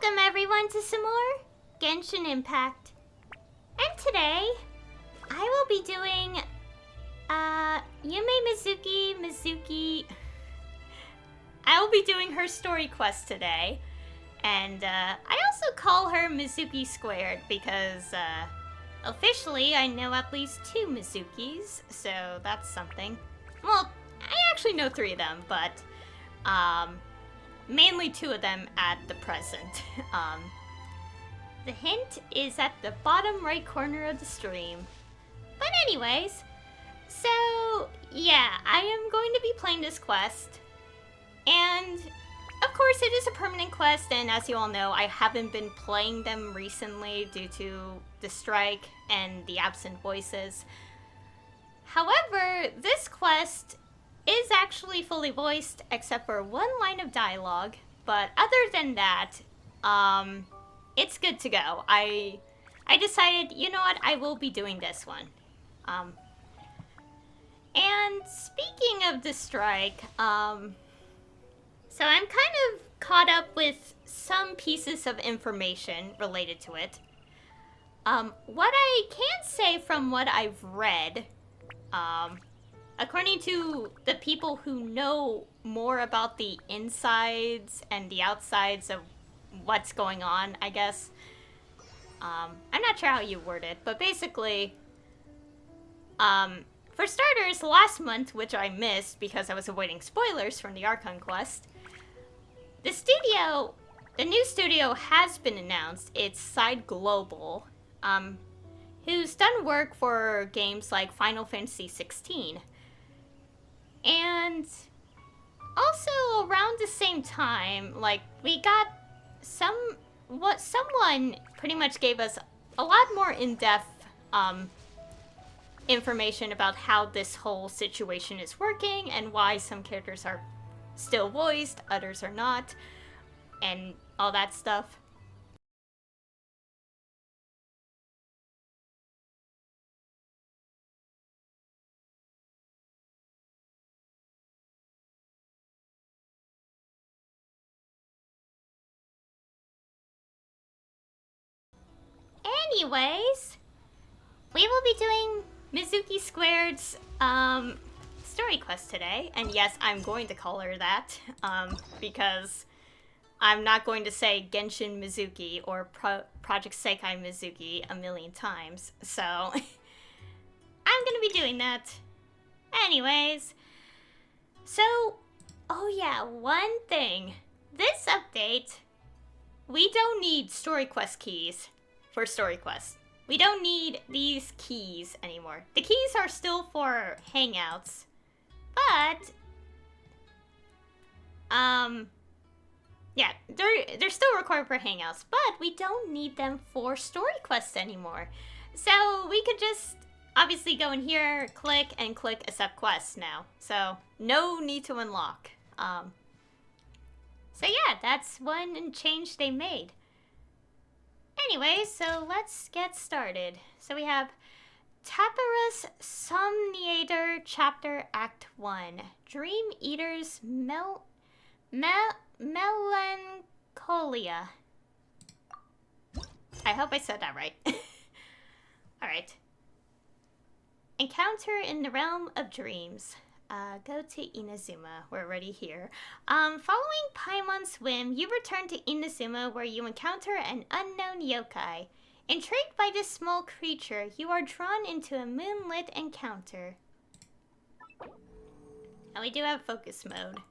Welcome everyone to some more Genshin Impact. And today, I will be doing Yumemizuki Mizuki. I will be doing her story quest today. And I also call her Mizuki Squared because officially I know at least 2 Mizukis, so that's something. Well, I actually know 3 of them, but mainly 2 of them at the present. The hint is at the bottom right corner of the stream. But anyways, so yeah, I am going to be playing this quest. And of course it is a permanent quest, and as you all know, I haven't been playing them recently due to the strike and the absent voices. However, this quest is actually fully voiced except for 1 line of dialogue, but other than that, it's good to go. I decided, you know what, I will be doing this one. And speaking of the strike, so I'm kind of caught up with some pieces of information related to it. What I can say from what I've read, according to the people who know more about the insides and the outsides of what's going on, I guess. I'm not sure how you word it, but basically, for starters, last month, which I missed because I was avoiding spoilers from the Archon quest, the new studio has been announced. It's Side Global, who's done work for games like Final Fantasy 16. And also around the same time, like, we got someone pretty much gave us a lot more in-depth information about how this whole situation is working and why some characters are still voiced, others are not, and all that stuff. Anyways, we will be doing Mizuki Squared's story quest today, and yes, I'm going to call her that, because I'm not going to say Genshin Mizuki or Project Sekai Mizuki a million times, so I'm gonna be doing that. Anyways, so, oh yeah, one thing. This update, we don't need story quest keys for story quests. We don't need these keys anymore. The keys are still for hangouts, but yeah, they're still required for hangouts, but we don't need them for story quests anymore. So we could just obviously go in here, click accept quests now. So no need to unlock. So yeah, that's one change they made. Anyway, so let's get started. So we have Tapirus Somniator Chapter Act 1. Dream Eater's Melancholia. I hope I said that right. Alright. Encounter in the Realm of Dreams. Go to Inazuma. We're already here. Following Paimon's whim, you return to Inazuma where you encounter an unknown yokai. Intrigued by this small creature, you are drawn into a moonlit encounter. And we do have focus mode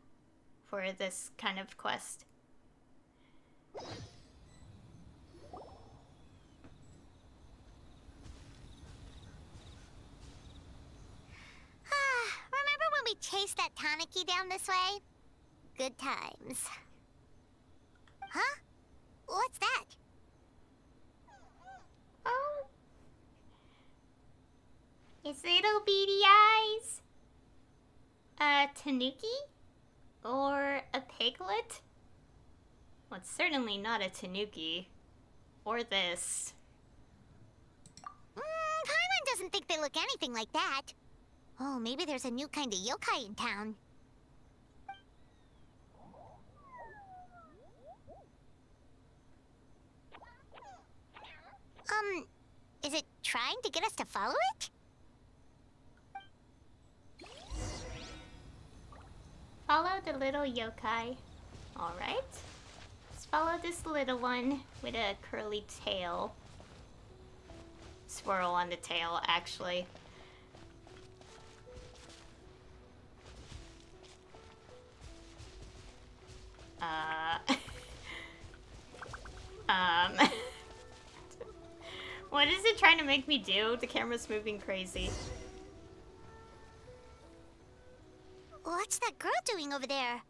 for this kind of quest. We chased that Tanuki down this way? Good times. Huh? What's that? Oh. Its little beady eyes. A tanuki? Or a piglet? Well, it's certainly not a tanuki. Or this. Paimon doesn't think they look anything like that. Oh, maybe there's a new kind of yokai in town. Is it trying to get us to follow it? Follow the little yokai. Alright. Let's follow this little one with a curly tail. Swirl on the tail, actually. What is it trying to make me do? The camera's moving crazy. What's that girl doing over there?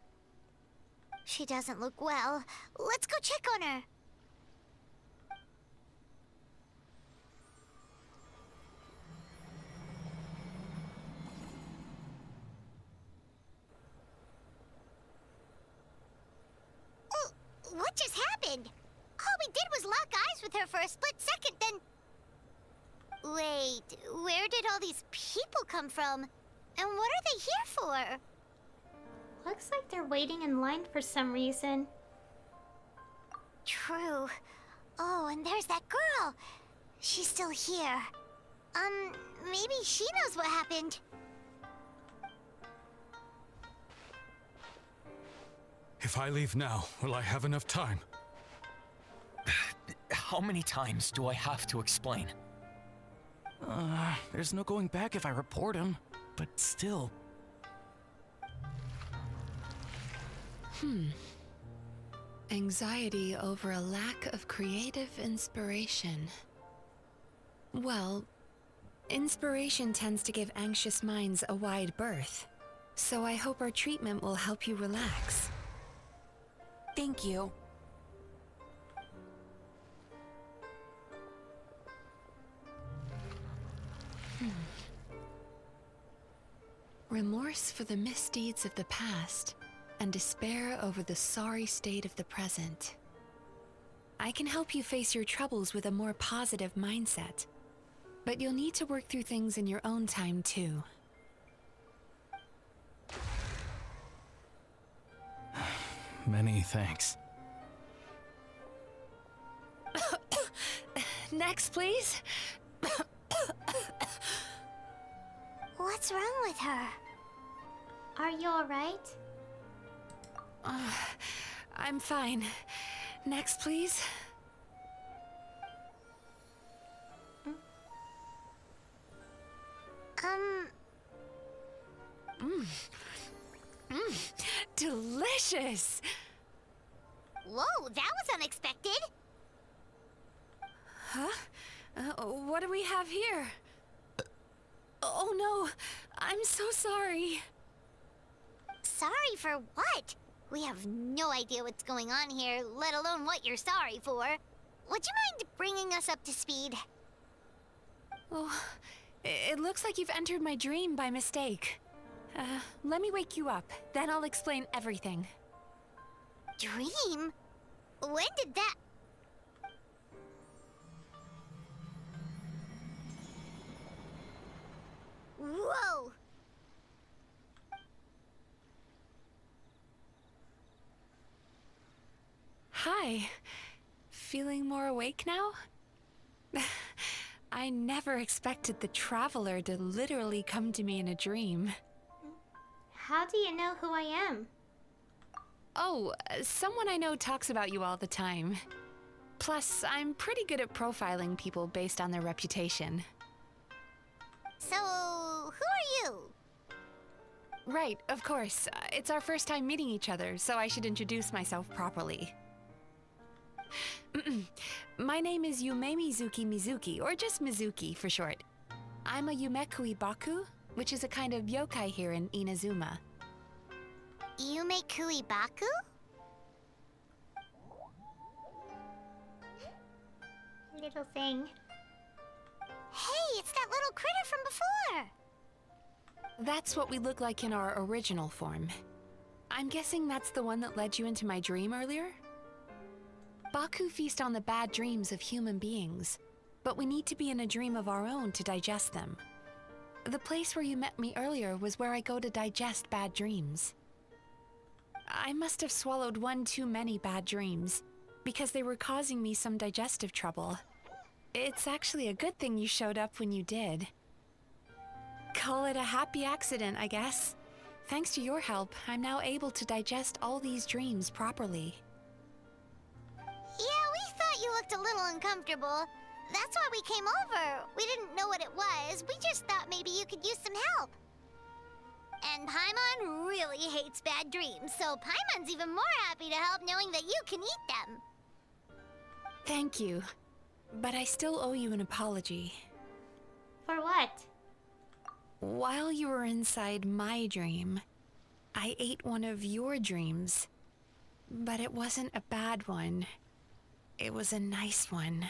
She doesn't look well. Let's go check on her. Oh, what just happened? All we did was lock eyes with her for a split second, then... Wait, where did all these people come from? And what are they here for? Looks like they're waiting in line for some reason. True. Oh, and there's that girl. She's still here. Maybe she knows what happened. If I leave now, will I have enough time? How many times do I have to explain? There's no going back if I report him, but still. Anxiety over a lack of creative inspiration. Well, inspiration tends to give anxious minds a wide berth, so I hope our treatment will help you relax. Thank you. Remorse for the misdeeds of the past, and despair over the sorry state of the present. I can help you face your troubles with a more positive mindset, but you'll need to work through things in your own time too. Many thanks. Next, please. What's wrong with her? Are you alright? I'm fine. Next, please. Delicious! Whoa, that was unexpected. Huh? What do we have here? Oh no, I'm so sorry. Sorry for what? We have no idea what's going on here, let alone what you're sorry for. Would you mind bringing us up to speed? Oh, it looks like you've entered my dream by mistake. Let me wake you up, then I'll explain everything. Dream? When did that... Whoa! Hi. Feeling more awake now? I never expected the Traveler to literally come to me in a dream. How do you know who I am? Oh, someone I know talks about you all the time. Plus, I'm pretty good at profiling people based on their reputation. So, who are you? Right, of course. It's our first time meeting each other, so I should introduce myself properly. My name is Yumemizuki Mizuki, or just Mizuki for short. I'm a Yumekui Baku, which is a kind of yokai here in Inazuma. Yumekui Baku? Little thing. Hey, it's that little critter from before! That's what we look like in our original form. I'm guessing that's the one that led you into my dream earlier? Baku feast on the bad dreams of human beings, but we need to be in a dream of our own to digest them. The place where you met me earlier was where I go to digest bad dreams. I must have swallowed one too many bad dreams, because they were causing me some digestive trouble. It's actually a good thing you showed up when you did. Call it a happy accident, I guess. Thanks to your help, I'm now able to digest all these dreams properly. Yeah, we thought you looked a little uncomfortable. That's why we came over. We didn't know what it was. We just thought maybe you could use some help. And Paimon really hates bad dreams, so Paimon's even more happy to help knowing that you can eat them. Thank you. But I still owe you an apology. For what? While you were inside my dream, I ate one of your dreams. But it wasn't a bad one. It was a nice one.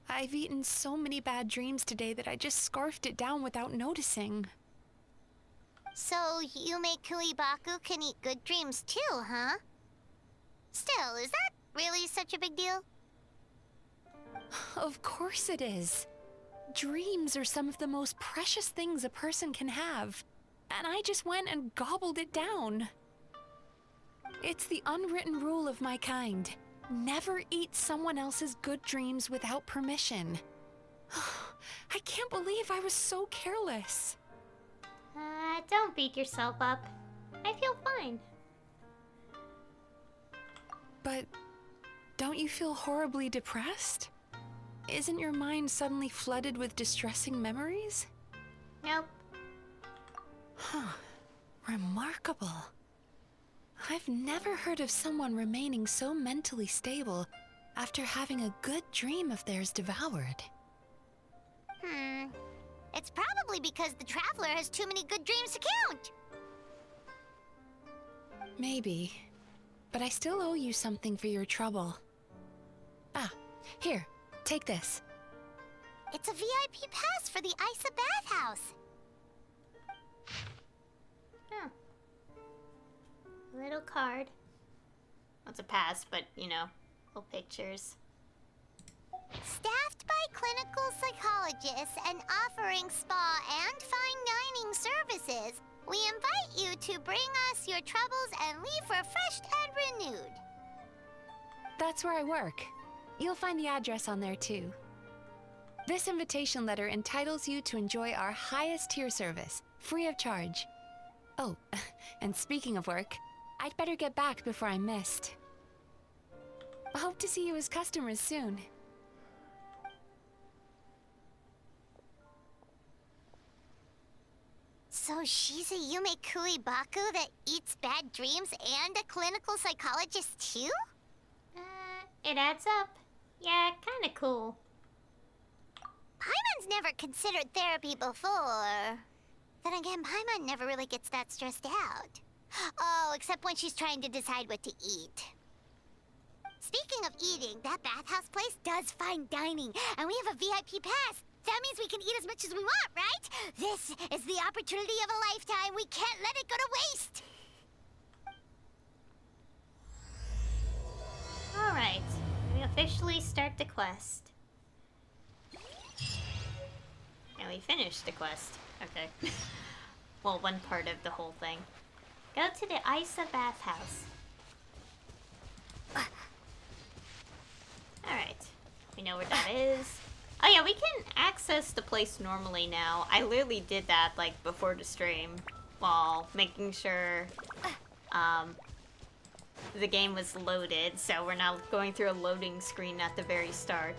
I've eaten so many bad dreams today that I just scarfed it down without noticing. So, Yumei Baku can eat good dreams too, huh? Still, is that really such a big deal? Of course it is. Dreams are some of the most precious things a person can have. And I just went and gobbled it down. It's the unwritten rule of my kind. Never eat someone else's good dreams without permission. I can't believe I was so careless. Don't beat yourself up. I feel fine. But don't you feel horribly depressed? Isn't your mind suddenly flooded with distressing memories? Nope. Huh. Remarkable. I've never heard of someone remaining so mentally stable after having a good dream of theirs devoured. It's probably because the Traveler has too many good dreams to count. Maybe. But I still owe you something for your trouble. Ah, here, take this. It's a VIP pass for the Isa bathhouse. Huh. Little card. Well, it's a pass, but, you know, little pictures. Staffed by clinical psychologists and offering spa and fine dining services, we invite you to bring us your troubles and leave refreshed and renewed. That's where I work. You'll find the address on there too. This invitation letter entitles you to enjoy our highest tier service, free of charge. Oh, and speaking of work, I'd better get back before I'm missed. Hope to see you as customers soon. So she's a Yumei Baku that eats bad dreams and a clinical psychologist too? It adds up. Yeah, kinda cool. Paimon's never considered therapy before. Then again, Paimon never really gets that stressed out. Oh, except when she's trying to decide what to eat. Speaking of eating, that bathhouse place does fine dining, and we have a VIP pass. That means we can eat as much as we want, right? This is the opportunity of a lifetime. We can't let it go to waste. Alright, we officially start the quest. And we finished the quest. Okay. Well, one part of the whole thing. Go to the Isa bathhouse. Alright. We know where that is. Oh yeah, we can access the place normally now. I literally did that, like, before the stream. While making sure, the game was loaded. So we're now going through a loading screen at the very start.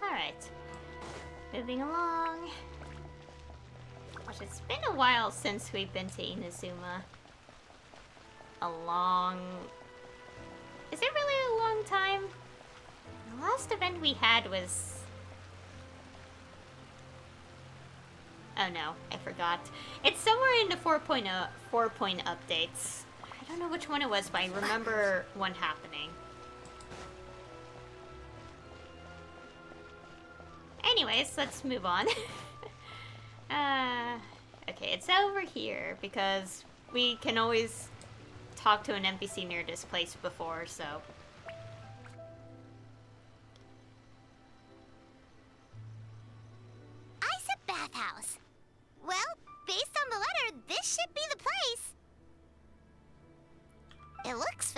Alright. Moving along. Gosh, it's been a while since we've been to Inazuma. Is it really a long time? The last event we had was... Oh no, I forgot. It's somewhere in the 4.0 updates. I don't know which one it was, but I remember one happening. Anyways, let's move on. Okay, it's over here because we can always talk to an NPC near this place before, so... Isa bathhouse. Well, based on the letter, this should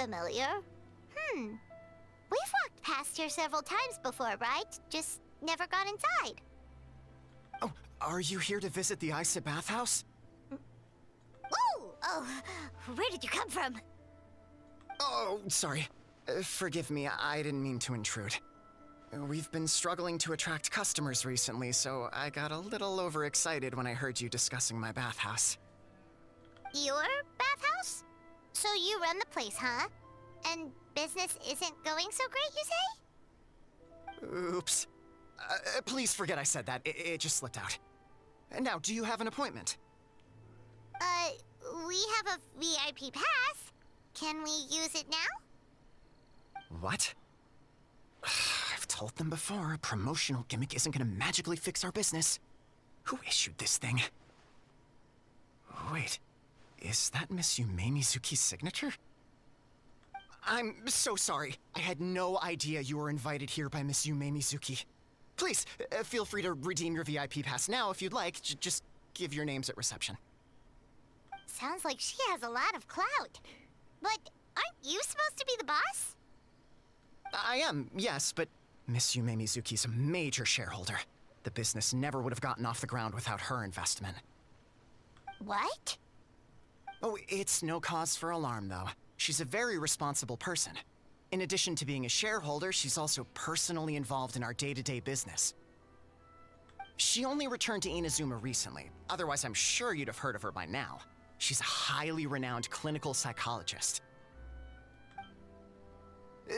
familiar. We've walked past here several times before, right? Just never got inside. Oh, are you here to visit the Isa bathhouse? Oh, where did you come from? Oh, sorry. Forgive me, I didn't mean to intrude. We've been struggling to attract customers recently, so I got a little overexcited when I heard you discussing my bathhouse. Your bathhouse? So you run the place, huh? And business isn't going so great, you say? Oops. Please forget I said that. It just slipped out. Now, do you have an appointment? We have a VIP pass. Can we use it now? What? I've told them before, a promotional gimmick isn't gonna magically fix our business. Who issued this thing? Wait, is that Miss Yumemizuki's signature? I'm so sorry. I had no idea you were invited here by Miss Yumemizuki. Please, feel free to redeem your VIP pass now if you'd like. Just give your names at reception. Sounds like she has a lot of clout. But aren't you supposed to be the boss? I am, yes, but Miss Yumemizuki's a major shareholder. The business never would have gotten off the ground without her investment. What? Oh, it's no cause for alarm, though. She's a very responsible person. In addition to being a shareholder, she's also personally involved in our day-to-day business. She only returned to Inazuma recently. Otherwise, I'm sure you'd have heard of her by now. She's a highly renowned clinical psychologist.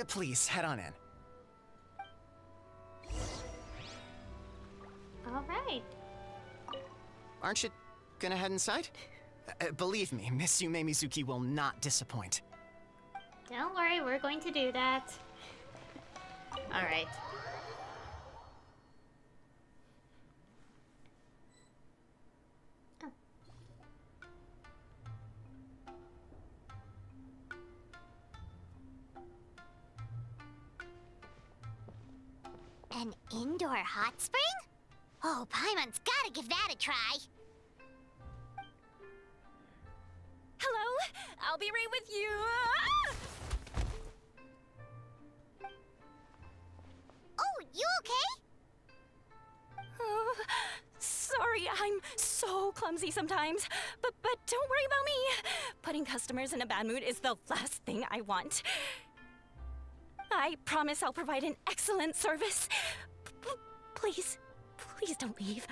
Please, head on in. All right. Aren't you gonna head inside? Believe me, Miss Yumemizuki will not disappoint. Don't worry, we're going to do that. All right. An indoor hot spring? Oh, Paimon's gotta give that a try. Hello? I'll be right with you. Oh, you okay? Oh, sorry, I'm so clumsy sometimes. But don't worry about me. Putting customers in a bad mood is the last thing I want. I promise I'll provide an excellent service. Please don't leave.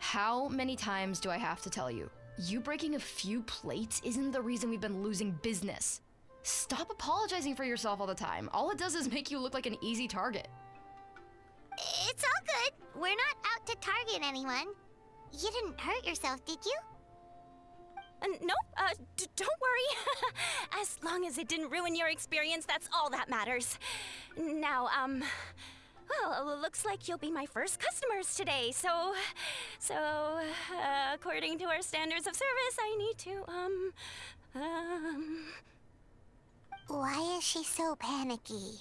How many times do I have to tell you? You breaking a few plates isn't the reason we've been losing business. Stop apologizing for yourself all the time. All it does is make you look like an easy target. It's all good. We're not out to target anyone. You didn't hurt yourself, did you? Nope, don't worry. As long as it didn't ruin your experience, that's all that matters. Now, well, looks like you'll be my first customers today, so, according to our standards of service, I need to, Why is she so panicky?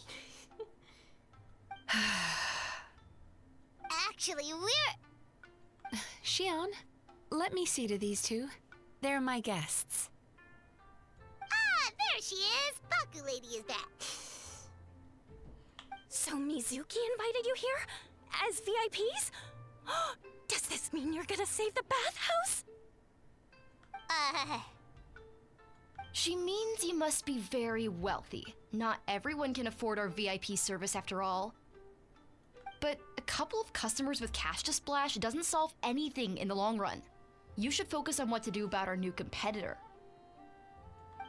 Actually, we're... Shion, let me see to these two. They're my guests. Ah, there she is! Baku Lady is back. So Mizuki invited you here? As VIPs? Does this mean you're gonna save the bathhouse? She means you must be very wealthy. Not everyone can afford our VIP service after all. But a couple of customers with cash to splash doesn't solve anything in the long run. You should focus on what to do about our new competitor.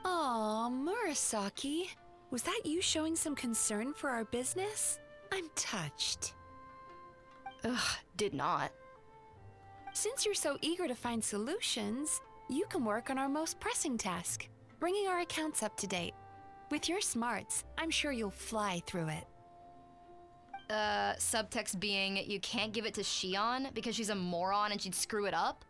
Aw, Murasaki. Was that you showing some concern for our business? I'm touched. Ugh, did not. Since you're so eager to find solutions, you can work on our most pressing task, bringing our accounts up to date. With your smarts, I'm sure you'll fly through it. Subtext being, you can't give it to Shion because she's a moron and she'd screw it up?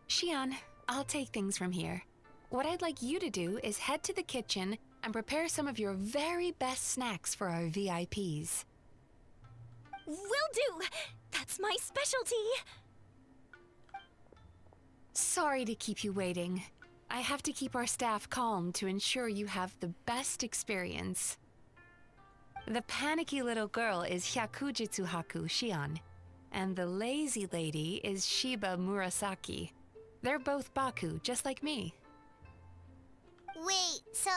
Shion, I'll take things from here. What I'd like you to do is head to the kitchen and prepare some of your very best snacks for our VIPs. Will do! That's my specialty! Sorry to keep you waiting. I have to keep our staff calm to ensure you have the best experience. The panicky little girl is Hyakujitsu Haku Shion, and the lazy lady is Shiba Murasaki. They're both Baku, just like me. Wait, so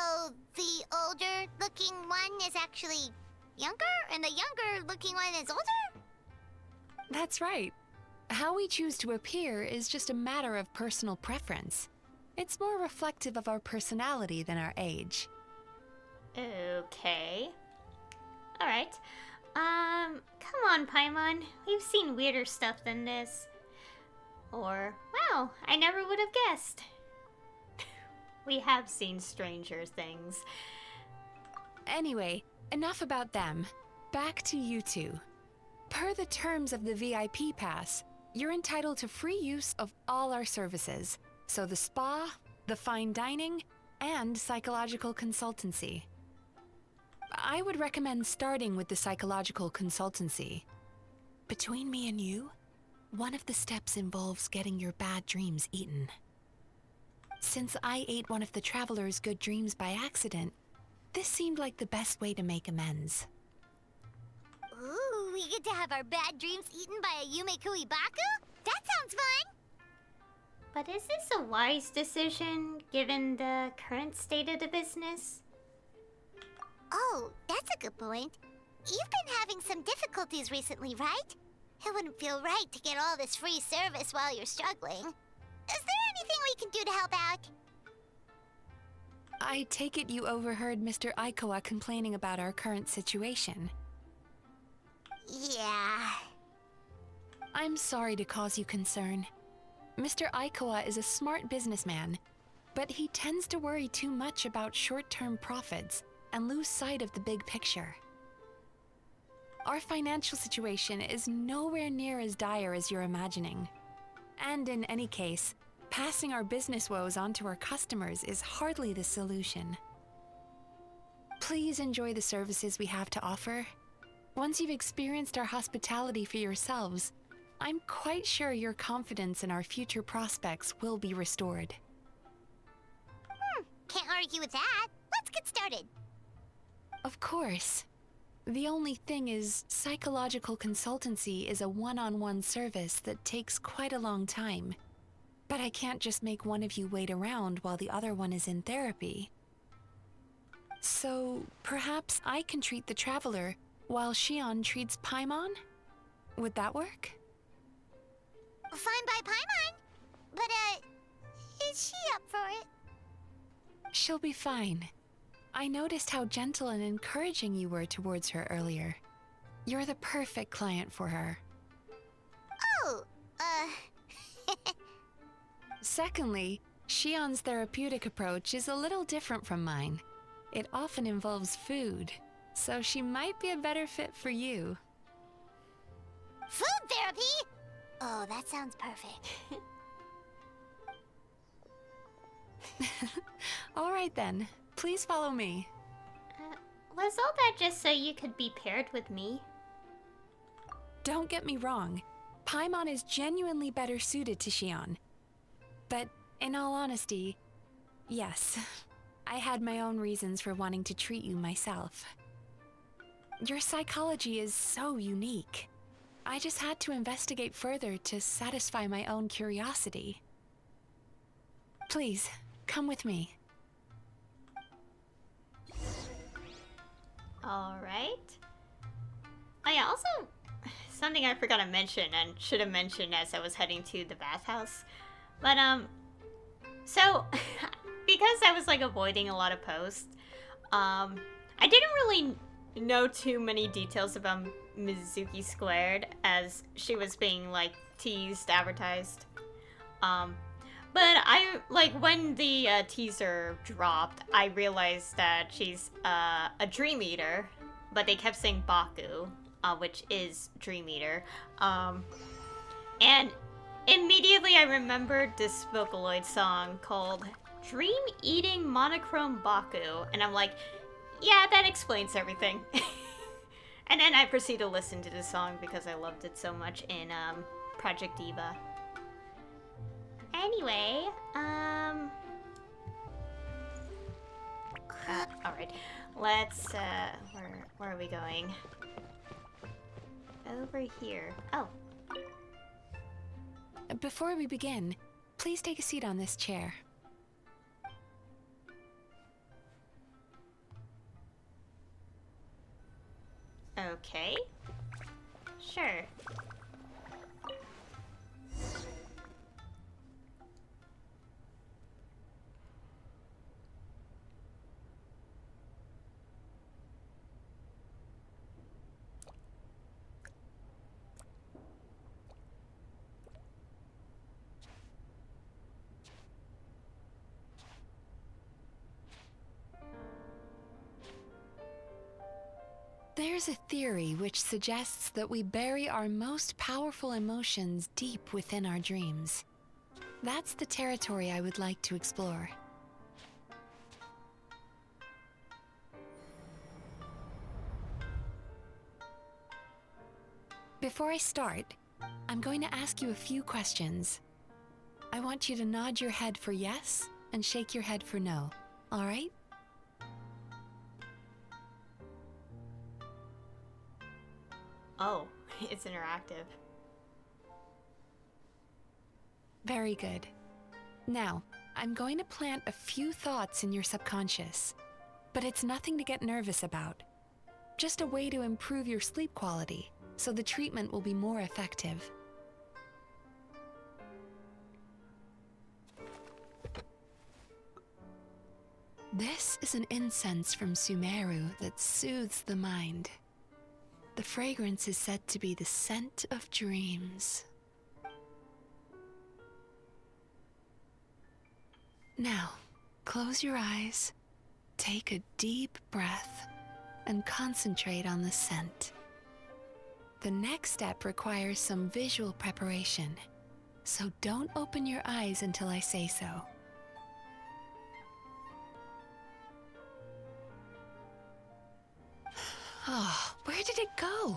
the older-looking one is actually younger, and the younger-looking one is older? That's right. How we choose to appear is just a matter of personal preference. It's more reflective of our personality than our age. Okay. Alright. Come on, Paimon. We've seen weirder stuff than this. Or, wow, I never would have guessed. We have seen stranger things. Anyway, enough about them. Back to you two. Per the terms of the VIP pass, you're entitled to free use of all our services. So the spa, the fine dining, and psychological consultancy. I would recommend starting with the psychological consultancy. Between me and you, one of the steps involves getting your bad dreams eaten. Since I ate one of the traveler's good dreams by accident, this seemed like the best way to make amends. Ooh, we get to have our bad dreams eaten by a Yumemizuki Baku? That sounds fun! But is this a wise decision, given the current state of the business? Oh, that's a good point. You've been having some difficulties recently, right? It wouldn't feel right to get all this free service while you're struggling. Is there anything we can do to help out? I take it you overheard Mr. Aikawa complaining about our current situation. Yeah. I'm sorry to cause you concern. Mr. Aikawa is a smart businessman, but he tends to worry too much about short-term profits and lose sight of the big picture. Our financial situation is nowhere near as dire as you're imagining. And in any case, passing our business woes on to our customers is hardly the solution. Please enjoy the services we have to offer. Once you've experienced our hospitality for yourselves, I'm quite sure your confidence in our future prospects will be restored. Can't argue with that. Let's get started. Of course. The only thing is, psychological consultancy is a one-on-one service that takes quite a long time. But I can't just make one of you wait around while the other one is in therapy. So, perhaps I can treat the traveler while Shion treats Paimon? Would that work? Fine by Paimon. But, is she up for it? She'll be fine. I noticed how gentle and encouraging you were towards her earlier. You're the perfect client for her. Oh, Secondly, Shion's therapeutic approach is a little different from mine. It often involves food, so she might be a better fit for you. Food therapy? Oh, that sounds perfect. All right then, please follow me. Was all that just so you could be paired with me? Don't get me wrong, Paimon is genuinely better suited to Shion. But in all honesty, yes, I had my own reasons for wanting to treat you myself. Your psychology is so unique. I just had to investigate further to satisfy my own curiosity. Please, come with me. Alright. Oh yeah, also, something I forgot to mention and should have mentioned as I was heading to the bathhouse. But, so, because I was, like, avoiding a lot of posts, I didn't really know too many details about Mizuki Squared as she was being, like, teased, advertised. But I, like, when the teaser dropped, I realized that she's a Dream Eater, but they kept saying Baku, which is Dream Eater. And immediately I remembered this Vocaloid song called Dream Eating Monochrome Baku, and I'm like, yeah, that explains everything. And then I proceeded to listen to the song because I loved it so much in Project Diva. Anyway, alright. Let's, where are we going? Over here. Oh. Before we begin, please take a seat on this chair. Okay. Sure. There's a theory which suggests that we bury our most powerful emotions deep within our dreams. That's the territory I would like to explore. Before I start, I'm going to ask you a few questions. I want you to nod your head for yes and shake your head for no, all right? Oh, it's interactive. Very good. Now, I'm going to plant a few thoughts in your subconscious, but it's nothing to get nervous about. Just a way to improve your sleep quality, so the treatment will be more effective. This is an incense from Sumeru that soothes the mind. The fragrance is said to be the scent of dreams. Now, close your eyes, take a deep breath, and concentrate on the scent. The next step requires some visual preparation, so don't open your eyes until I say so. Oh, where did it go?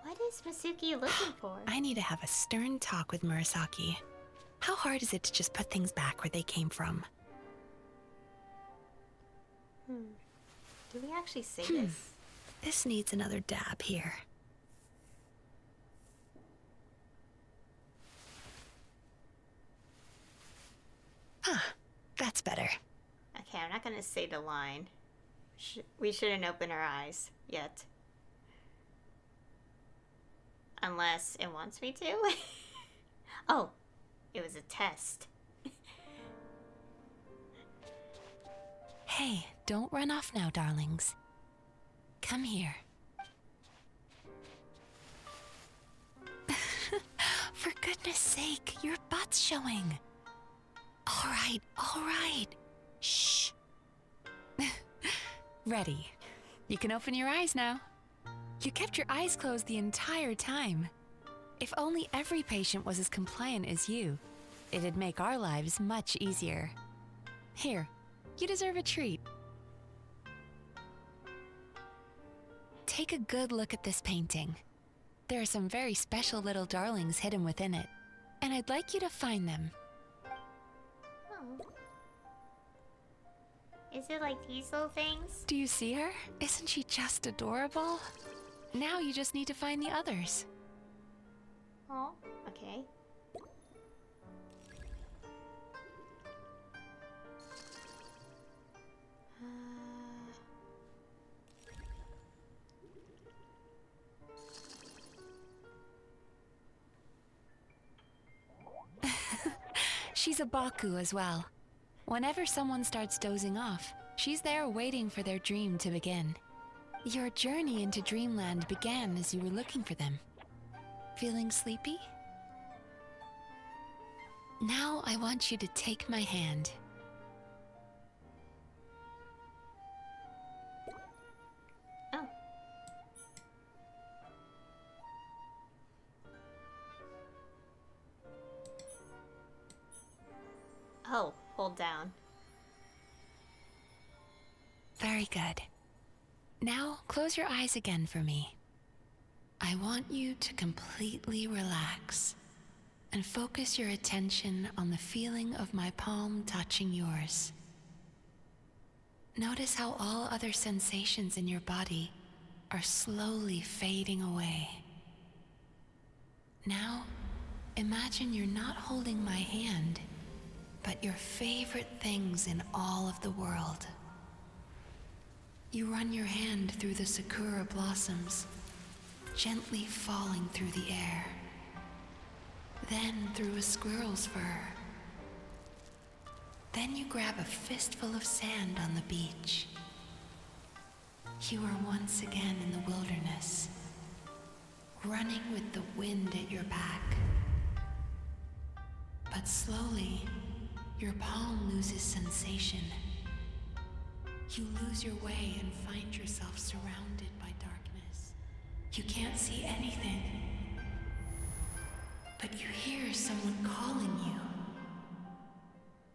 What is Mizuki looking for? I need to have a stern talk with Murasaki. How hard is it to just put things back where they came from? Do we actually say this? This needs another dab here. That's better. Okay, I'm not gonna say the line. We shouldn't open our eyes yet. Unless it wants me to. Oh, it was a test. Hey, don't run off now, darlings. Come here. For goodness sake, your butt's showing. All right. Shh. Ready. You can open your eyes now. You kept your eyes closed the entire time. If only every patient was as compliant as you, it'd make our lives much easier. Here, you deserve a treat. Take a good look at this painting. There are some very special little darlings hidden within it, and I'd like you to find them. Oh. Is it like these little things? Do you see her? Isn't she just adorable? Now you just need to find the others. Oh, okay. She's a Baku as well. Whenever someone starts dozing off, she's there waiting for their dream to begin. Your journey into Dreamland began as you were looking for them. Feeling sleepy? Now I want you to take my hand. Oh. Oh, hold down. Very good. Now close your eyes again for me. I want you to completely relax and focus your attention on the feeling of my palm touching yours. Notice how all other sensations in your body are slowly fading away. Now, imagine you're not holding my hand, but your favorite things in all of the world. You run your hand through the sakura blossoms, gently falling through the air. Then through a squirrel's fur. Then you grab a fistful of sand on the beach. You are once again in the wilderness, running with the wind at your back. But slowly, your palm loses sensation. You lose your way and find yourself surrounded by darkness. You can't see anything, but you hear someone calling you.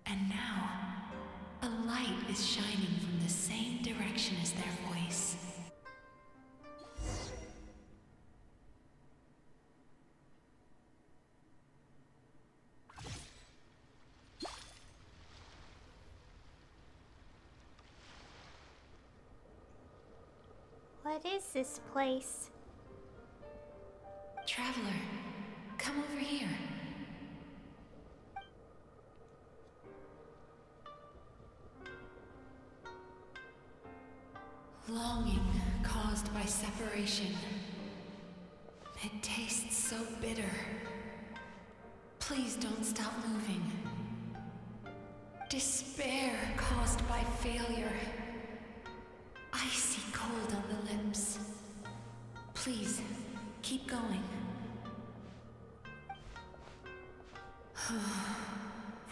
And now, a light is shining from the same direction as their voice. What is this place? Traveler, come over here. Longing caused by separation. It tastes so bitter. Please don't stop moving. Despair caused by failure. Icy cold on the lips. Please, keep going.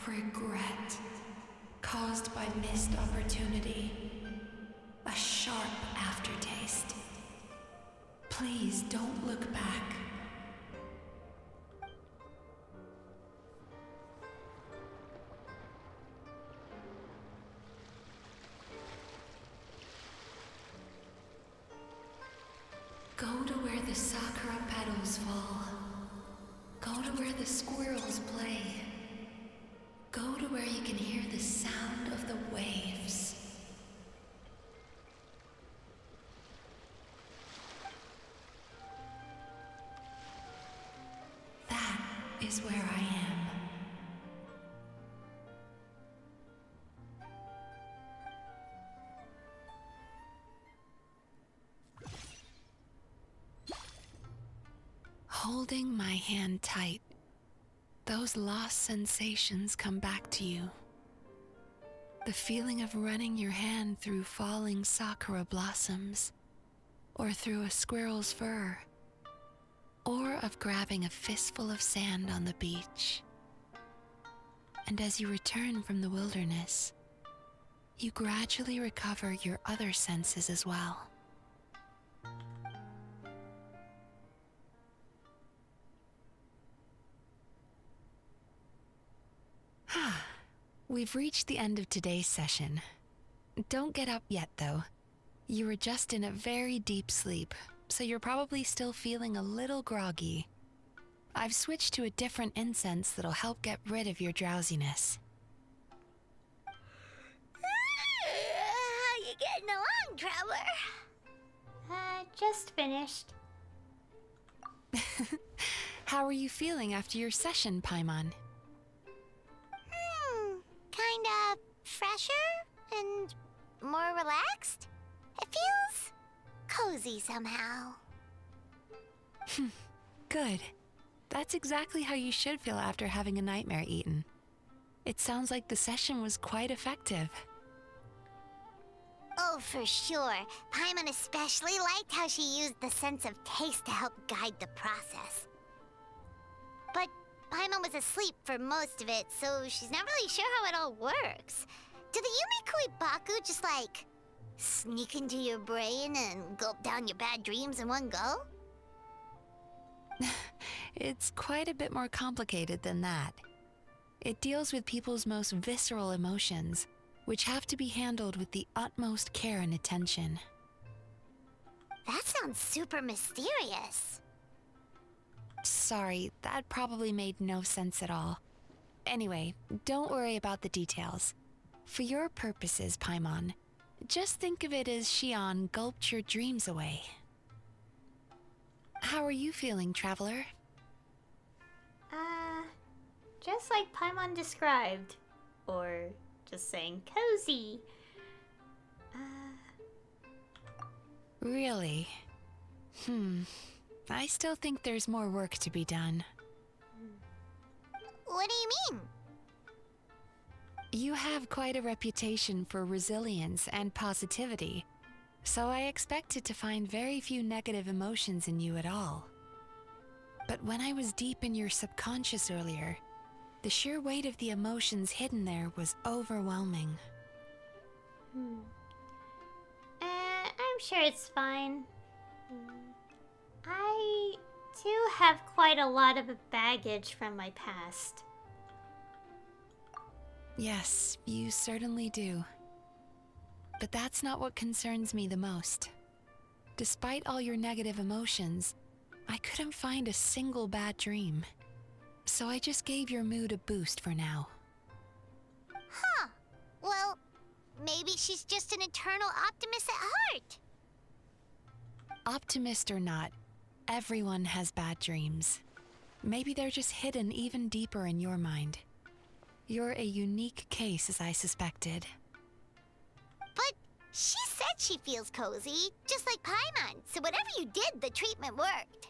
Regret caused by missed opportunity. A sharp aftertaste. Please don't look back. Go to where the sakura petals fall. Go to where the squirrels play. Go to where you can hear the sound of the waves. That is where I am. Holding my hand tight, those lost sensations come back to you. The feeling of running your hand through falling sakura blossoms, or through a squirrel's fur, or of grabbing a fistful of sand on the beach. And as you return from the wilderness, you gradually recover your other senses as well. We've reached the end of today's session. Don't get up yet, though. You were just in a very deep sleep, so you're probably still feeling a little groggy. I've switched to a different incense that'll help get rid of your drowsiness. How you getting along, Traveler? Just finished. How are you feeling after your session, Paimon? Kinda fresher and more relaxed. It feels cozy somehow. Good. That's exactly how you should feel after having a nightmare eaten. It sounds like the session was quite effective. Oh, for sure. Paimon especially liked how she used the sense of taste to help guide the process. But Paimon was asleep for most of it, so she's not really sure how it all works. Do the Yumemizuki Mizuki just like sneak into your brain and gulp down your bad dreams in one go? It's quite a bit more complicated than that. It deals with people's most visceral emotions, which have to be handled with the utmost care and attention. That sounds super mysterious. Sorry, that probably made no sense at all. Anyway, don't worry about the details. For your purposes, Paimon, just think of it as Xion gulped your dreams away. How are you feeling, Traveler? Just like Paimon described. Or just saying cozy. Really? I still think there's more work to be done. What do you mean? You have quite a reputation for resilience and positivity, so I expected to find very few negative emotions in you at all. But when I was deep in your subconscious earlier, the sheer weight of the emotions hidden there was overwhelming. I'm sure it's fine. I do have quite a lot of baggage from my past. Yes, you certainly do. But that's not what concerns me the most. Despite all your negative emotions, I couldn't find a single bad dream. So I just gave your mood a boost for now. Huh. Well, maybe she's just an eternal optimist at heart. Optimist or not, everyone has bad dreams. Maybe they're just hidden even deeper in your mind. You're a unique case, as I suspected. But she said she feels cozy, just like Paimon, so whatever you did, the treatment worked.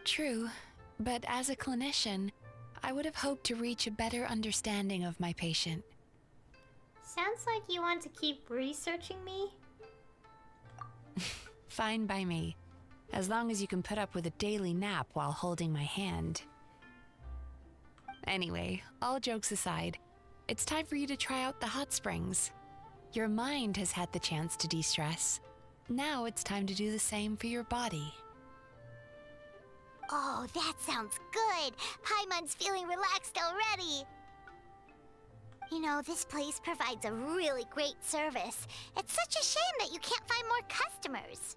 True, but as a clinician, I would have hoped to reach a better understanding of my patient. Sounds like you want to keep researching me? Fine by me, as long as you can put up with a daily nap while holding my hand. Anyway, all jokes aside, it's time for you to try out the hot springs. Your mind has had the chance to de-stress. Now it's time to do the same for your body. Oh, that sounds good. Paimon's feeling relaxed already. You know, this place provides a really great service. It's such a shame that you can't find more customers.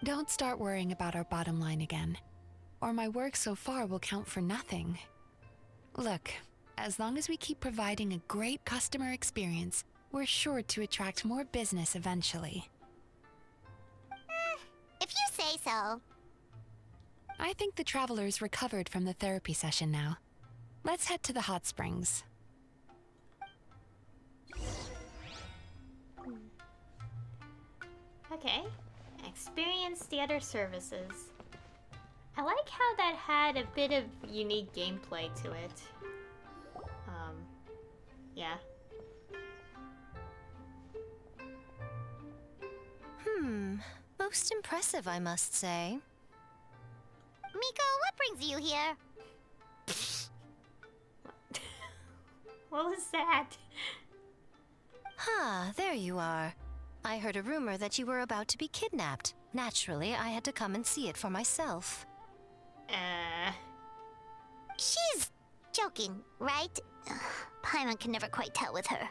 Don't start worrying about our bottom line again, or my work so far will count for nothing. Look, as long as we keep providing a great customer experience, we're sure to attract more business eventually. If you say so. I think the traveler's recovered from the therapy session now. Let's head to the hot springs. Okay. Experience the other services. I like how that had a bit of unique gameplay to it. Yeah. Most impressive, I must say. Miko, what brings you here? What was that? There you are. I heard a rumor that you were about to be kidnapped. Naturally, I had to come and see it for myself. She's joking, right? Paimon can never quite tell with her.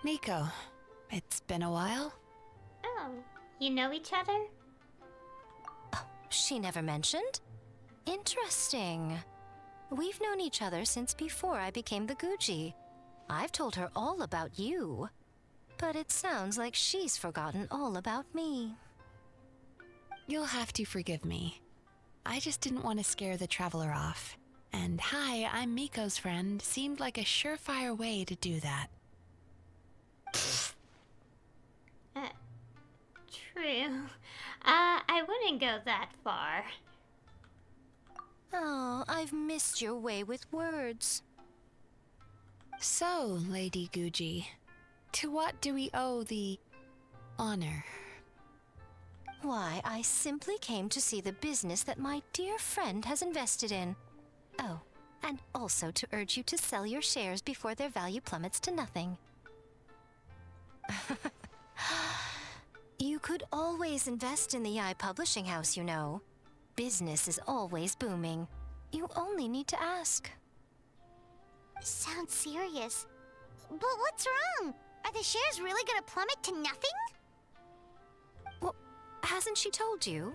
Miko, it's been a while. Oh, you know each other? She never mentioned? Interesting. We've known each other since before I became the Guji. I've told her all about you. But it sounds like she's forgotten all about me. You'll have to forgive me. I just didn't want to scare the traveler off. And hi, I'm Miko's friend seemed like a surefire way to do that. True. I wouldn't go that far. Oh, I've missed your way with words. So, Lady Guji, to what do we owe the honor? Why, I simply came to see the business that my dear friend has invested in. Oh, and also to urge you to sell your shares before their value plummets to nothing. You could always invest in the Yai publishing house, you know. Business is always booming. You only need to ask. Sounds serious. But what's wrong? Are the shares really gonna plummet to nothing? Well, hasn't she told you?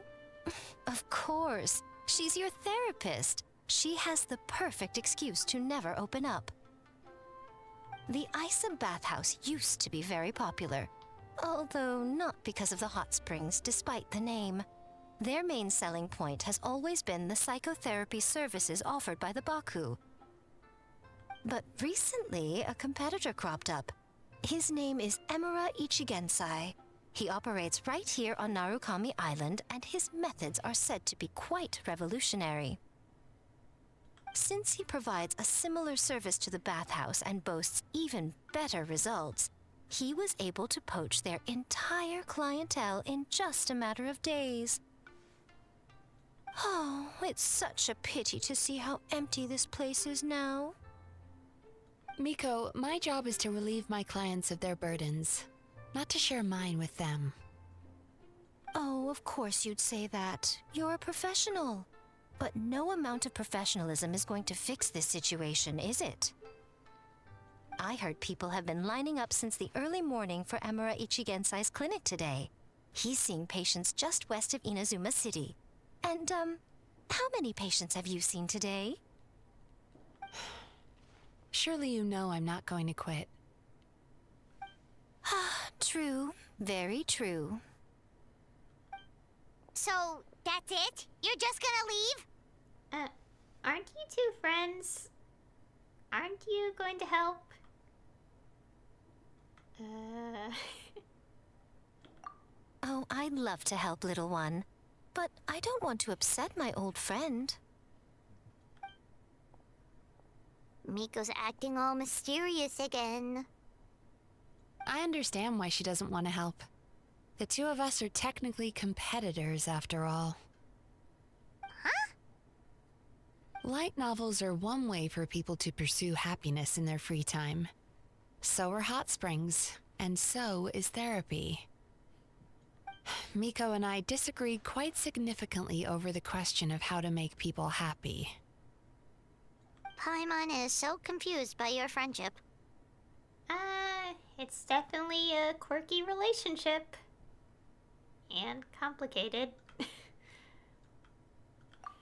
Of course. She's your therapist. She has the perfect excuse to never open up. The Isa bathhouse used to be very popular, although not because of the hot springs, despite the name. Their main selling point has always been the psychotherapy services offered by the Baku. But recently, a competitor cropped up. His name is Emura Ichigensai. He operates right here on Narukami Island, and his methods are said to be quite revolutionary. Since he provides a similar service to the bathhouse and boasts even better results, he was able to poach their entire clientele in just a matter of days. Oh, it's such a pity to see how empty this place is now. Miko, my job is to relieve my clients of their burdens, not to share mine with them. Oh, of course you'd say that. You're a professional. But no amount of professionalism is going to fix this situation, is it? I heard people have been lining up since the early morning for Emura Ichigensai's clinic today. He's seeing patients just west of Inazuma City. And, how many patients have you seen today? Surely you know I'm not going to quit. True. Very true. So, that's it? You're just gonna leave? Aren't you two friends? Aren't you going to help? Oh, I'd love to help, little one. But I don't want to upset my old friend. Miko's acting all mysterious again. I understand why she doesn't want to help. The two of us are technically competitors, after all. Huh? Light novels are one way for people to pursue happiness in their free time. So are hot springs, and so is therapy. Miko and I disagreed quite significantly over the question of how to make people happy. Paimon is so confused by your friendship. It's definitely a quirky relationship. And complicated.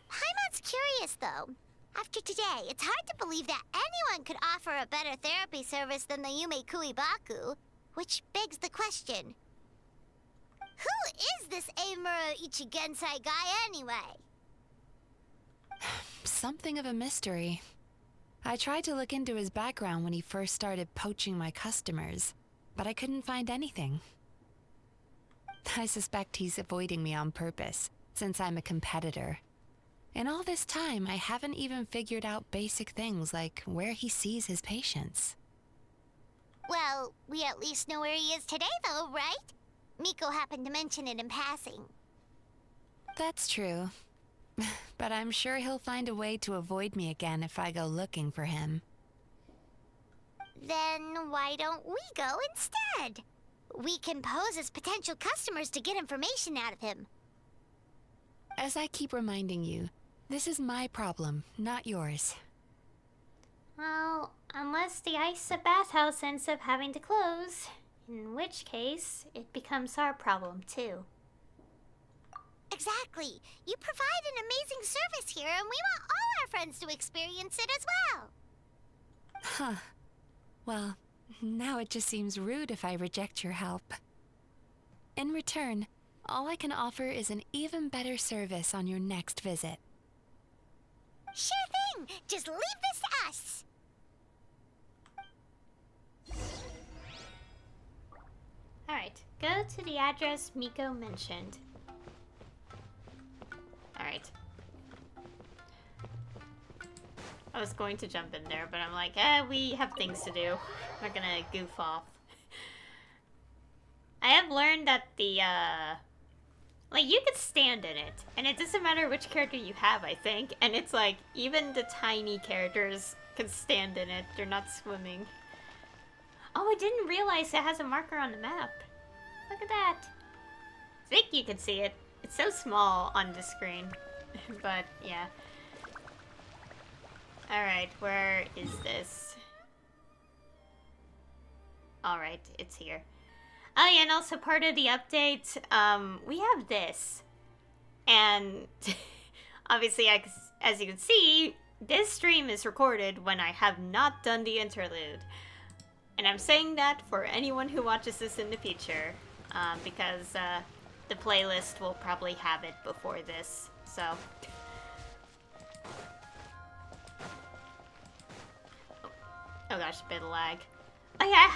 Paimon's curious, though. After today, it's hard to believe that anyone could offer a better therapy service than the Yumei Baku, which begs the question. Who is this Emura Ichigensai guy anyway? Something of a mystery. I tried to look into his background when he first started poaching my customers, but I couldn't find anything. I suspect he's avoiding me on purpose, since I'm a competitor. In all this time, I haven't even figured out basic things like where he sees his patients. Well, we at least know where he is today, though, right? Miko happened to mention it in passing. That's true. But I'm sure he'll find a way to avoid me again if I go looking for him. Then why don't we go instead? We can pose as potential customers to get information out of him. As I keep reminding you, this is my problem, not yours. Well, unless the Isa bathhouse ends up having to close, in which case it becomes our problem too. Exactly. You provide an amazing service here, and we want all our friends to experience it as well. Huh. Well, now it just seems rude if I reject your help. In return, all I can offer is an even better service on your next visit. Sure thing! Just leave this to us! Alright, go to the address Miko mentioned. Alright. I was going to jump in there, but I'm like, we have things to do. I'm not gonna goof off. I have learned that the, like, you could stand in it, and it doesn't matter which character you have, I think. And it's like, even the tiny characters can stand in it. They're not swimming. Oh, I didn't realize it has a marker on the map. Look at that. I think you can see it. It's so small on the screen. But, yeah. Alright, where is this? Alright, it's here. Oh yeah, and also part of the update, we have this. And obviously, as you can see, this stream is recorded when I have not done the interlude. And I'm saying that for anyone who watches this in the future, because the playlist will probably have it before this, so... Oh gosh, a bit of lag. Oh yeah,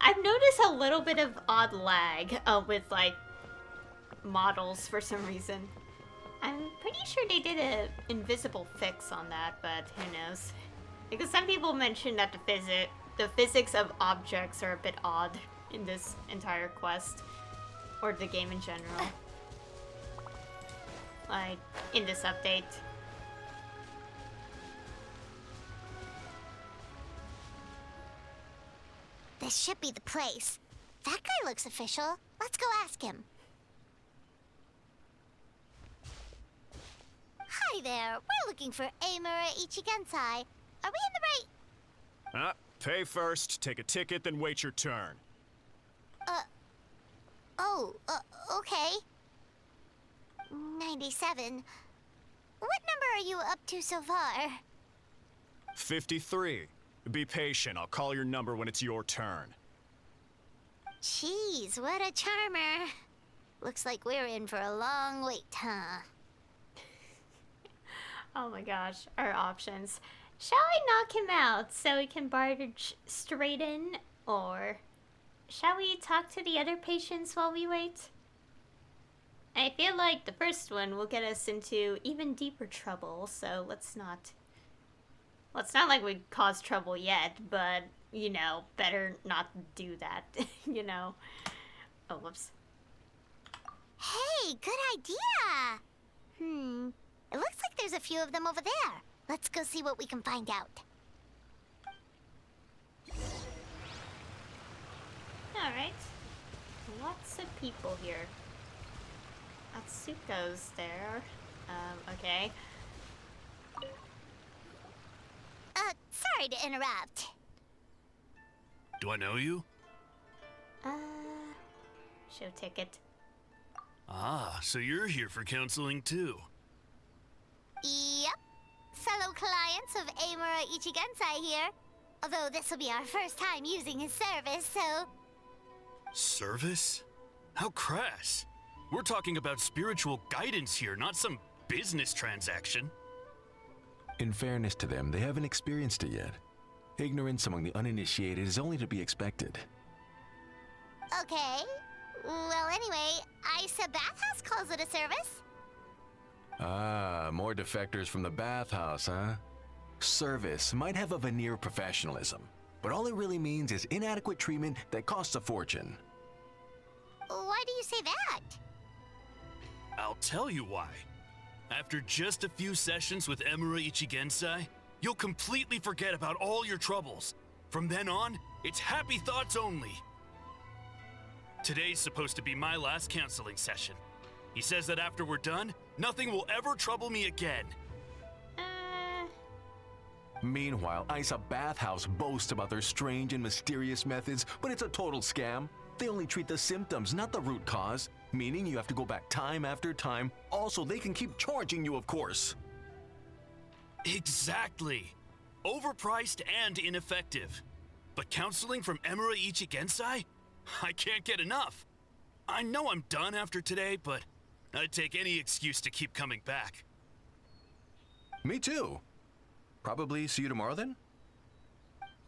I've noticed a little bit of odd lag with like models for some reason. I'm pretty sure they did an invisible fix on that, but who knows? Because some people mentioned that the physics of objects are a bit odd in this entire quest, or the game in general. Like in this update. This should be the place. That guy looks official. Let's go ask him. Hi there. We're looking for Amura Ichigensai. Are we in the right... Pay first, take a ticket, then wait your turn. Okay. 97. What number are you up to so far? 53. Be patient, I'll call your number when it's your turn. Jeez, what a charmer. Looks like we're in for a long wait, huh? Oh my gosh, our options. Shall I knock him out so we can barge straight in? Or shall we talk to the other patients while we wait? I feel like the first one will get us into even deeper trouble, so let's not... Well, it's not like we caused trouble yet, but, you know, better not do that, you know? Oh, whoops. Hey, good idea! It looks like there's a few of them over there. Let's go see what we can find out. Alright. Lots of people here. Atsuko's there. Okay. Sorry to interrupt. Do I know you? Show ticket. Ah, so you're here for counseling too. Yep. Fellow clients of Amura Ichigensai here. Although this will be our first time using his service, so... Service? How crass. We're talking about spiritual guidance here, not some business transaction. In fairness to them, they haven't experienced it yet. Ignorance among the uninitiated is only to be expected. Okay. Well, anyway, Isa Bathhouse calls it a service. Ah, more defectors from the bathhouse, huh? Service might have a veneer of professionalism, but all it really means is inadequate treatment that costs a fortune. Why do you say that? I'll tell you why. After just a few sessions with Amura Ichigensai, you'll completely forget about all your troubles. From then on, it's happy thoughts only. Today's supposed to be my last counseling session. He says that after we're done, nothing will ever trouble me again. Meanwhile, Isa Bathhouse boasts about their strange and mysterious methods, but it's a total scam. They only treat the symptoms, not the root cause, meaning you have to go back time after time. Also, they can keep charging you, of course. Exactly. Overpriced and ineffective. But counseling from Amura Ichigensai? I can't get enough. I know I'm done after today, but I'd take any excuse to keep coming back. Me too. Probably see you tomorrow then?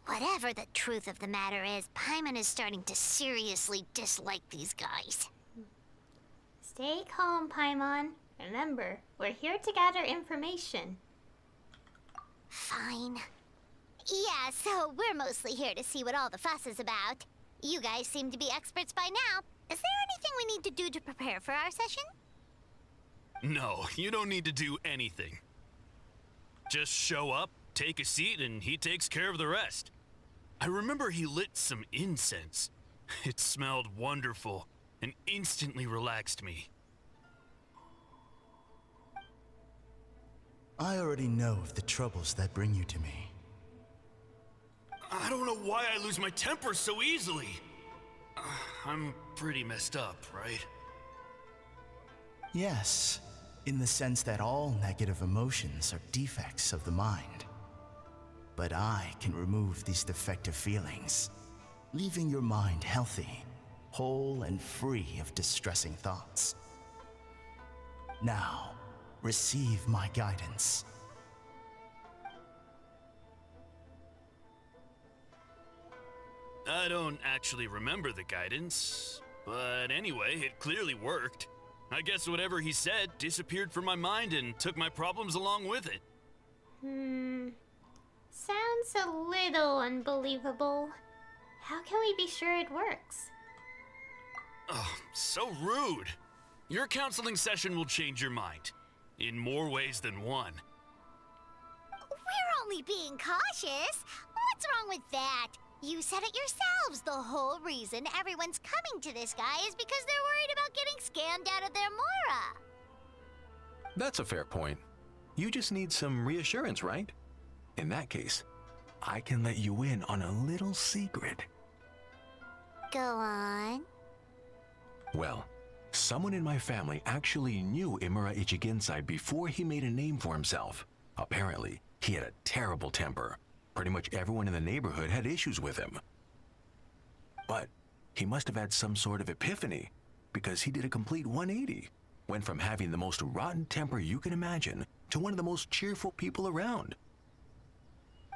Whatever the truth of the matter is, Paimon is starting to seriously dislike these guys. Stay calm, Paimon. Remember, we're here to gather information. Fine. Yeah, so we're mostly here to see what all the fuss is about. You guys seem to be experts by now. Is there anything we need to do to prepare for our session? No, you don't need to do anything. Just show up, take a seat, and he takes care of the rest. I remember he lit some incense. It smelled wonderful and instantly relaxed me. I already know of the troubles that bring you to me. I don't know why I lose my temper so easily. I'm pretty messed up, right? Yes, in the sense that all negative emotions are defects of the mind. But I can remove these defective feelings, leaving your mind healthy, whole, and free of distressing thoughts. Now, receive my guidance. I don't actually remember the guidance, but anyway, it clearly worked. I guess whatever he said disappeared from my mind and took my problems along with it. Sounds a little unbelievable. How can we be sure it works? Oh, so rude. Your counseling session will change your mind. In more ways than one. We're only being cautious. What's wrong with that? You said it yourselves. The whole reason everyone's coming to this guy is because they're worried about getting scammed out of their Mora. That's a fair point. You just need some reassurance, right? In that case, I can let you in on a little secret. Go on. Well, someone in my family actually knew Imura Ichigensai before he made a name for himself. Apparently, he had a terrible temper. Pretty much everyone in the neighborhood had issues with him. But he must have had some sort of epiphany, because he did a complete 180. Went from having the most rotten temper you can imagine to one of the most cheerful people around.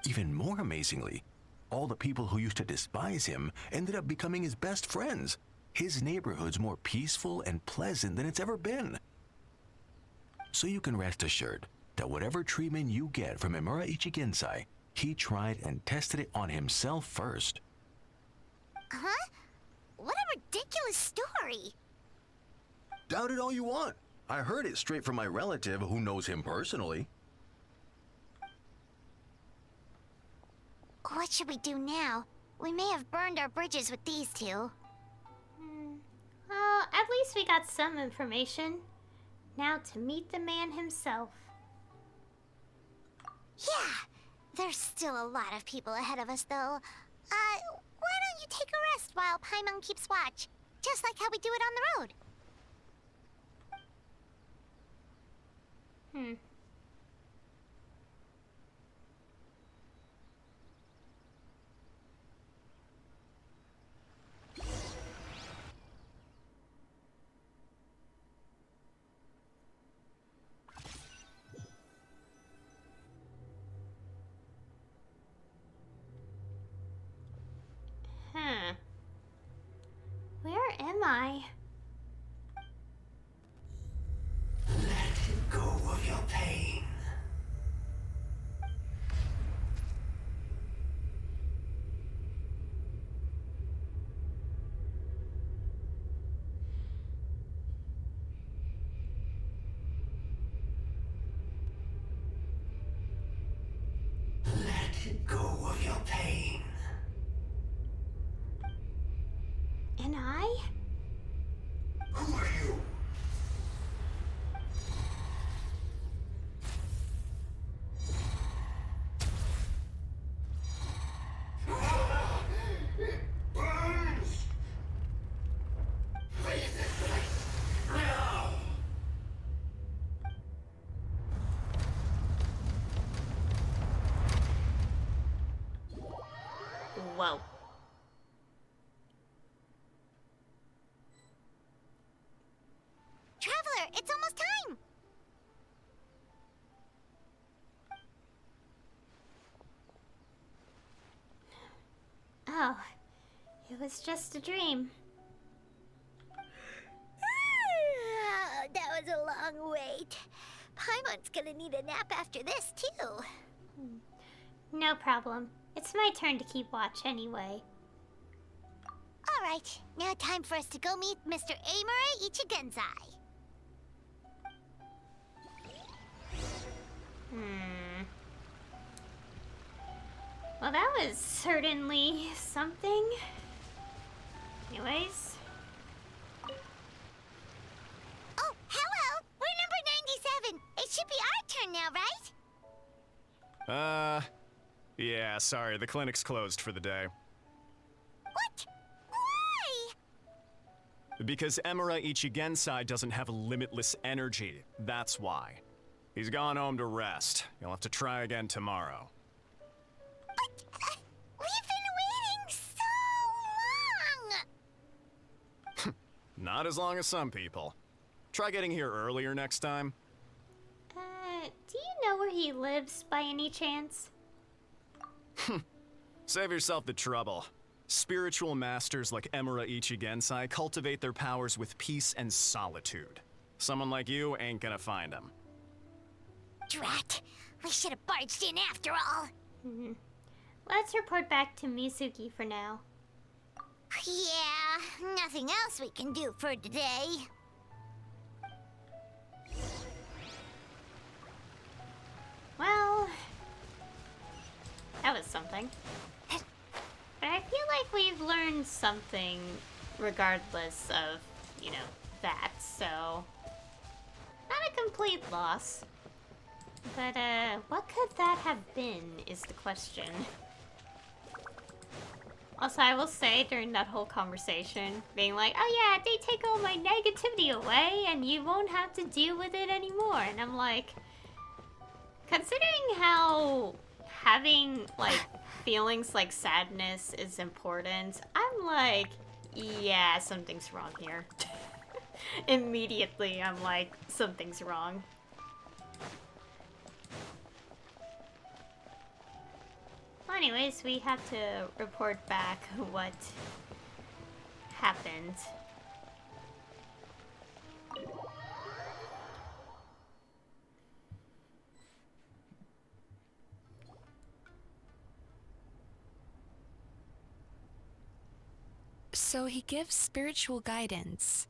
Even more amazingly, all the people who used to despise him ended up becoming his best friends. His neighborhood's more peaceful and pleasant than it's ever been. So you can rest assured that whatever treatment you get from Imura Ichigensai, he tried and tested it on himself first. Huh? What a ridiculous story. Doubt it all you want. I heard it straight from my relative who knows him personally. What should we do now? We may have burned our bridges with these two. Well, at least we got some information. Now to meet the man himself. Yeah, there's still a lot of people ahead of us, though. Why don't you take a rest while Paimon keeps watch? Just like how we do it on the road. Where am I? Let go of your pain. Let go of your pain. And I? Who are you? It burns! Leave this place now! Whoa. Traveler, it's almost time! Oh, it was just a dream. That was a long wait. Paimon's gonna need a nap after this, too. No problem. It's my turn to keep watch anyway. Alright, now time for us to go meet Mr. Imura Ichigensai. Well, that was certainly something. Anyways. Oh, hello! We're number 97! It should be our turn now, right? Yeah, sorry, the clinic's closed for the day. What? Why? Because Emura Ichigensai doesn't have limitless energy, that's why. He's gone home to rest. You'll have to try again tomorrow. But we've been waiting so long! Not as long as some people. Try getting here earlier next time. Do you know where he lives by any chance? Save yourself the trouble. Spiritual masters like Emura Ichigensai cultivate their powers with peace and solitude. Someone like you ain't gonna find him. Drat! We should have barged in after all! Let's report back to Mizuki for now. Yeah, nothing else we can do for today. Well, that was something. But I feel like we've learned something regardless of, that, so... Not a complete loss. But, what could that have been is the question. Also, I will say, during that whole conversation, being like, oh yeah, they take all my negativity away, and you won't have to deal with it anymore. And I'm like... Considering how having, feelings like sadness is important, I'm like, yeah, something's wrong here. Immediately, I'm like, something's wrong. Well, anyways, we have to report back what happened. So he gives spiritual guidance,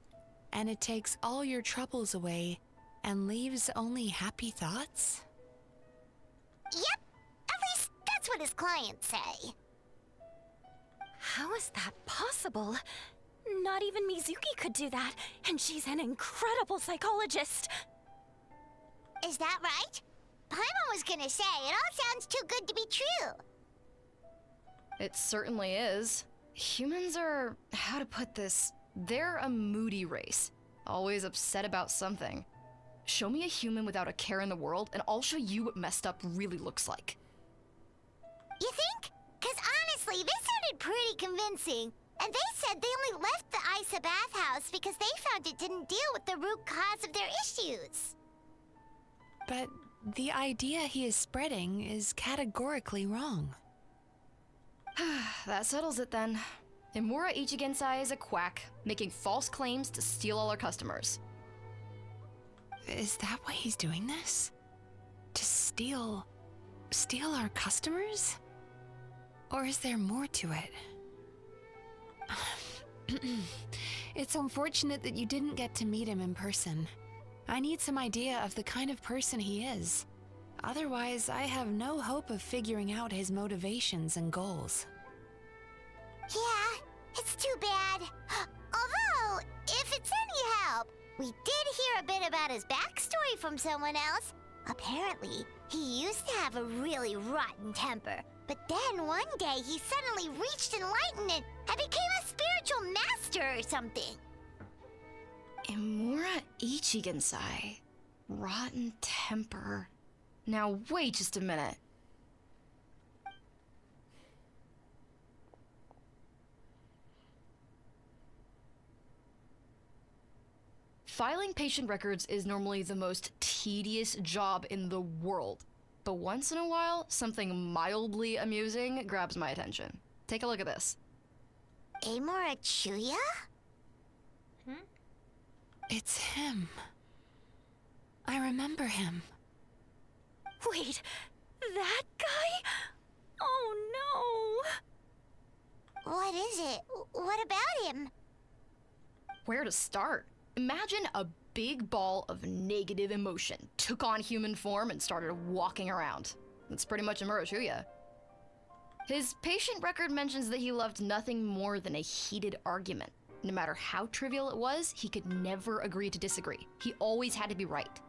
and it takes all your troubles away and leaves only happy thoughts? Yep, at least that's what his clients say. How is that possible? Not even Mizuki could do that, and she's an incredible psychologist. Is that right? Paimon was gonna say, it all sounds too good to be true. It certainly is. Humans are, how to put this, they're a moody race. Always upset about something. Show me a human without a care in the world, and I'll show you what messed up really looks like. You think? Cause honestly, this sounded pretty convincing. And they said they only left the Isa bathhouse because they found it didn't deal with the root cause of their issues. But the idea he is spreading is categorically wrong. That settles it then. Imura Ichigensai is a quack, making false claims to steal all our customers. Is that why he's doing this? To steal our customers? Or is there more to it? It's unfortunate that you didn't get to meet him in person. I need some idea of the kind of person he is. Otherwise, I have no hope of figuring out his motivations and goals. Yeah, it's too bad. Although, if it's any help, we did hear a bit about his backstory from someone else. Apparently, he used to have a really rotten temper. But then one day he suddenly reached enlightenment and became a spiritual master or something. Imura Ichigensai. Rotten temper. Now wait just a minute. Filing patient records is normally the most tedious job in the world. But once in a while, something mildly amusing grabs my attention. Take a look at this. Amora Chuya? It's him. I remember him. Wait, that guy? Oh no! What is it? What about him? Where to start? Imagine a big ball of negative emotion took on human form and started walking around. That's pretty much Imura Chuya. His patient record mentions that he loved nothing more than a heated argument. No matter how trivial it was, he could never agree to disagree. He always had to be right.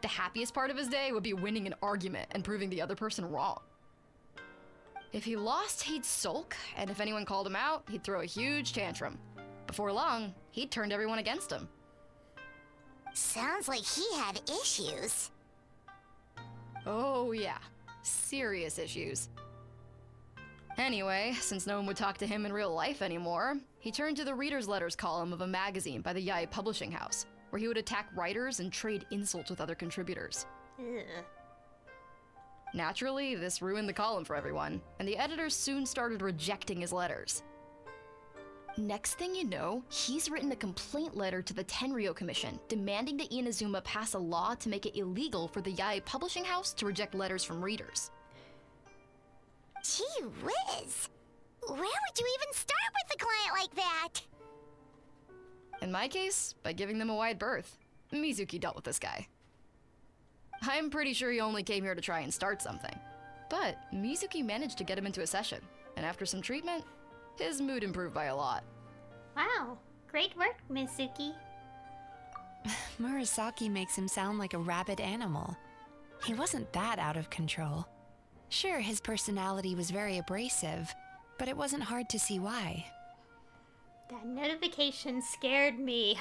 The happiest part of his day would be winning an argument and proving the other person wrong. If he lost, he'd sulk, and if anyone called him out, he'd throw a huge tantrum. Before long, he'd turned everyone against him. Sounds like he had issues. Oh yeah, serious issues. Anyway, since no one would talk to him in real life anymore, he turned to the reader's letters column of a magazine by the Yai Publishing House, where he would attack writers and trade insults with other contributors. Ugh. Naturally, this ruined the column for everyone, and the editors soon started rejecting his letters. Next thing you know, he's written a complaint letter to the Tenryou Commission, demanding that Inazuma pass a law to make it illegal for the Yai Publishing House to reject letters from readers. Gee whiz! Where would you even start with a client like that? In my case, by giving them a wide berth. Mizuki dealt with this guy. I'm pretty sure he only came here to try and start something. But Mizuki managed to get him into a session, and after some treatment, his mood improved by a lot. Wow, great work, Mizuki. Murasaki makes him sound like a rabid animal. He wasn't that out of control. Sure, his personality was very abrasive, but it wasn't hard to see why. That notification scared me.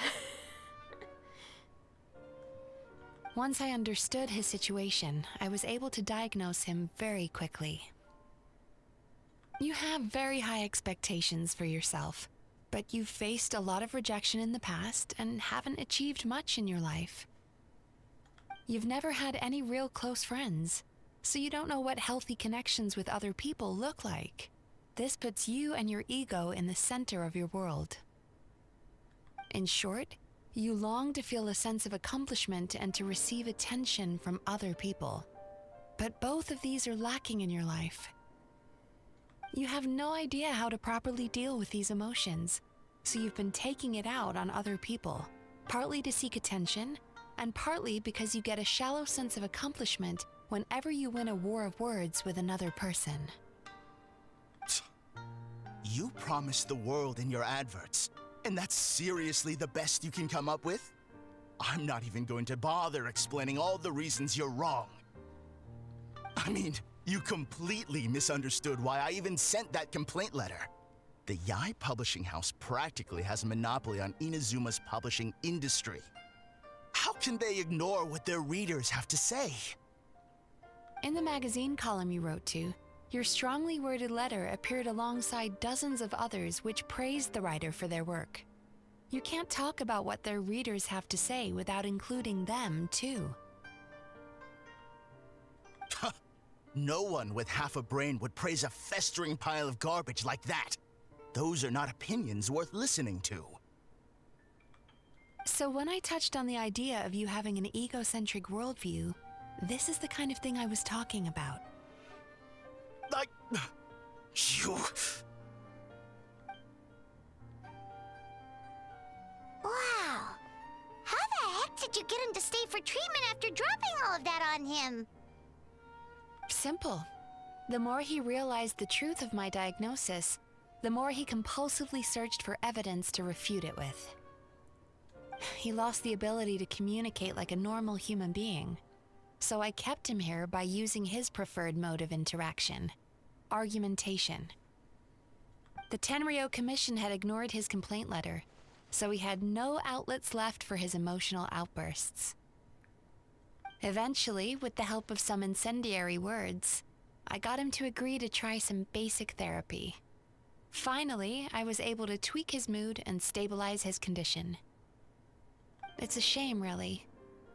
Once I understood his situation, I was able to diagnose him very quickly. You have very high expectations for yourself, but you've faced a lot of rejection in the past and haven't achieved much in your life. You've never had any real close friends, so you don't know what healthy connections with other people look like. This puts you and your ego in the center of your world. In short, you long to feel a sense of accomplishment and to receive attention from other people. But both of these are lacking in your life. You have no idea how to properly deal with these emotions, so you've been taking it out on other people, partly to seek attention, and partly because you get a shallow sense of accomplishment whenever you win a war of words with another person. You promised the world in your adverts, and that's seriously the best you can come up with? I'm not even going to bother explaining all the reasons you're wrong. I mean, you completely misunderstood why I even sent that complaint letter. The Yai Publishing House practically has a monopoly on Inazuma's publishing industry. How can they ignore what their readers have to say? In the magazine column you wrote to, your strongly worded letter appeared alongside dozens of others which praised the writer for their work. You can't talk about what their readers have to say without including them, too. No one with half a brain would praise a festering pile of garbage like that. Those are not opinions worth listening to. So when I touched on the idea of you having an egocentric worldview, this is the kind of thing I was talking about. You... Wow. How the heck did you get him to stay for treatment after dropping all of that on him? Simple. The more he realized the truth of my diagnosis, the more he compulsively searched for evidence to refute it with. He lost the ability to communicate like a normal human being, so I kept him here by using his preferred mode of interaction: argumentation. The Tenryou Commission had ignored his complaint letter, so he had no outlets left for his emotional outbursts. Eventually, with the help of some incendiary words, I got him to agree to try some basic therapy. Finally, I was able to tweak his mood and stabilize his condition. It's a shame, really.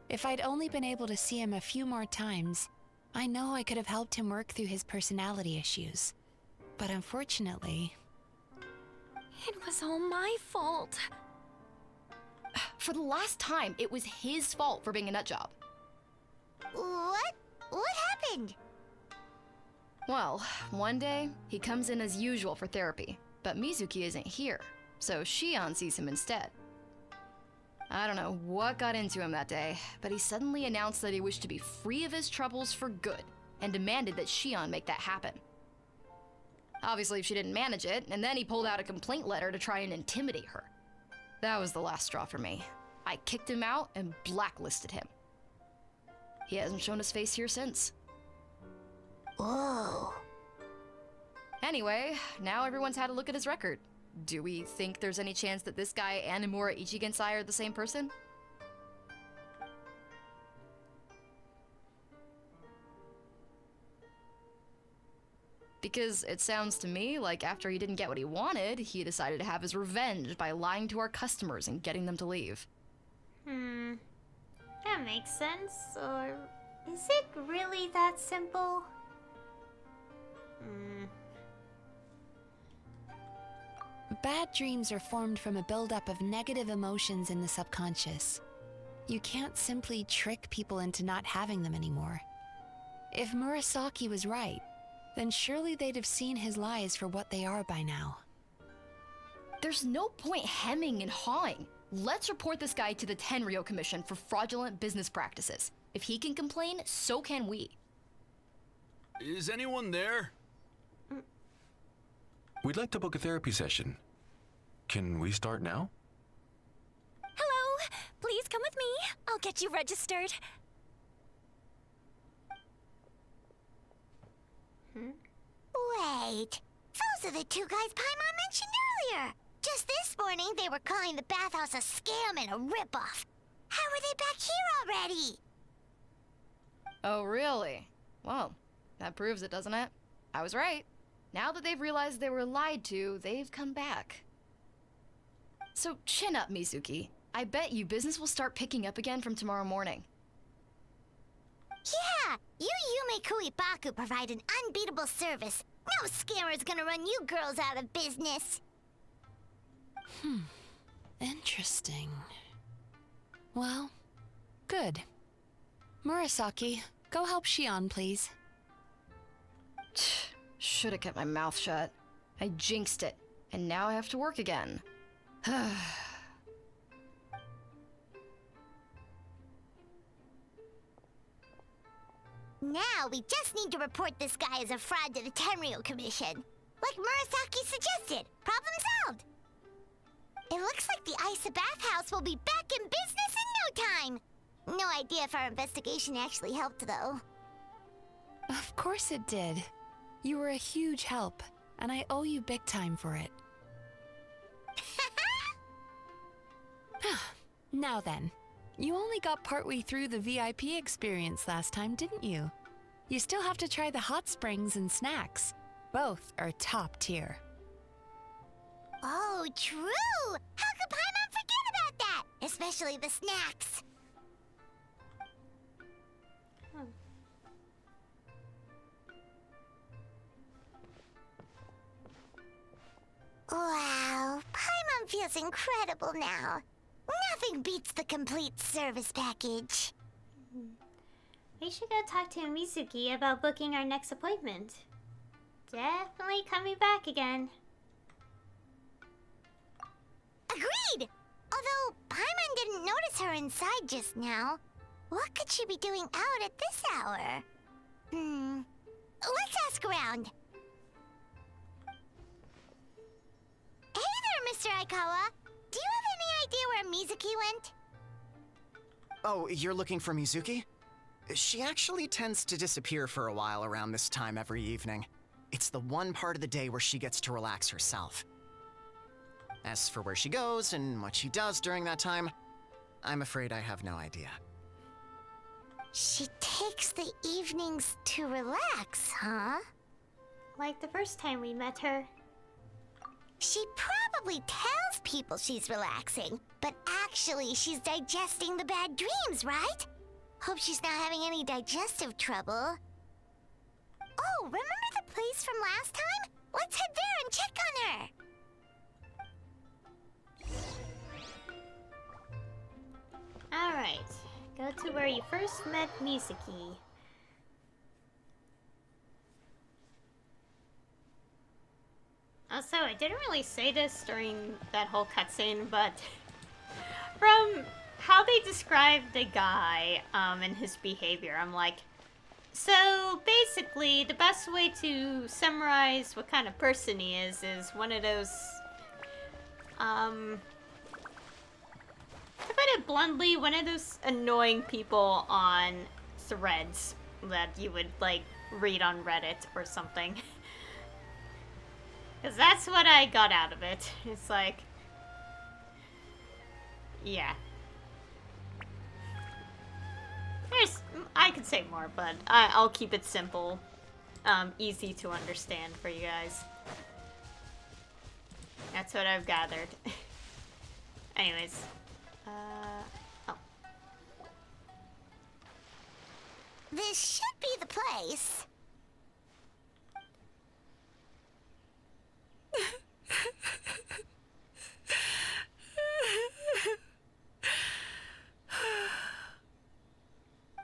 If I'd only been able to see him a few more times, I know I could have helped him work through his personality issues. But unfortunately... It was all my fault. For the last time, it was his fault for being a nutjob. What? What happened? Well, one day, he comes in as usual for therapy, but Mizuki isn't here, so Shion sees him instead. I don't know what got into him that day, but he suddenly announced that he wished to be free of his troubles for good, and demanded that Shion make that happen. Obviously, she didn't manage it, and then he pulled out a complaint letter to try and intimidate her. That was the last straw for me. I kicked him out and blacklisted him. He hasn't shown his face here since. Whoa. Anyway, now everyone's had a look at his record. do we think there's any chance that this guy and Imura Ichigensai are the same person? Because it sounds to me like after he didn't get what he wanted, he decided to have his revenge by lying to our customers and getting them to leave. That makes sense. Or is it really that simple? Bad dreams are formed from a buildup of negative emotions in the subconscious. You can't simply trick people into not having them anymore. If Murasaki was right, then surely they'd have seen his lies for what they are by now. There's no point hemming and hawing. Let's report this guy to the Tenryo Commission for fraudulent business practices. If he can complain, so can we. Is anyone there? We'd like to book a therapy session. Can we start now? Hello! Please come with me. I'll get you registered. Wait, those are the two guys Paimon mentioned earlier. Just this morning, they were calling the bathhouse a scam and a ripoff. How are they back here already? Oh, really? Well, that proves it, doesn't it? I was right. Now that they've realized they were lied to, they've come back. So chin up, Mizuki. I bet you business will start picking up again from tomorrow morning. Yeah, you Yume Baku provide an unbeatable service. No scammer's gonna run you girls out of business. Interesting. Well, good. Murasaki, go help Shion, please. Should've kept my mouth shut. I jinxed it, and now I have to work again. Now we just need to report this guy as a fraud to the Tenryo Commission. Like Murasaki suggested. Problem solved. It looks like the Isa bathhouse will be back in business in no time. No idea if our investigation actually helped, though. Of course it did. You were a huge help, and I owe you big time for it. Now then, you only got partway through the VIP experience last time, didn't you? You still have to try the hot springs and snacks. Both are top tier. Oh, true! How could Paimon forget about that? Especially the snacks. Wow, Paimon feels incredible now. Nothing beats the complete service package. We should go talk to Mizuki about booking our next appointment. Definitely coming back again. Agreed! Although Paimon didn't notice her inside just now. What could she be doing out at this hour? Let's ask around. Hey there, Mr. Aikawa. Do you have any idea where Mizuki went? Oh, you're looking for Mizuki? She actually tends to disappear for a while around this time every evening. It's the one part of the day where she gets to relax herself. As for where she goes and what she does during that time, I'm afraid I have no idea. She takes the evenings to relax, huh? Like the first time we met her. She probably tells people she's relaxing, but actually she's digesting the bad dreams, right? Hope she's not having any digestive trouble. Oh, remember the place from last time? Let's head there and check on her. Alright, go to where you first met Mizuki. Also, I didn't really say this during that whole cutscene, but from how they described the guy and his behavior, I'm like, so basically the best way to summarize what kind of person he is one of those, to put it bluntly, one of those annoying people on threads that you would, like, read on Reddit or something. Because that's what I got out of it. It's like... Yeah. I could say more, but I'll keep it simple. Easy to understand for you guys. That's what I've gathered. Anyways. Oh. This should be the place.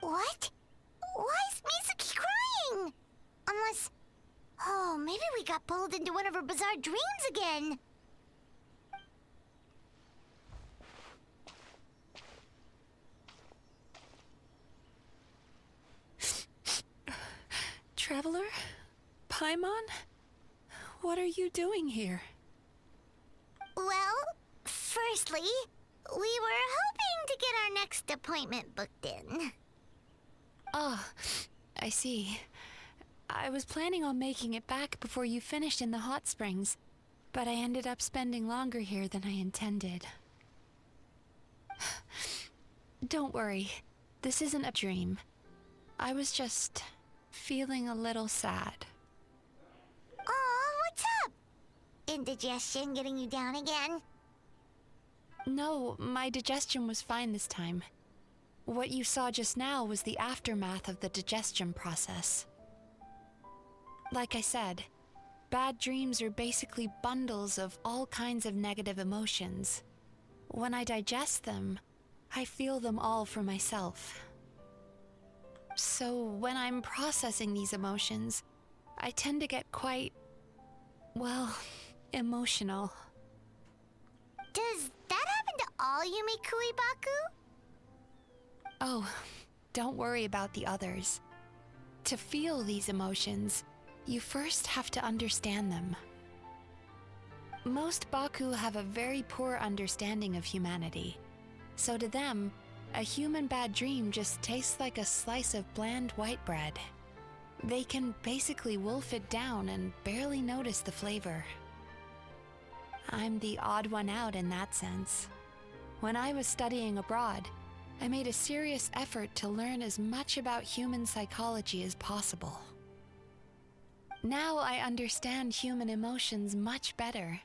What? Why is Mizuki crying? Unless... Oh, maybe we got pulled into one of her bizarre dreams again. Traveler? Paimon? What are you doing here? Well, firstly, we were hoping to get our next appointment booked in. Oh, I see. I was planning on making it back before you finished in the hot springs, but I ended up spending longer here than I intended. Don't worry, this isn't a dream. I was just feeling a little sad. Aw, what's up? Indigestion getting you down again? No, my digestion was fine this time. What you saw just now was the aftermath of the digestion process. Like I said, bad dreams are basically bundles of all kinds of negative emotions. When I digest them, I feel them all for myself. So when I'm processing these emotions, I tend to get quite, well, emotional. Does that happen to all Yumikui Baku? Oh, don't worry about the others. To feel these emotions, you first have to understand them. Most Baku have a very poor understanding of humanity. So to them, a human bad dream just tastes like a slice of bland white bread. They can basically wolf it down and barely notice the flavor. I'm the odd one out in that sense. When I was studying abroad, I made a serious effort to learn as much about human psychology as possible. Now I understand human emotions much better.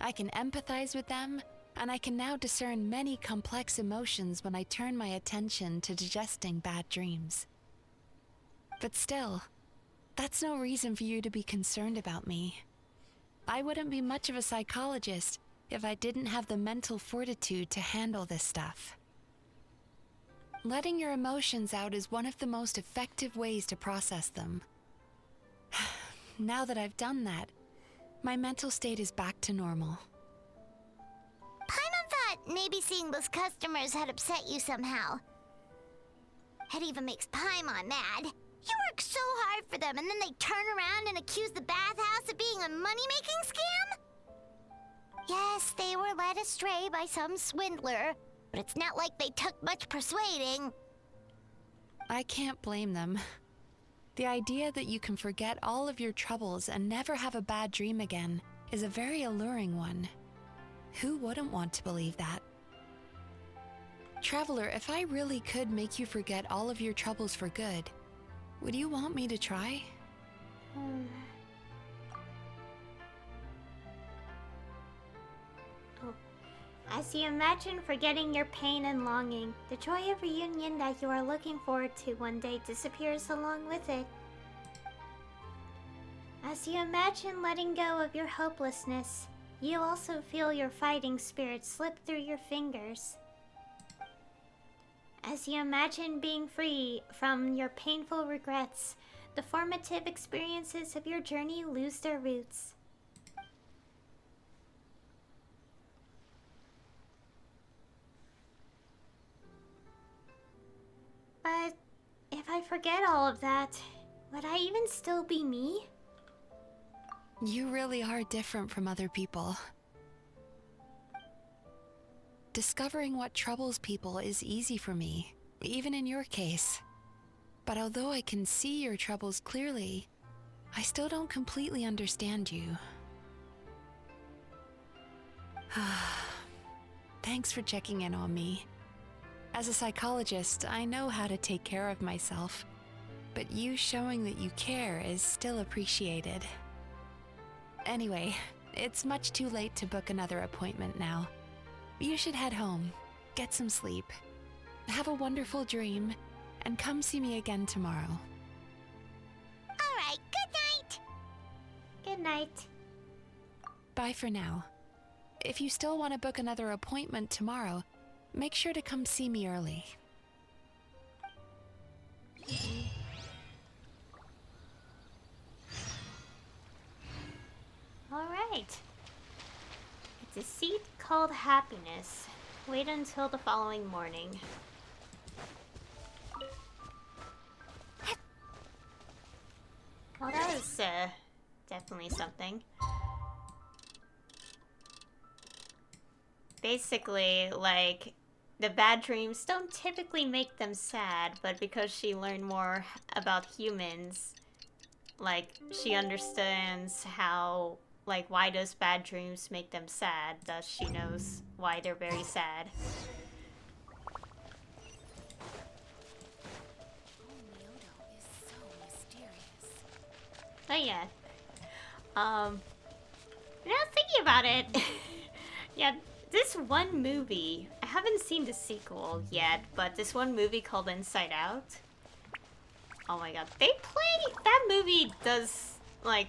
I can empathize with them, and I can now discern many complex emotions when I turn my attention to digesting bad dreams. But still, that's no reason for you to be concerned about me. I wouldn't be much of a psychologist if I didn't have the mental fortitude to handle this stuff. Letting your emotions out is one of the most effective ways to process them. Now that I've done that, my mental state is back to normal. Paimon thought maybe seeing those customers had upset you somehow. It even makes Paimon mad. You work so hard for them, and then they turn around and accuse the bathhouse of being a money-making scam? Yes, they were led astray by some swindler, but it's not like they took much persuading. I can't blame them. The idea that you can forget all of your troubles and never have a bad dream again is a very alluring one. Who wouldn't want to believe that? Traveler, if I really could make you forget all of your troubles for good, would you want me to try? As you imagine forgetting your pain and longing, the joy of reunion that you are looking forward to one day disappears along with it. As you imagine letting go of your hopelessness, you also feel your fighting spirit slip through your fingers. As you imagine being free from your painful regrets, the formative experiences of your journey lose their roots. But if I forget all of that, would I even still be me? You really are different from other people. Discovering what troubles people is easy for me, even in your case. But although I can see your troubles clearly, I still don't completely understand you. Thanks for checking in on me. As a psychologist, I know how to take care of myself, but you showing that you care is still appreciated. Anyway, it's much too late to book another appointment now. You should head home, get some sleep, have a wonderful dream, and come see me again tomorrow. Alright, good night! Good night. Bye for now. If you still want to book another appointment tomorrow, make sure to come see me early. Alright. It's a seed called happiness. Wait until the following morning. Well, that was definitely something. Basically, like, the bad dreams don't typically make them sad, but because she learned more about humans, like, she understands how, like, why does bad dreams make them sad, thus she knows why they're very sad. But yeah. Now thinking about it, yeah, this one movie, I haven't seen the sequel yet, but this one movie called Inside Out. Oh my god, that movie does, like,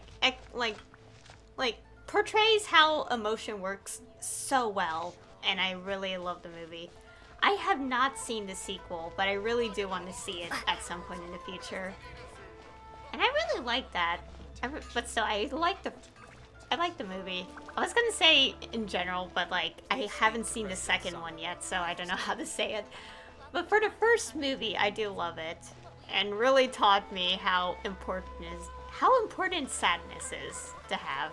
portrays how emotion works so well, and I really love the movie. I have not seen the sequel, but I really do want to see it at some point in the future. And I really like that. But still, I like the movie. I was gonna say in general, but like, I haven't seen the second one yet, so I don't know how to say it. But for the first movie, I do love it. And really taught me how important sadness is to have.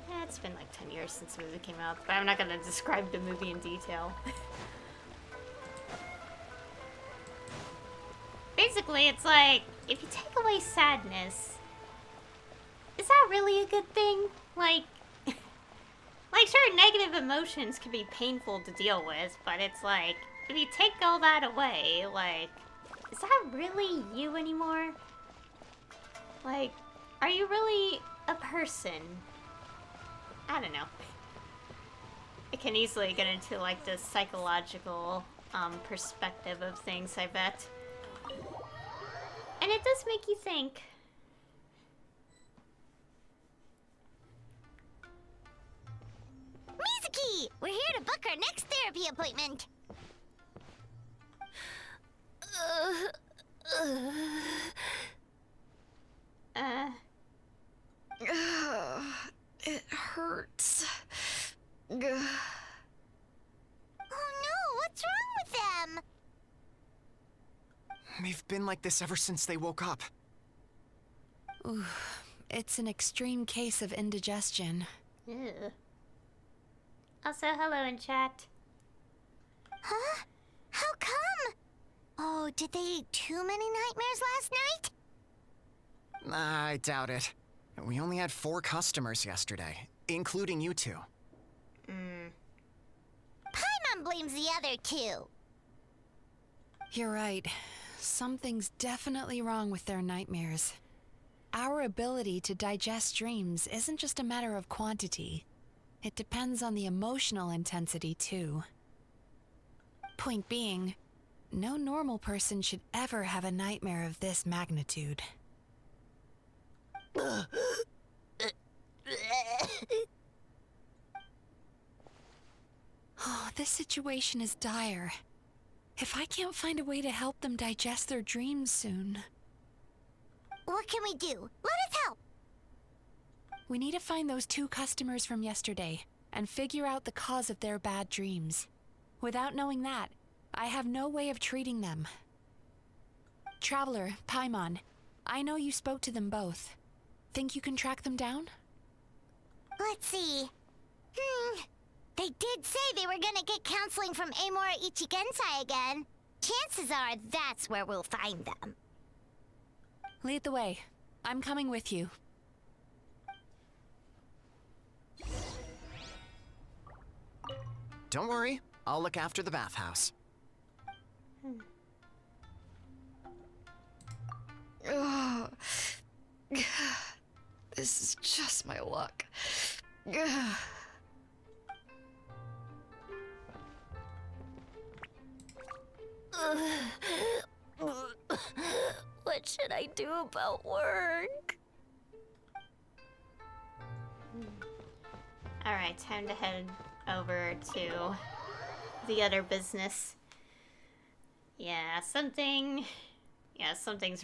Yeah, it's been like 10 years since the movie came out, but I'm not gonna describe the movie in detail. Basically, it's like, if you take away sadness, is that really a good thing? Like, sure, negative emotions can be painful to deal with, but it's like, if you take all that away, like, is that really you anymore? Like, are you really a person? I don't know. It can easily get into, like, the psychological, perspective of things, I bet. And it does make you think. Mizuki! We're here to book our next therapy appointment. It hurts. Oh no, what's wrong with them? They've been like this ever since they woke up. Ooh, it's an extreme case of indigestion. Ew. Also, hello in chat. Huh? How come? Oh, did they eat too many nightmares last night? I doubt it. We only had 4 customers yesterday, including you two. Paimon blames the other 2. You're right. Something's definitely wrong with their nightmares. Our ability to digest dreams isn't just a matter of quantity. It depends on the emotional intensity, too. Point being, no normal person should ever have a nightmare of this magnitude. Oh, this situation is dire. If I can't find a way to help them digest their dreams soon... What can we do? Let us help! We need to find those 2 customers from yesterday and figure out the cause of their bad dreams. Without knowing that, I have no way of treating them. Traveler, Paimon, I know you spoke to them both. Think you can track them down? Let's see. They did say they were gonna get counseling from Amora Ichigensai again. Chances are that's where we'll find them. Lead the way. I'm coming with you. Don't worry, I'll look after the bathhouse. Ugh. This is just my luck. Ugh. What should I do about work? Alright, time to head over to the other business. Yeah, something's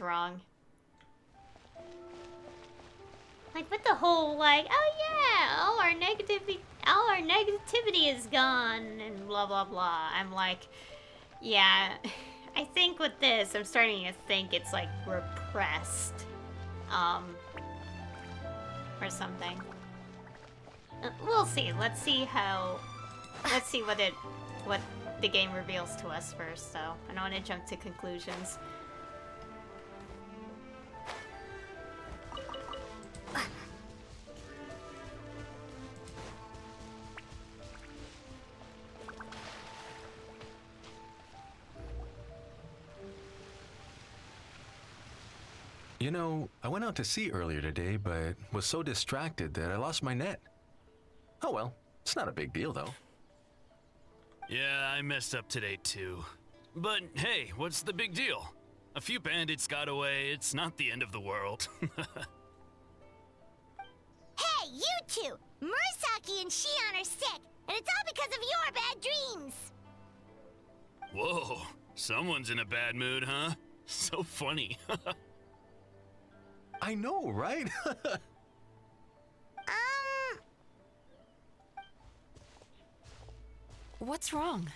wrong. Like with the whole like, oh yeah, all our negativity is gone and blah blah blah. I'm like, yeah, I think with this, I'm starting to think it's like repressed, or something. We'll see. Let's see what the game reveals to us first. So I don't want to jump to conclusions. You know, I went out to sea earlier today, but was so distracted that I lost my net. Oh well, it's not a big deal though. Yeah, I messed up today too. But hey, what's the big deal? A few bandits got away, it's not the end of the world. Hey, you two! Murasaki and Shion are sick, and it's all because of your bad dreams! Whoa, someone's in a bad mood, huh? So funny. I know, right? What's wrong?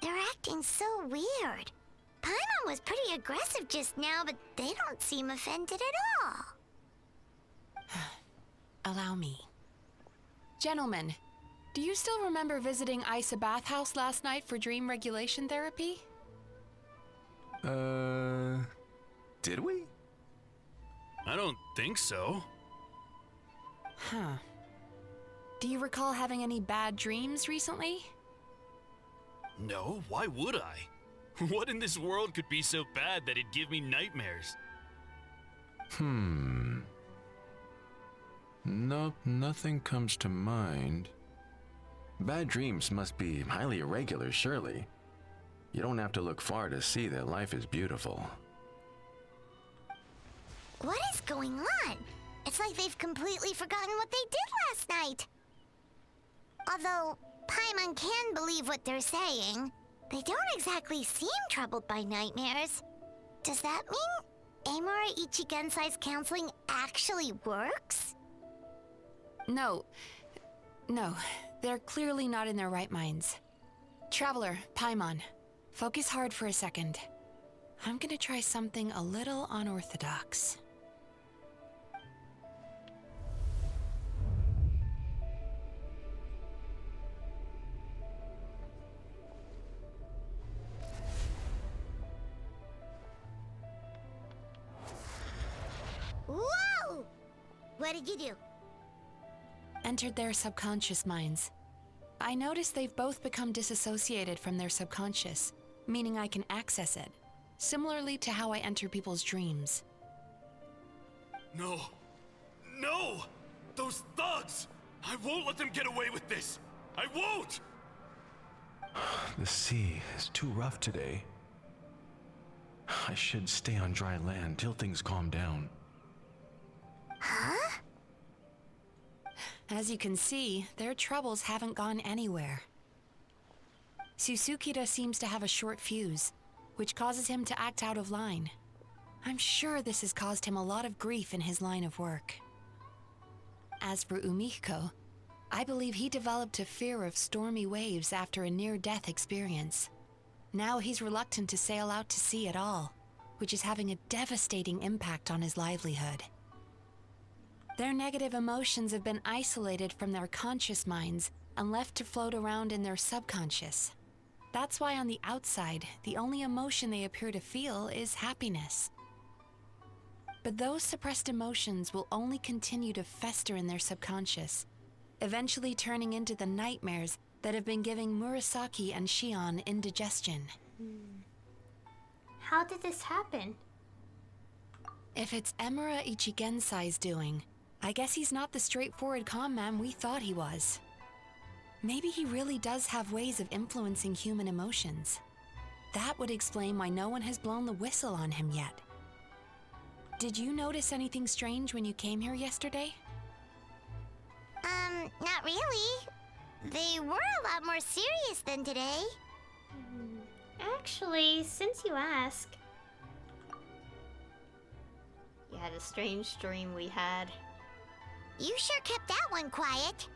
They're acting so weird. Paimon was pretty aggressive just now, but they don't seem offended at all. Allow me. Gentlemen, do you still remember visiting Isa Bathhouse last night for dream regulation therapy? Did we? I don't think so. Huh. Do you recall having any bad dreams recently? No, why would I? What in this world could be so bad that it'd give me nightmares? Nope, nothing comes to mind. Bad dreams must be highly irregular, surely. You don't have to look far to see that life is beautiful. What is going on? It's like they've completely forgotten what they did last night. Although Paimon can believe what they're saying, they don't exactly seem troubled by nightmares. Does that mean Amora Ichigensai's counseling actually works? No, they're clearly not in their right minds. Traveler, Paimon, focus hard for a second. I'm gonna try something a little unorthodox. Whoa! What did you do? Entered their subconscious minds. I noticed they've both become disassociated from their subconscious, meaning I can access it, similarly to how I enter people's dreams. No! No! Those thugs! I won't let them get away with this! I won't! The sea is too rough today. I should stay on dry land till things calm down. Huh? As you can see, their troubles haven't gone anywhere. Susukida seems to have a short fuse, which causes him to act out of line. I'm sure this has caused him a lot of grief in his line of work. As for Umihiko, I believe he developed a fear of stormy waves after a near-death experience. Now he's reluctant to sail out to sea at all, which is having a devastating impact on his livelihood. Their negative emotions have been isolated from their conscious minds and left to float around in their subconscious. That's why on the outside, the only emotion they appear to feel is happiness. But those suppressed emotions will only continue to fester in their subconscious, eventually turning into the nightmares that have been giving Murasaki and Shion indigestion. How did this happen? If it's Emura Ichigensai's doing, I guess he's not the straightforward con man we thought he was. Maybe he really does have ways of influencing human emotions. That would explain why no one has blown the whistle on him yet. Did you notice anything strange when you came here yesterday? Not really. They were a lot more serious than today. Actually, since you ask... Yeah, the strange dream we had. You sure kept that one quiet.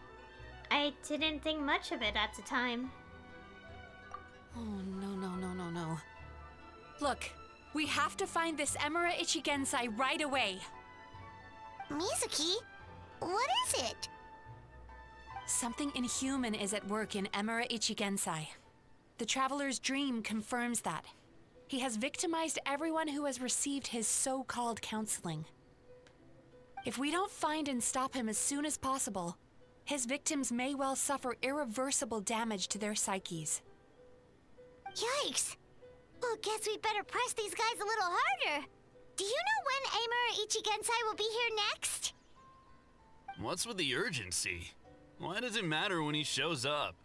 I didn't think much of it at the time. Oh, no. Look, we have to find this Emura Ichigensai right away. Mizuki, what is it? Something inhuman is at work in Emura Ichigensai. The Traveler's dream confirms that. He has victimized everyone who has received his so-called counseling. If we don't find and stop him as soon as possible, his victims may well suffer irreversible damage to their psyches. Yikes! Well, guess we better press these guys a little harder. Do you know when Emura Ichigensai will be here next? What's with the urgency? Why does it matter when he shows up?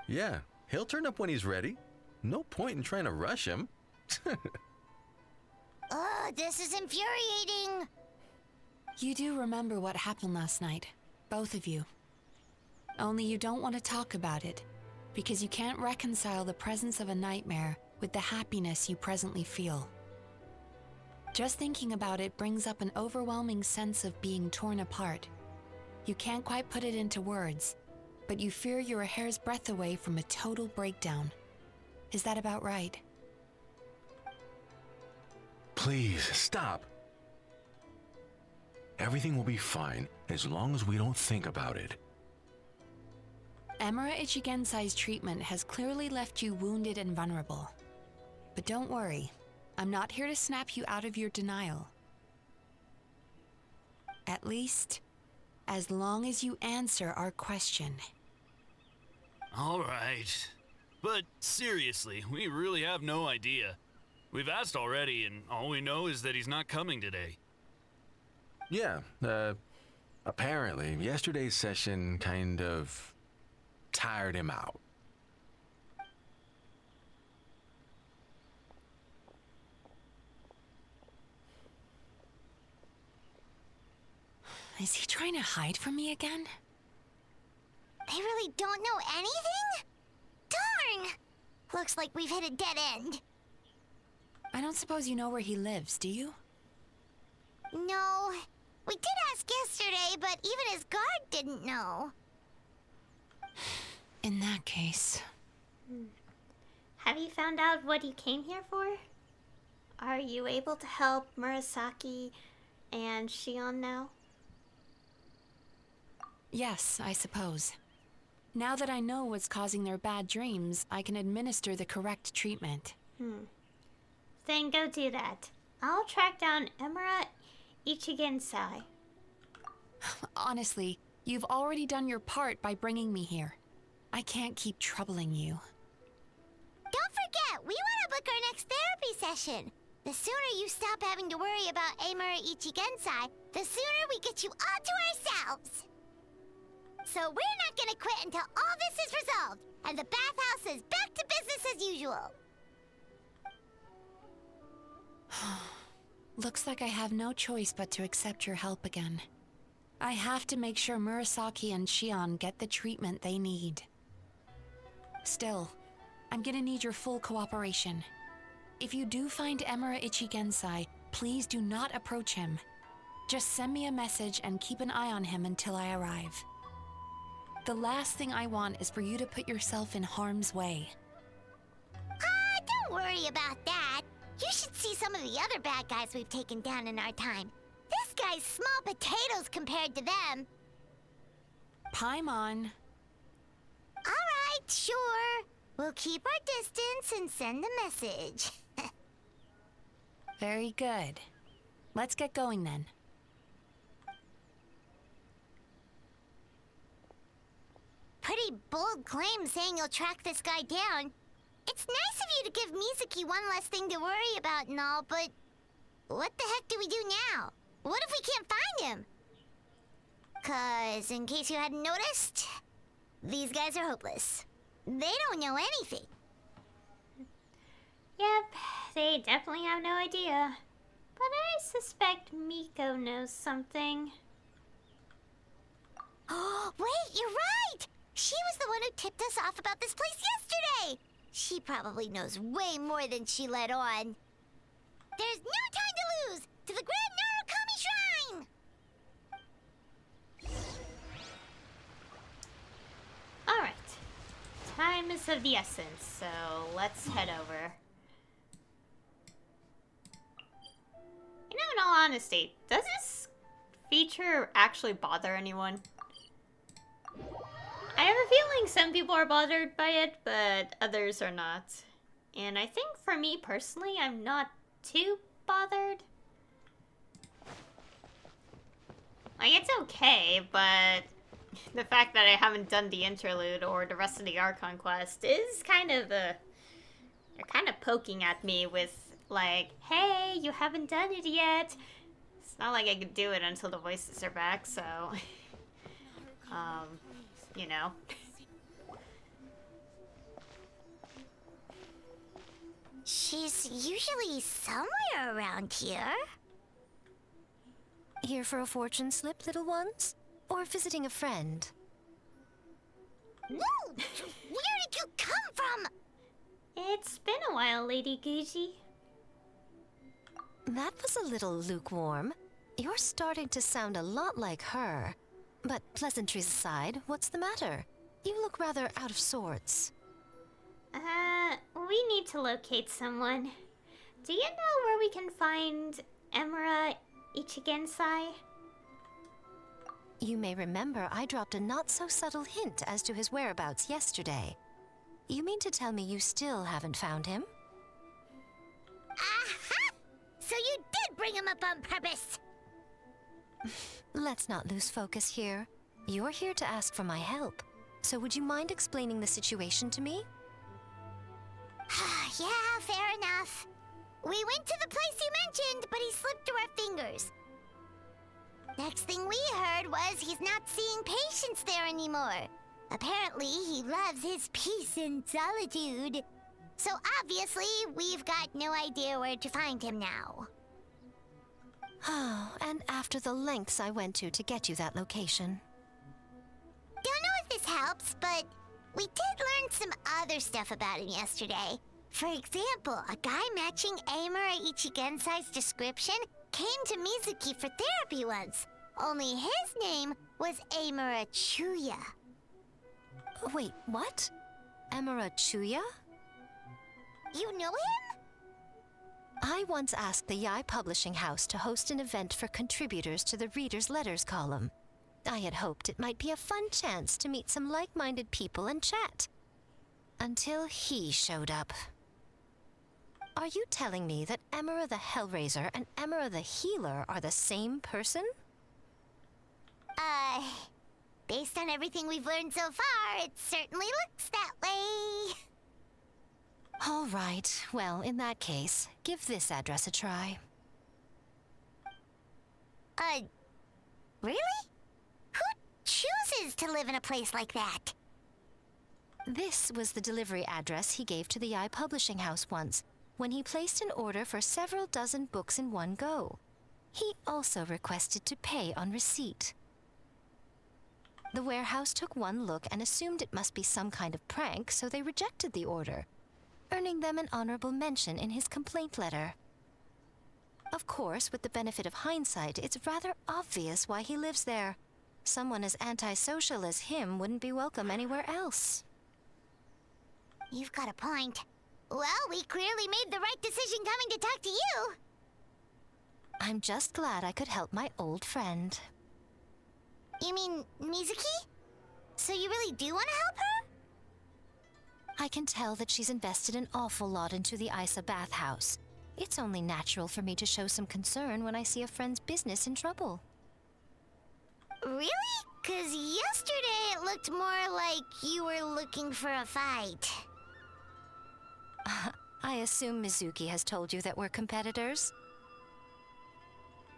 Yeah, he'll turn up when he's ready. No point in trying to rush him. Ugh, this is infuriating. You do remember what happened last night, both of you. Only you don't want to talk about it, because you can't reconcile the presence of a nightmare with the happiness you presently feel. Just thinking about it brings up an overwhelming sense of being torn apart. You can't quite put it into words, but you fear you're a hair's breadth away from a total breakdown. Is that about right? Please, stop. Everything will be fine as long as we don't think about it. Emura Ichigensai's treatment has clearly left you wounded and vulnerable. But don't worry, I'm not here to snap you out of your denial. At least, as long as you answer our question. All right. But seriously, we really have no idea. We've asked already, and all we know is that he's not coming today. Yeah, apparently yesterday's session kind of tired him out. Is he trying to hide from me again? They really don't know anything? Darn! Looks like we've hit a dead end. I don't suppose you know where he lives, do you? No. We did ask yesterday, but even his guard didn't know. In that case... Have you found out what you came here for? Are you able to help Murasaki and Shion now? Yes, I suppose. Now that I know what's causing their bad dreams, I can administer the correct treatment. Then go do that. I'll track down Emura Ichigensai. Honestly, you've already done your part by bringing me here. I can't keep troubling you. Don't forget, we want to book our next therapy session. The sooner you stop having to worry about Emura Ichigensai, the sooner we get you all to ourselves. So we're not gonna quit until all this is resolved, and the bathhouse is back to business as usual. Looks like I have no choice but to accept your help again. I have to make sure Murasaki and Shion get the treatment they need. Still, I'm gonna need your full cooperation. If you do find Emura Ichigensai, please do not approach him. Just send me a message and keep an eye on him until I arrive. The last thing I want is for you to put yourself in harm's way. Don't worry about that. You should see some of the other bad guys we've taken down in our time. This guy's small potatoes compared to them. Paimon. Alright, sure. We'll keep our distance and send the message. Very good. Let's get going then. pretty bold claim saying you'll track this guy down. It's nice of you to give Mizuki one less thing to worry about and all, but what the heck do we do now? What if we can't find him? 'Cause, in case you hadn't noticed, these guys are hopeless. They don't know anything. Yep, they definitely have no idea. But I suspect Miko knows something. Oh, wait, you're right! She was the one who tipped us off about this place yesterday! She probably knows way more than she let on. There's no time to lose! To the Grand Narukami Shrine! Alright. Time is of the essence, so let's head over. You know, in all honesty, does this feature actually bother anyone? I have a feeling some people are bothered by it, but others are not. And I think for me personally, I'm not too bothered. Like, it's okay, but the fact that I haven't done the interlude or the rest of the Archon quest is kind of they're kind of poking at me with, like, hey, you haven't done it yet. It's not like I could do it until the voices are back, so, you know. She's usually somewhere around here. Here for a fortune slip, little ones? Or visiting a friend? No! Where did you come from? It's been a while, Lady Gucci. That was a little lukewarm. You're starting to sound a lot like her. But pleasantries aside, what's the matter? You look rather out of sorts. We need to locate someone. Do you know where we can find Emura Ichigensai? You may remember I dropped a not-so-subtle hint as to his whereabouts yesterday. You mean to tell me you still haven't found him? Aha! So you did bring him up on purpose! Let's not lose focus here. You're here to ask for my help. So would you mind explaining the situation to me? Yeah, fair enough. We went to the place you mentioned, but he slipped through our fingers. Next thing we heard was he's not seeing patients there anymore. Apparently, he loves his peace and solitude. So obviously, we've got no idea where to find him now. Oh, and after the lengths I went to get you that location. Don't know if this helps, but we did learn some other stuff about him yesterday. For example, a guy matching Amura Ichigensai's description came to Mizuki for therapy once. Only his name was Amura Chuya. Wait, what? Emura Chuya? You know him? I once asked the Yai Publishing House to host an event for contributors to the Reader's Letters column. I had hoped it might be a fun chance to meet some like-minded people and chat. Until he showed up. Are you telling me that Emura the Hellraiser and Emura the Healer are the same person? Based on everything we've learned so far, it certainly looks that way. All right. Well, in that case, give this address a try. Really? Who chooses to live in a place like that? This was the delivery address he gave to the Yai Publishing House once, when he placed an order for several dozen books in one go. He also requested to pay on receipt. The warehouse took one look and assumed it must be some kind of prank, so they rejected the order, earning them an honorable mention in his complaint letter. Of course, with the benefit of hindsight, it's rather obvious why he lives there. Someone as antisocial as him wouldn't be welcome anywhere else. You've got a point. Well, we clearly made the right decision coming to talk to you. I'm just glad I could help my old friend. You mean Mizuki? So you really do want to help her? I can tell that she's invested an awful lot into the Isa bathhouse. It's only natural for me to show some concern when I see a friend's business in trouble. Really? 'Cause yesterday it looked more like you were looking for a fight. I assume Mizuki has told you that we're competitors?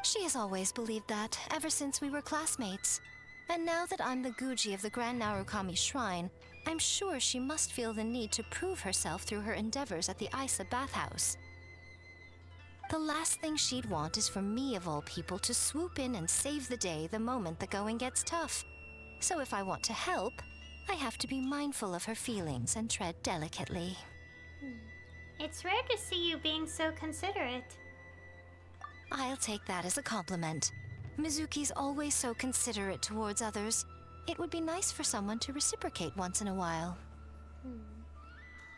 She has always believed that, ever since we were classmates. And now that I'm the Guji of the Grand Narukami Shrine, I'm sure she must feel the need to prove herself through her endeavors at the Isa bathhouse. The last thing she'd want is for me, of all people, to swoop in and save the day the moment the going gets tough. So if I want to help, I have to be mindful of her feelings and tread delicately. It's rare to see you being so considerate. I'll take that as a compliment. Mizuki's always so considerate towards others. It would be nice for someone to reciprocate once in a while.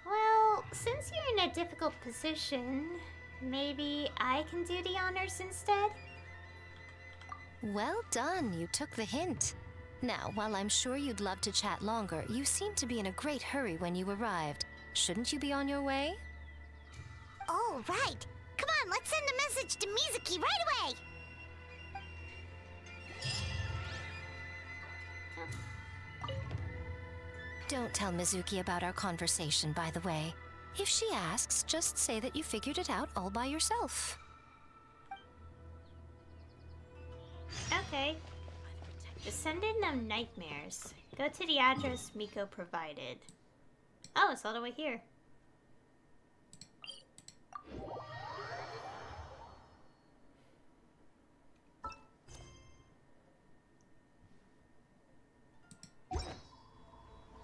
Well, since you're in a difficult position, maybe I can do the honors instead? Well done, you took the hint. Now, while I'm sure you'd love to chat longer, you seemed to be in a great hurry when you arrived. Shouldn't you be on your way? Oh, right. Come on, let's send a message to Mizuki right away. Don't tell Mizuki about our conversation, by the way. If she asks, just say that you figured it out all by yourself. Okay. Descendant of Nightmares. Go to the address Miko provided. Oh, it's all the way here.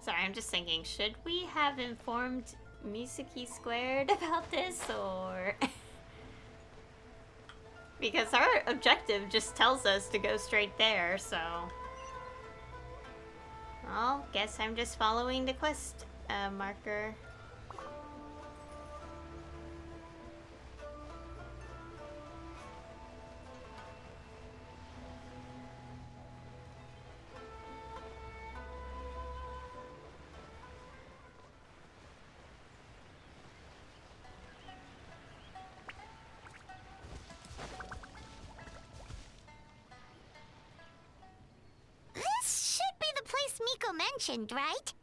Sorry, I'm just thinking, should we have informed Mizuki Squared about this, or... Because our objective just tells us to go straight there, so... Well, guess I'm just following the quest marker. This should be the place Miko mentioned, right?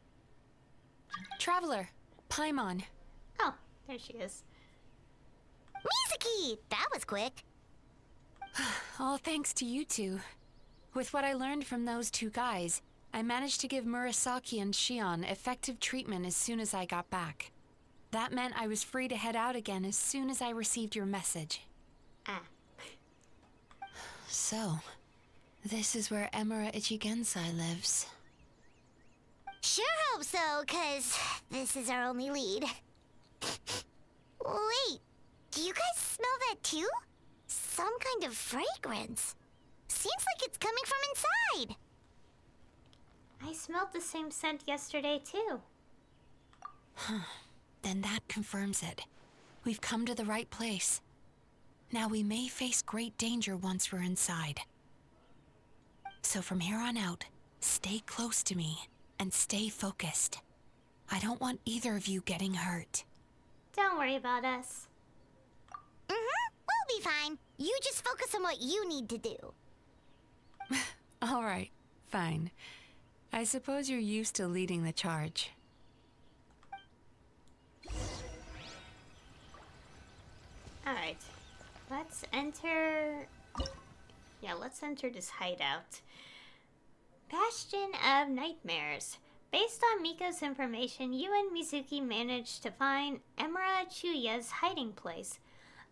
Traveler, Paimon. Oh, there she is. Mizuki! That was quick. All thanks to you two. With what I learned from those two guys, I managed to give Murasaki and Shion effective treatment as soon as I got back. That meant I was free to head out again as soon as I received your message. Ah. So, this is where Emura Ichigensai lives. Sure hope so, 'cause this is our only lead. Wait, do you guys smell that too? Some kind of fragrance. Seems like it's coming from inside. I smelled the same scent yesterday too. Then that confirms it. We've come to the right place. Now we may face great danger once we're inside. So from here on out, stay close to me and stay focused. I don't want either of you getting hurt. Don't worry about us. We'll be fine. You just focus on what you need to do. All right, fine. I suppose you're used to leading the charge. Alright. Let's enter... Yeah, let's enter this hideout. Bastion of Nightmares. Based on Miko's information, you and Mizuki managed to find Emura Chuya's hiding place.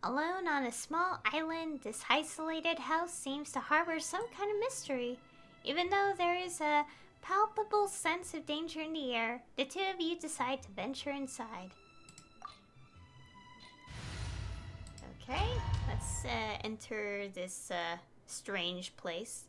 Alone on a small island, this isolated house seems to harbor some kind of mystery. Even though there is a palpable sense of danger in the air, the two of you decide to venture inside. Okay, let's enter this strange place.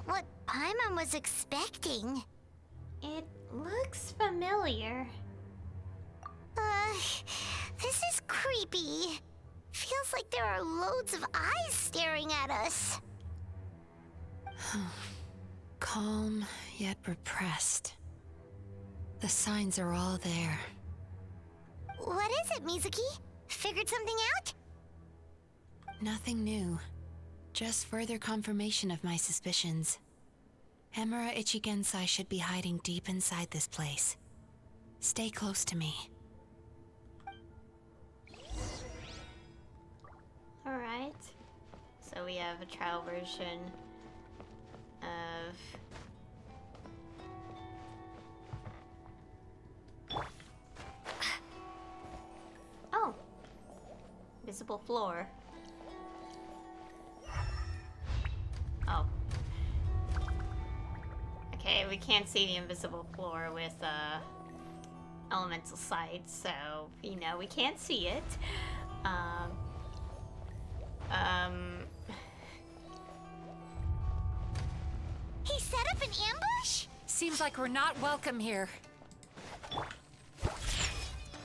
what Paimon was expecting. It looks familiar. This is creepy. Feels like there are loads of eyes staring at us. Calm, yet repressed. The signs are all there. What is it, Mizuki? Figured something out? Nothing new. Just further confirmation of my suspicions. Emura Ichigensai should be hiding deep inside this place. Stay close to me. Alright. So we have a trial version of... Oh! Visible floor. Oh. Okay, we can't see the invisible floor with elemental sight, so you know we can't see it. He set up an ambush? Seems like we're not welcome here.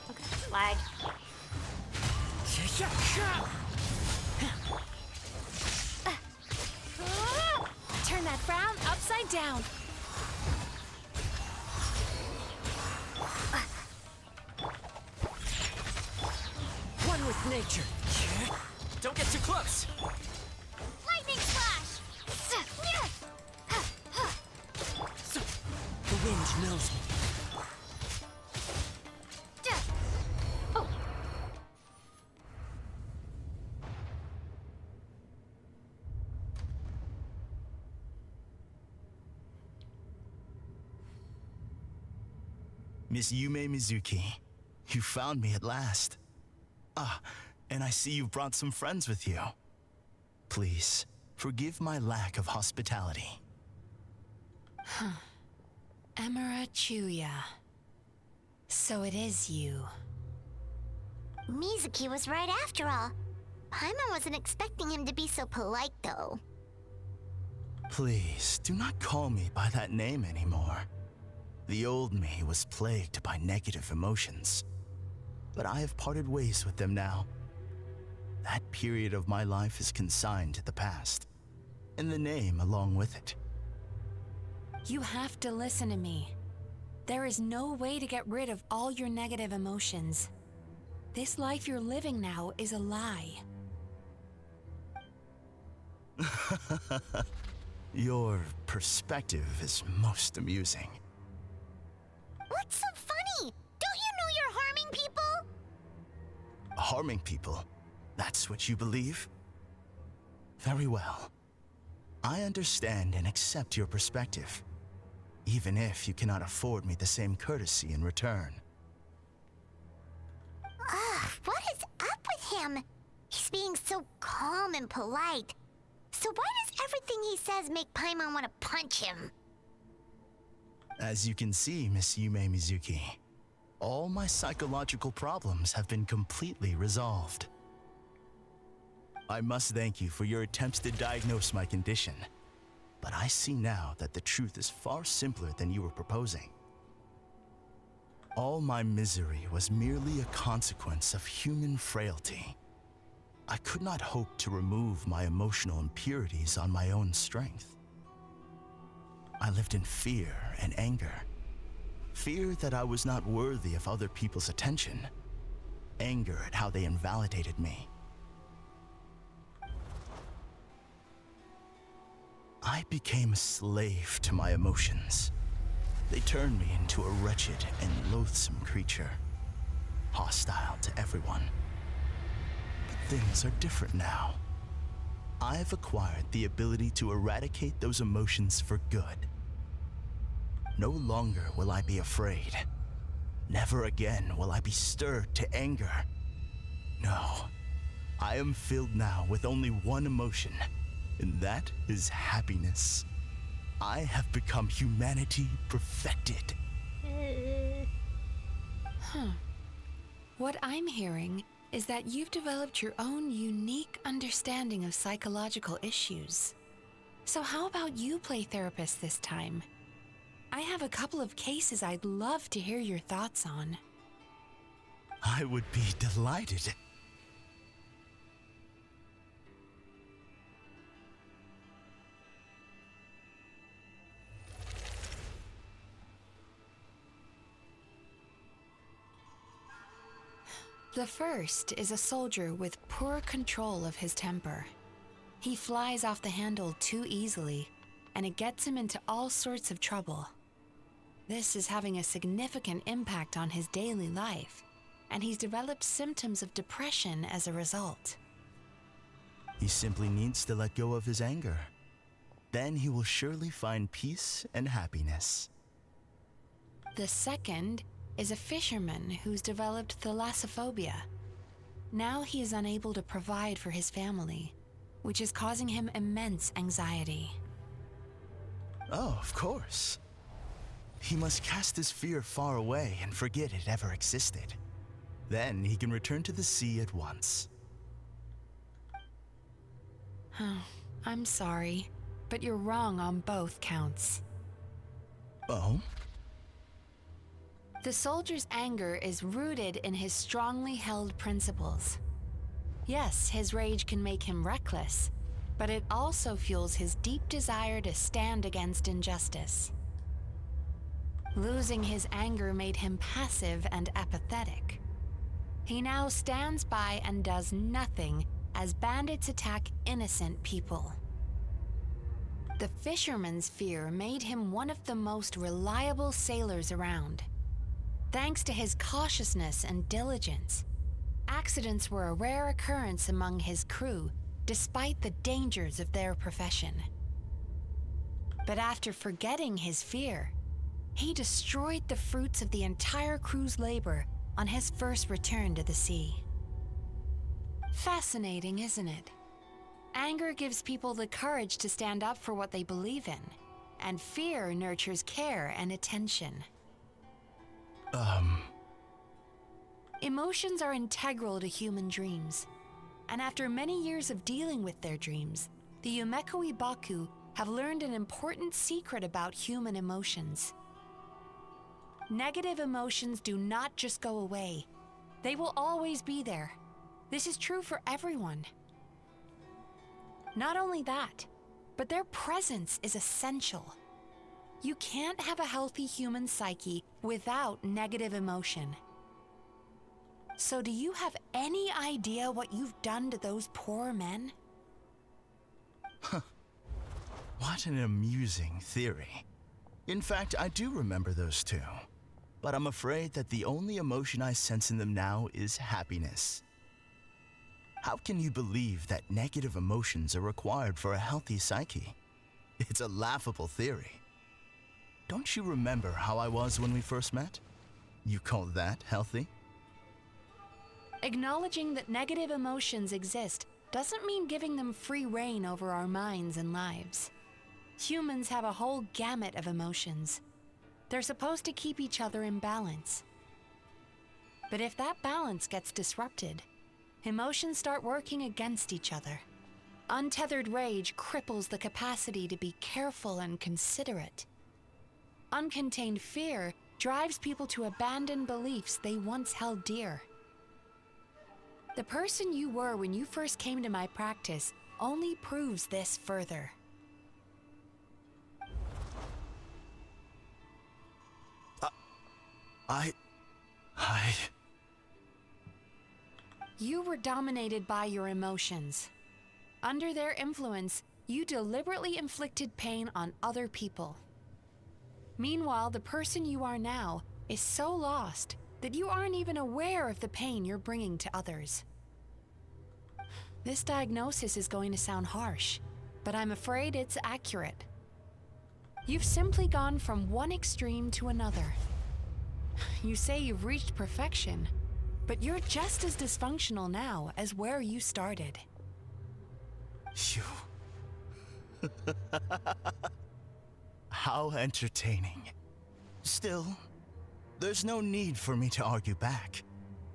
Okay, lag. Turn that frown upside down. One with nature. Don't get too close. Lightning flash! The wind knows me. Oh. Miss Yumemizuki, you found me at last. Ah, and I see you've brought some friends with you. Please, forgive my lack of hospitality. Emura Chuya. So it is you. Mizuki was right after all. Paimon wasn't expecting him to be so polite, though. Please, do not call me by that name anymore. The old me was plagued by negative emotions, but I have parted ways with them now. That period of my life is consigned to the past, and the name along with it. You have to listen to me. There is no way to get rid of all your negative emotions. This life you're living now is a lie. Your perspective is most amusing. What's so funny? Don't you know you're harming people? Harming people? That's what you believe? Very well. I understand and accept your perspective, even if you cannot afford me the same courtesy in return. What is up with him? He's being so calm and polite. So why does everything he says make Paimon want to punch him? As you can see, Miss Yumemizuki, all my psychological problems have been completely resolved. I must thank you for your attempts to diagnose my condition, but I see now that the truth is far simpler than you were proposing. All my misery was merely a consequence of human frailty. I could not hope to remove my emotional impurities on my own strength. I lived in fear and anger. Fear that I was not worthy of other people's attention. Anger at how they invalidated me. I became a slave to my emotions. They turned me into a wretched and loathsome creature, hostile to everyone. But things are different now. I have acquired the ability to eradicate those emotions for good. No longer will I be afraid. Never again will I be stirred to anger. No, I am filled now with only one emotion, and that is happiness. I have become humanity perfected. What I'm hearing is that you've developed your own unique understanding of psychological issues. So how about you play therapist this time? I have a couple of cases I'd love to hear your thoughts on. I would be delighted. The first is a soldier with poor control of his temper. He flies off the handle too easily, and it gets him into all sorts of trouble. This is having a significant impact on his daily life, and he's developed symptoms of depression as a result. He simply needs to let go of his anger. Then he will surely find peace and happiness. The second is a fisherman who's developed thalassophobia. Now he is unable to provide for his family, which is causing him immense anxiety. Oh, of course. He must cast his fear far away and forget it ever existed. Then he can return to the sea at once. Oh, I'm sorry, but you're wrong on both counts. Oh? The soldier's anger is rooted in his strongly held principles. Yes, his rage can make him reckless, but it also fuels his deep desire to stand against injustice. Losing his anger made him passive and apathetic. He now stands by and does nothing as bandits attack innocent people. The fisherman's fear made him one of the most reliable sailors around. Thanks to his cautiousness and diligence, accidents were a rare occurrence among his crew, despite the dangers of their profession. But after forgetting his fear, he destroyed the fruits of the entire crew's labor on his first return to the sea. Fascinating, isn't it? Anger gives people the courage to stand up for what they believe in, and fear nurtures care and attention. Emotions are integral to human dreams, and after many years of dealing with their dreams, the Yumemizuki Mizuki have learned an important secret about human emotions. Negative emotions do not just go away. They will always be there. This is true for everyone. Not only that, but their presence is essential. You can't have a healthy human psyche without negative emotion. So do you have any idea what you've done to those poor men? What an amusing theory. In fact, I do remember those two. But I'm afraid that the only emotion I sense in them now is happiness. How can you believe that negative emotions are required for a healthy psyche? It's a laughable theory. Don't you remember how I was when we first met? You call that healthy? Acknowledging that negative emotions exist doesn't mean giving them free rein over our minds and lives. Humans have a whole gamut of emotions. They're supposed to keep each other in balance. But if that balance gets disrupted, emotions start working against each other. Untethered rage cripples the capacity to be careful and considerate. Uncontained fear drives people to abandon beliefs they once held dear. The person you were when you first came to my practice only proves this further. You were dominated by your emotions. Under their influence, you deliberately inflicted pain on other people. Meanwhile, the person you are now is so lost that you aren't even aware of the pain you're bringing to others. This diagnosis is going to sound harsh, but I'm afraid it's accurate. You've simply gone from one extreme to another. You say you've reached perfection, but you're just as dysfunctional now as where you started. You... How entertaining. Still, there's no need for me to argue back.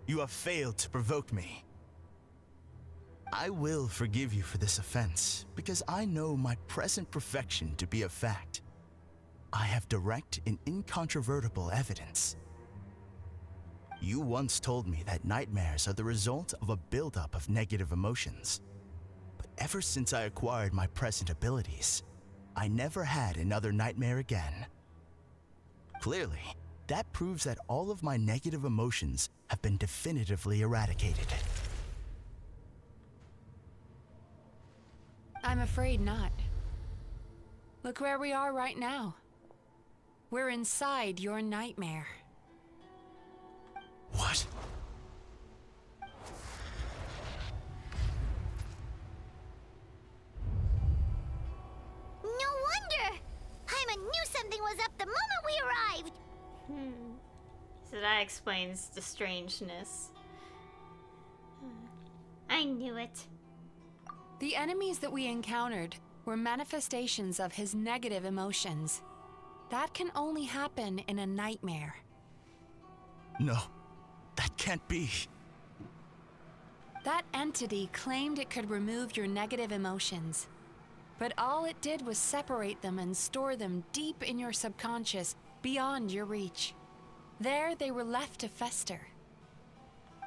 You have failed to provoke me. I will forgive you for this offense, because I know my present perfection to be a fact. I have direct and incontrovertible evidence. You once told me that nightmares are the result of a buildup of negative emotions. But ever since I acquired my present abilities, I never had another nightmare again. Clearly, that proves that all of my negative emotions have been definitively eradicated. I'm afraid not. Look where we are right now. We're inside your nightmare. What? No wonder! Paimon knew something was up the moment we arrived! So that explains the strangeness. I knew it. The enemies that we encountered were manifestations of his negative emotions. That can only happen in a nightmare. No, that can't be. That entity claimed it could remove your negative emotions. But all it did was separate them and store them deep in your subconscious, beyond your reach. There they were left to fester.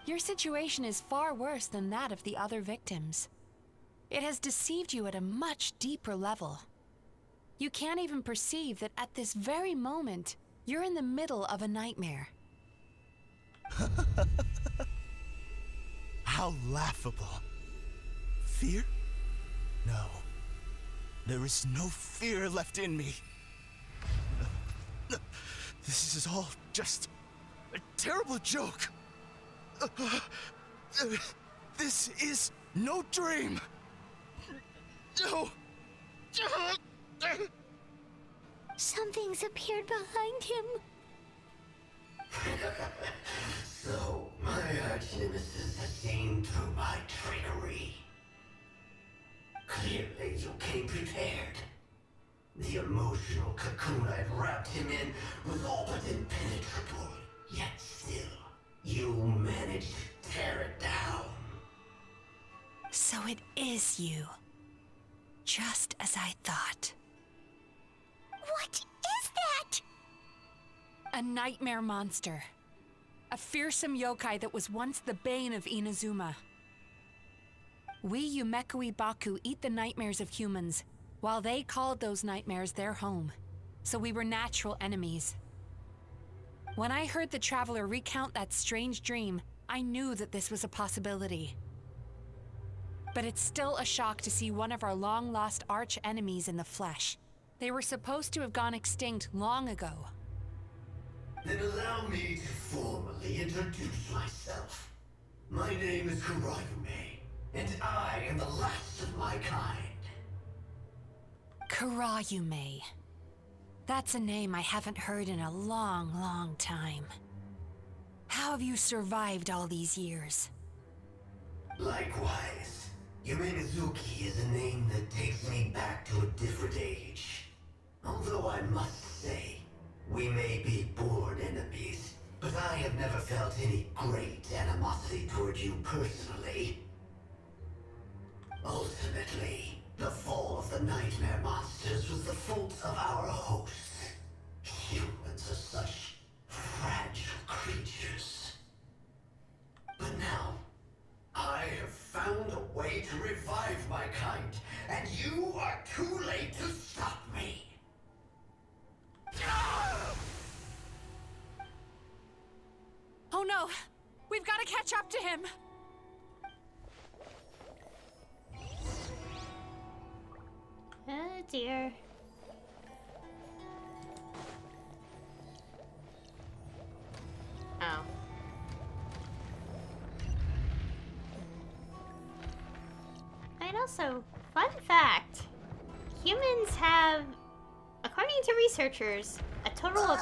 Your situation is far worse than that of the other victims. It has deceived you at a much deeper level. You can't even perceive that at this very moment, you're in the middle of a nightmare. How laughable. Fear? No. There is no fear left in me. This is all just a terrible joke. This is no dream. No. Something's appeared behind him. So, my arch-nemesis has seen through my trickery. Clearly, you came prepared. The emotional cocoon I'd wrapped him in was all but impenetrable. Yet still, you managed to tear it down. So it is you. Just as I thought. What is that? A nightmare monster. A fearsome yokai that was once the bane of Inazuma. We Yumemizuki Baku eat the nightmares of humans, while they called those nightmares their home. So we were natural enemies. When I heard the traveler recount that strange dream, I knew that this was a possibility. But it's still a shock to see one of our long-lost arch-enemies in the flesh. They were supposed to have gone extinct long ago. Then allow me to formally introduce myself. My name is Kurayume, and I am the last of my kind. Kurayume. That's a name I haven't heard in a long, long time. How have you survived all these years? Likewise. Yumemizuki is a name that takes me back to a different age. Although I must say, we may be born enemies, but I have never felt any great animosity toward you personally. Ultimately, the fall of the nightmare monsters was the fault of our hosts. Humans are such fragile creatures. But now, I have found a way to revive my kind, and you are too late to stop me. Oh no! We've got to catch up to him! Oh dear. Oh. And also, fun fact, humans have, according to researchers, a total of...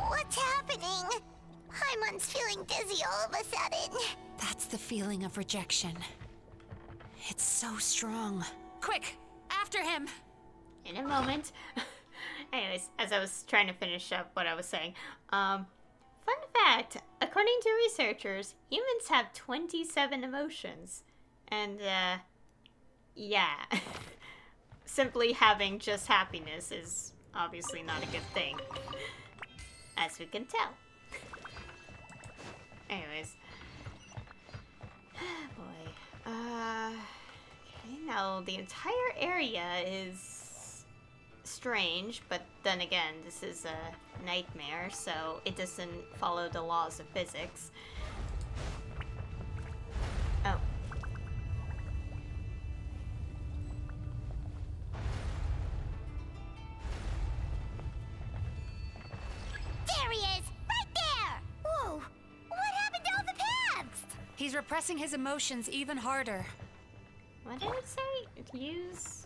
What's happening? Paimon's feeling dizzy all of a sudden. That's the feeling of rejection. It's so strong. Quick! After him! In a moment. Anyways, as I was trying to finish up what I was saying, fun fact, according to researchers, humans have 27 emotions. And, yeah. Simply having just happiness is obviously not a good thing. As we can tell. Anyways. Boy. Okay, now the entire area is strange, but then again, this is a nightmare, so it doesn't follow the laws of physics. Oh. There he is! Right there! Whoa! What happened to all the paths? He's repressing his emotions even harder. What did it say? Use...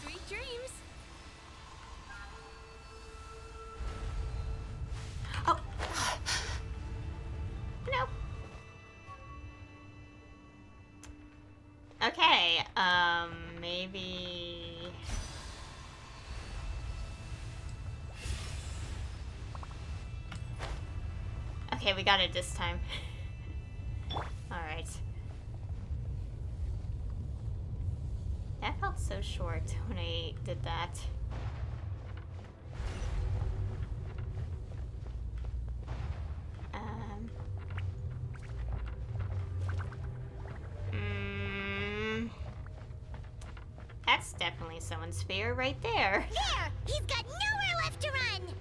Sweet dreams. Oh! No. Okay, maybe... Okay, we got it this time. Alright. That felt so short when I did that. That's definitely someone's fear right there. There! He's got nowhere left to run!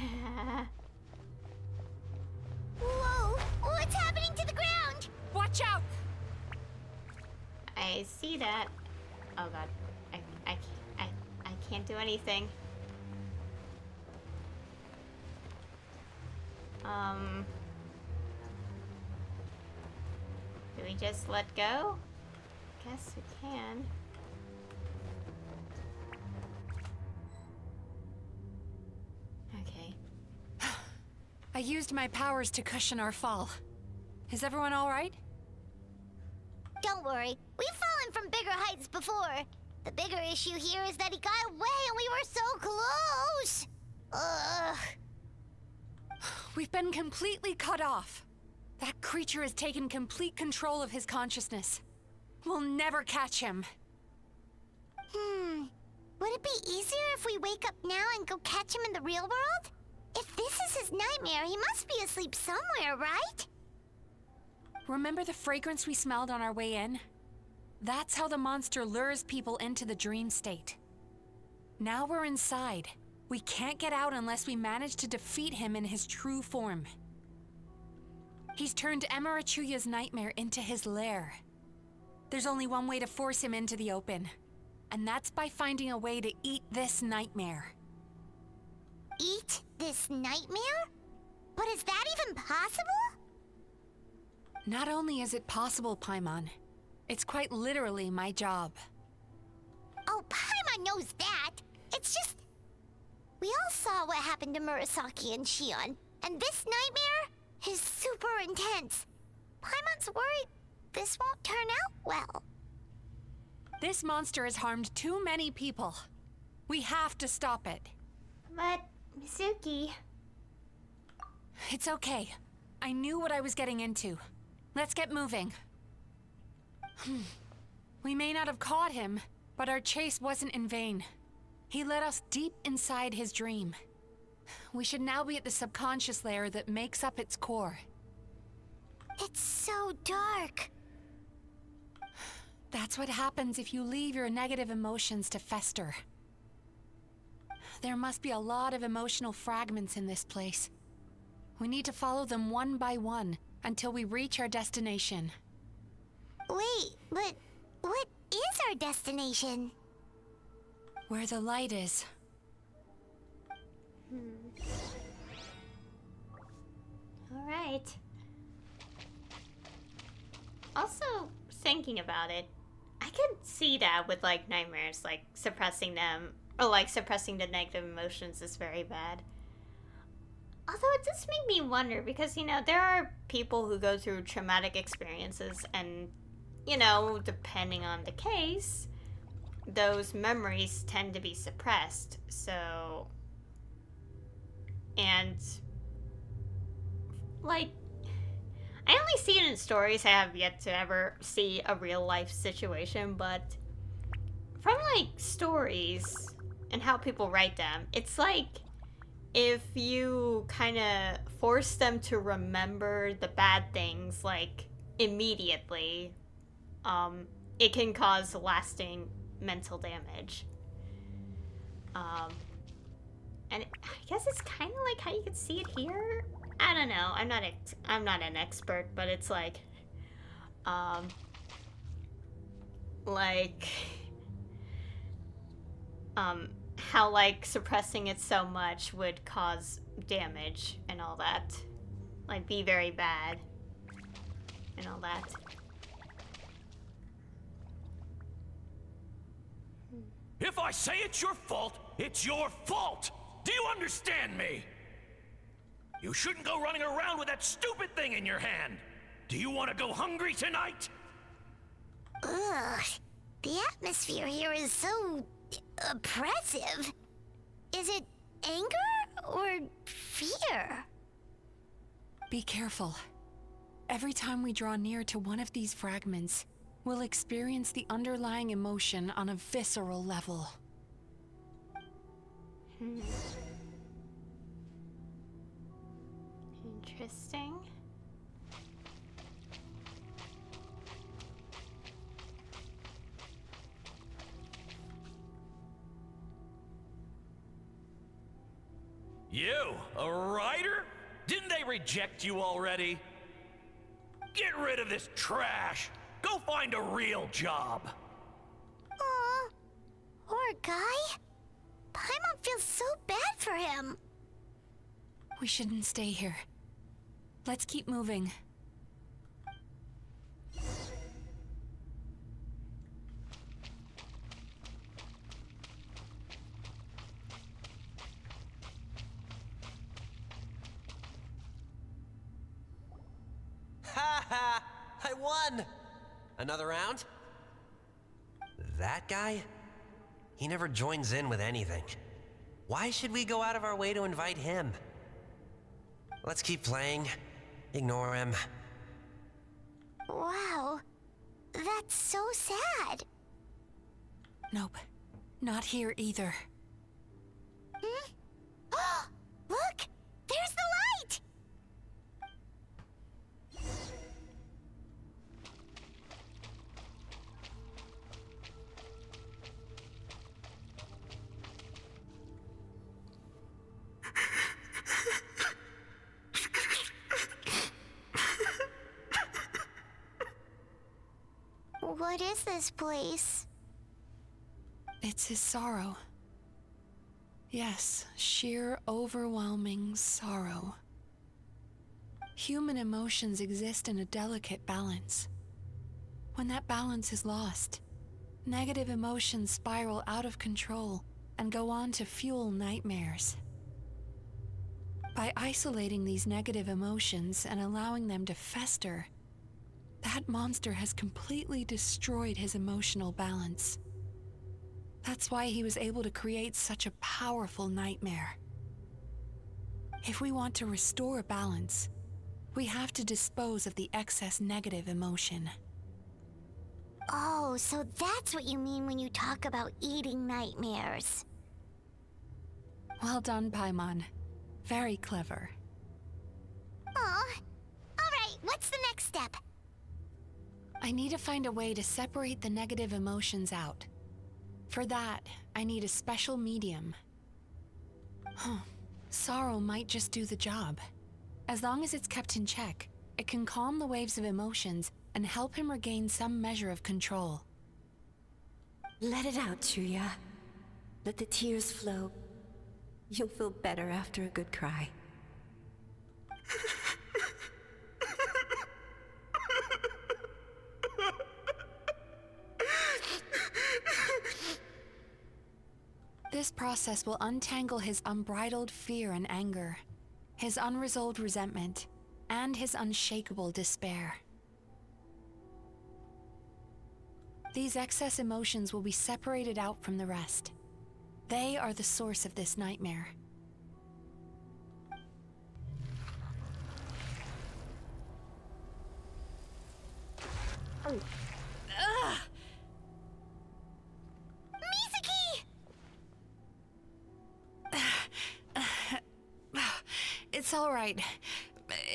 Yeah. Whoa! What's happening to the ground? Watch out! I see that. Oh god. I can't do anything. Do we just let go? Guess we can. Okay. I used my powers to cushion our fall. Is everyone all right? Don't worry, we've fallen from bigger heights before. The bigger issue here is that he got away and we were so close! Ugh. We've been completely cut off. That creature has taken complete control of his consciousness. We'll never catch him. Would it be easier if we wake up now and go catch him in the real world? If this is his nightmare, he must be asleep somewhere, right? Remember the fragrance we smelled on our way in? That's how the monster lures people into the dream state. Now we're inside. We can't get out unless we manage to defeat him in his true form. He's turned Emarachuya's nightmare into his lair. There's only one way to force him into the open, and that's by finding a way to eat this nightmare. Eat this nightmare? But is that even possible? Not only is it possible, Paimon, it's quite literally my job. Oh, Paimon knows that. It's just... We all saw what happened to Murasaki and Shion, and this nightmare is super intense. Paimon's worried this won't turn out well. This monster has harmed too many people. We have to stop it. But, Mizuki... It's okay. I knew what I was getting into. Let's get moving. We may not have caught him, but our chase wasn't in vain. He led us deep inside his dream. We should now be at the subconscious layer that makes up its core. It's so dark. That's what happens if you leave your negative emotions to fester. There must be a lot of emotional fragments in this place. We need to follow them one by one until we reach our destination. Wait, but what is our destination? Where the light is. Alright. Also, thinking about it, I could see that with, like, nightmares, like, suppressing them, or, like, suppressing the negative emotions is very bad. Although it does make me wonder, because, you know, there are people who go through traumatic experiences, and, you know, depending on the case, those memories tend to be suppressed, so... And... Like... I only see it in stories. I have yet to ever see a real life situation, but from like stories and how people write them, it's like if you kind of force them to remember the bad things like immediately, it can cause lasting mental damage. And I guess it's kind of like how you can see it here. I don't know. I'm not an expert, but it's like how like suppressing it so much would cause damage and all that. Like be very bad and all that. If I say it's your fault, it's your fault! Do you understand me? You shouldn't go running around with that stupid thing in your hand! Do you want to go hungry tonight? Ugh. The atmosphere here is so oppressive. Is it anger or fear? Be careful. Every time we draw near to one of these fragments, we'll experience the underlying emotion on a visceral level. Interesting. You, a writer? Didn't they reject you already? Get rid of this trash! Go find a real job! Aw, poor guy. Paimon feels so bad for him. We shouldn't stay here. Let's keep moving. Ha ha! I won! Another round? That guy? He never joins in with anything. Why should we go out of our way to invite him? Let's keep playing. Ignore him. Wow, that's so sad. Nope, not here either. Look! There's the light! What is this place? It's his sorrow. Yes, sheer overwhelming sorrow. Human emotions exist in a delicate balance. When that balance is lost, negative emotions spiral out of control and go on to fuel nightmares. By isolating these negative emotions and allowing them to fester, that monster has completely destroyed his emotional balance. That's why he was able to create such a powerful nightmare. If we want to restore balance, we have to dispose of the excess negative emotion. Oh, so that's what you mean when you talk about eating nightmares. Well done, Paimon. Very clever. Aw. Alright, what's the next step? I need to find a way to separate the negative emotions out. For that, I need a special medium. Sorrow might just do the job. As long as it's kept in check, it can calm the waves of emotions and help him regain some measure of control. Let it out, Chuya. Let the tears flow. You'll feel better after a good cry. This process will untangle his unbridled fear and anger, his unresolved resentment, and his unshakable despair. These excess emotions will be separated out from the rest. They are the source of this nightmare. Ugh! It's all right.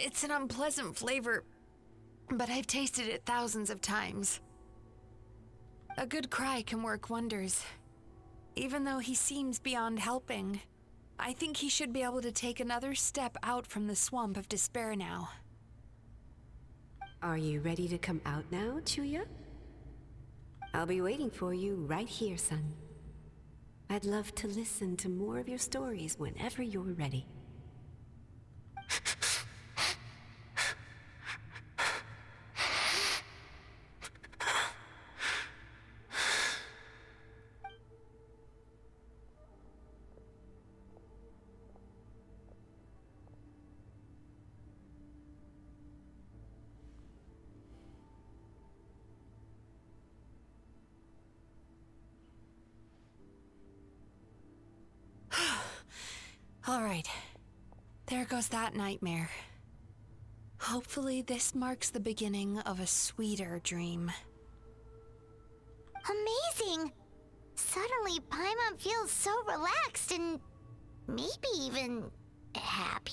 It's an unpleasant flavor, but I've tasted it thousands of times. A good cry can work wonders. Even though he seems beyond helping, I think he should be able to take another step out from the swamp of despair now. Are you ready to come out now, Chuya? I'll be waiting for you right here, son. I'd love to listen to more of your stories whenever you're ready. All right. There goes that nightmare. Hopefully this marks the beginning of a sweeter dream. Amazing! Suddenly, Paimon feels so relaxed and maybe even happy?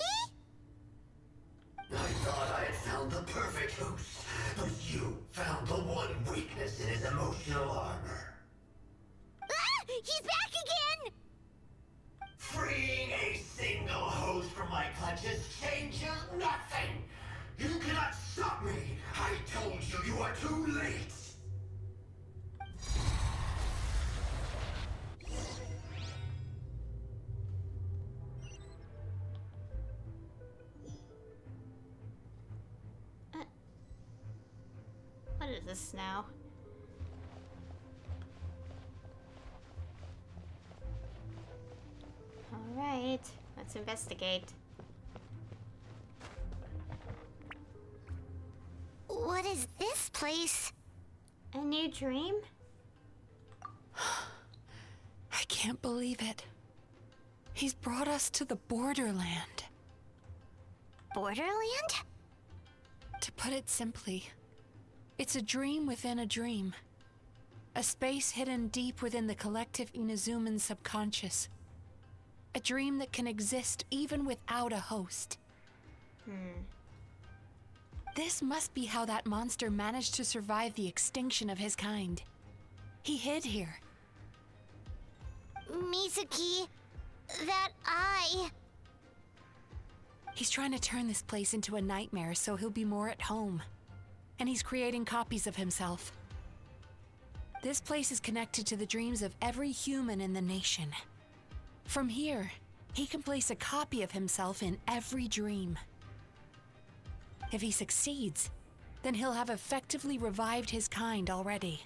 I thought I had found the perfect host, but you found the one weakness in his emotional armor. Ah! He's back again! Freeing a single host from my clutches changes nothing! You cannot stop me! I told you, you are too late! What is this now? Alright, let's investigate. What is this place? A new dream? I can't believe it. He's brought us to the Borderland. Borderland? To put it simply, it's a dream within a dream. A space hidden deep within the collective Inazuman subconscious. A dream that can exist even without a host. This must be how that monster managed to survive the extinction of his kind. He hid here. Mizuki, that eye. He's trying to turn this place into a nightmare so he'll be more at home. And he's creating copies of himself. This place is connected to the dreams of every human in the nation. From here, he can place a copy of himself in every dream. If he succeeds, then he'll have effectively revived his kind already.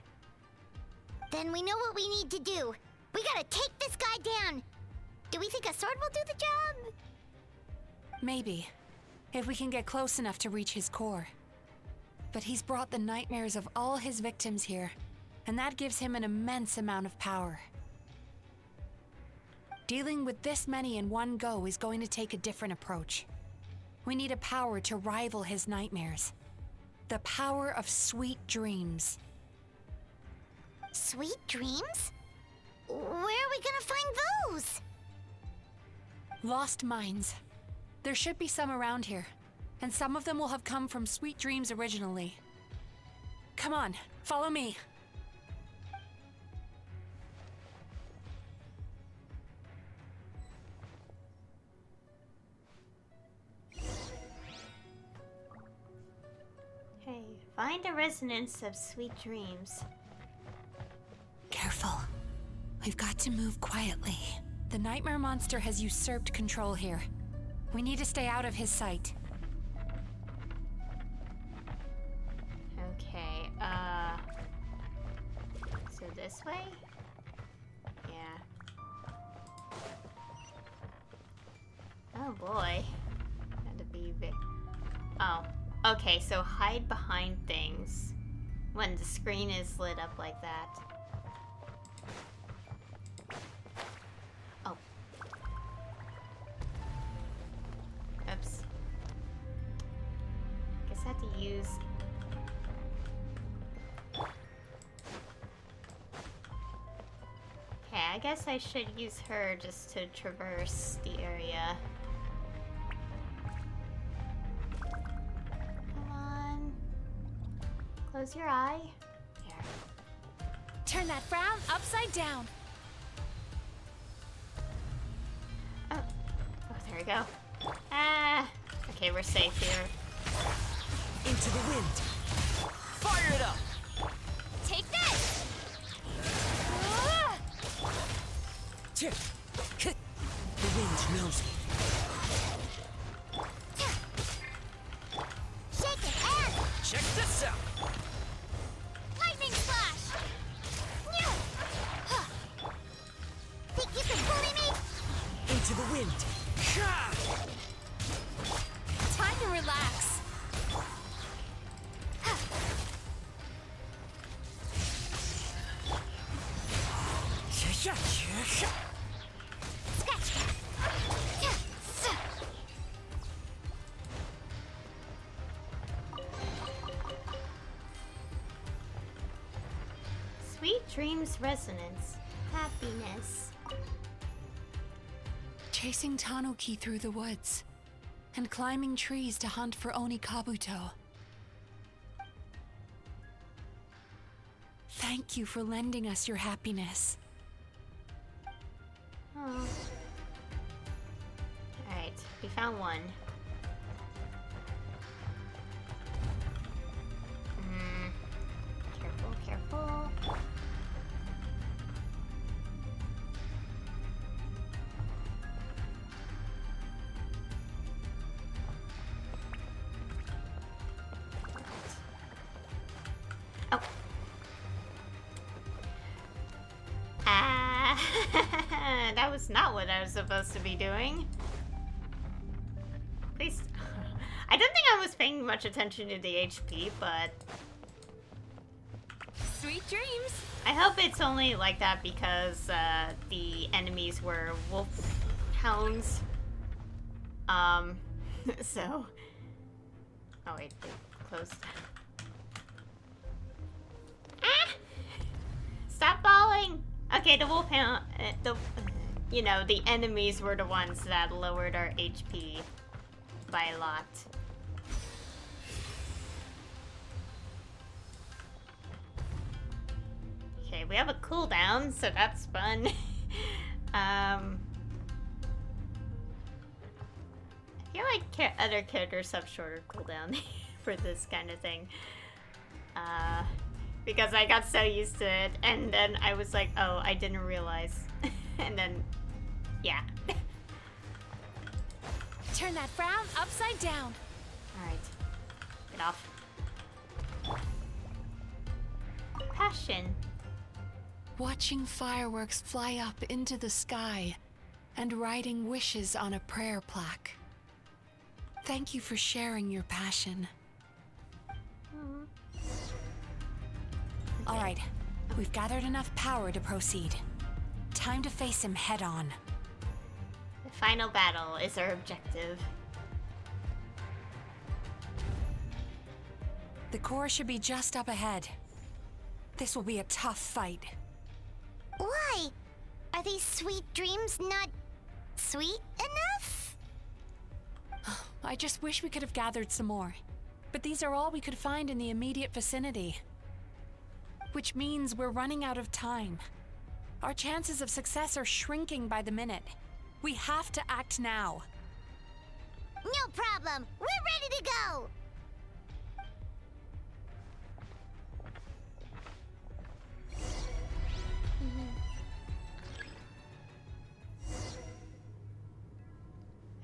Then we know what we need to do. We gotta take this guy down. Do we think a sword will do the job? Maybe, if we can get close enough to reach his core. But he's brought the nightmares of all his victims here, and that gives him an immense amount of power. Dealing with this many in one go is going to take a different approach. We need a power to rival his nightmares. The power of sweet dreams. Sweet dreams? Where are we gonna find those? Lost minds. There should be some around here, and some of them will have come from sweet dreams originally. Come on, follow me. Hey, find a resonance of sweet dreams. Careful. We've got to move quietly. The nightmare monster has usurped control here. We need to stay out of his sight. Okay, so this way? Yeah. Oh boy. Had to be oh. Okay, so hide behind things when the screen is lit up like that. Oh. Oops. Guess I have to use I guess I should use her just to traverse the area. Come on. Close your eye. Here. Turn that frown upside down. Oh, there we go. Ah, okay, we're safe here. Into the wind. Fire it up. Take this! The wind knows me. Shake it and Check this out. lightning splash! Think you can bully me? Into the wind. Time to relax. Sweet dreams resonance. Happiness. Chasing Tanuki through the woods and climbing trees to hunt for Oni Kabuto. Thank you for lending us your happiness. Oh. Alright, we found one. Careful, careful. Oh. Ah, that was not what I was supposed to be doing. Please. I don't think I was paying much attention to the HP, but Sweet dreams. I hope it's only like that because the enemies were wolf hounds. So. Oh wait, they closed. Ah! Stop falling! Okay, the wolfhound, you know, the enemies were the ones that lowered our HP by a lot. Okay, we have a cooldown, so that's fun. I feel like other characters have shorter cooldown for this kind of thing. Because I got so used to it, and then I was like, oh, I didn't realize. And then, yeah. Turn that frown upside down. Alright. Get off. Passion. Watching fireworks fly up into the sky and writing wishes on a prayer plaque. Thank you for sharing your passion. All right, we've gathered enough power to proceed. Time to face him head on. The final battle is our objective. The core should be just up ahead. This will be a tough fight. Why? Are these sweet dreams not sweet enough? I just wish we could have gathered some more. But these are all we could find in the immediate vicinity. Which means we're running out of time. Our chances of success are shrinking by the minute. We have to act now. No problem. We're ready to go.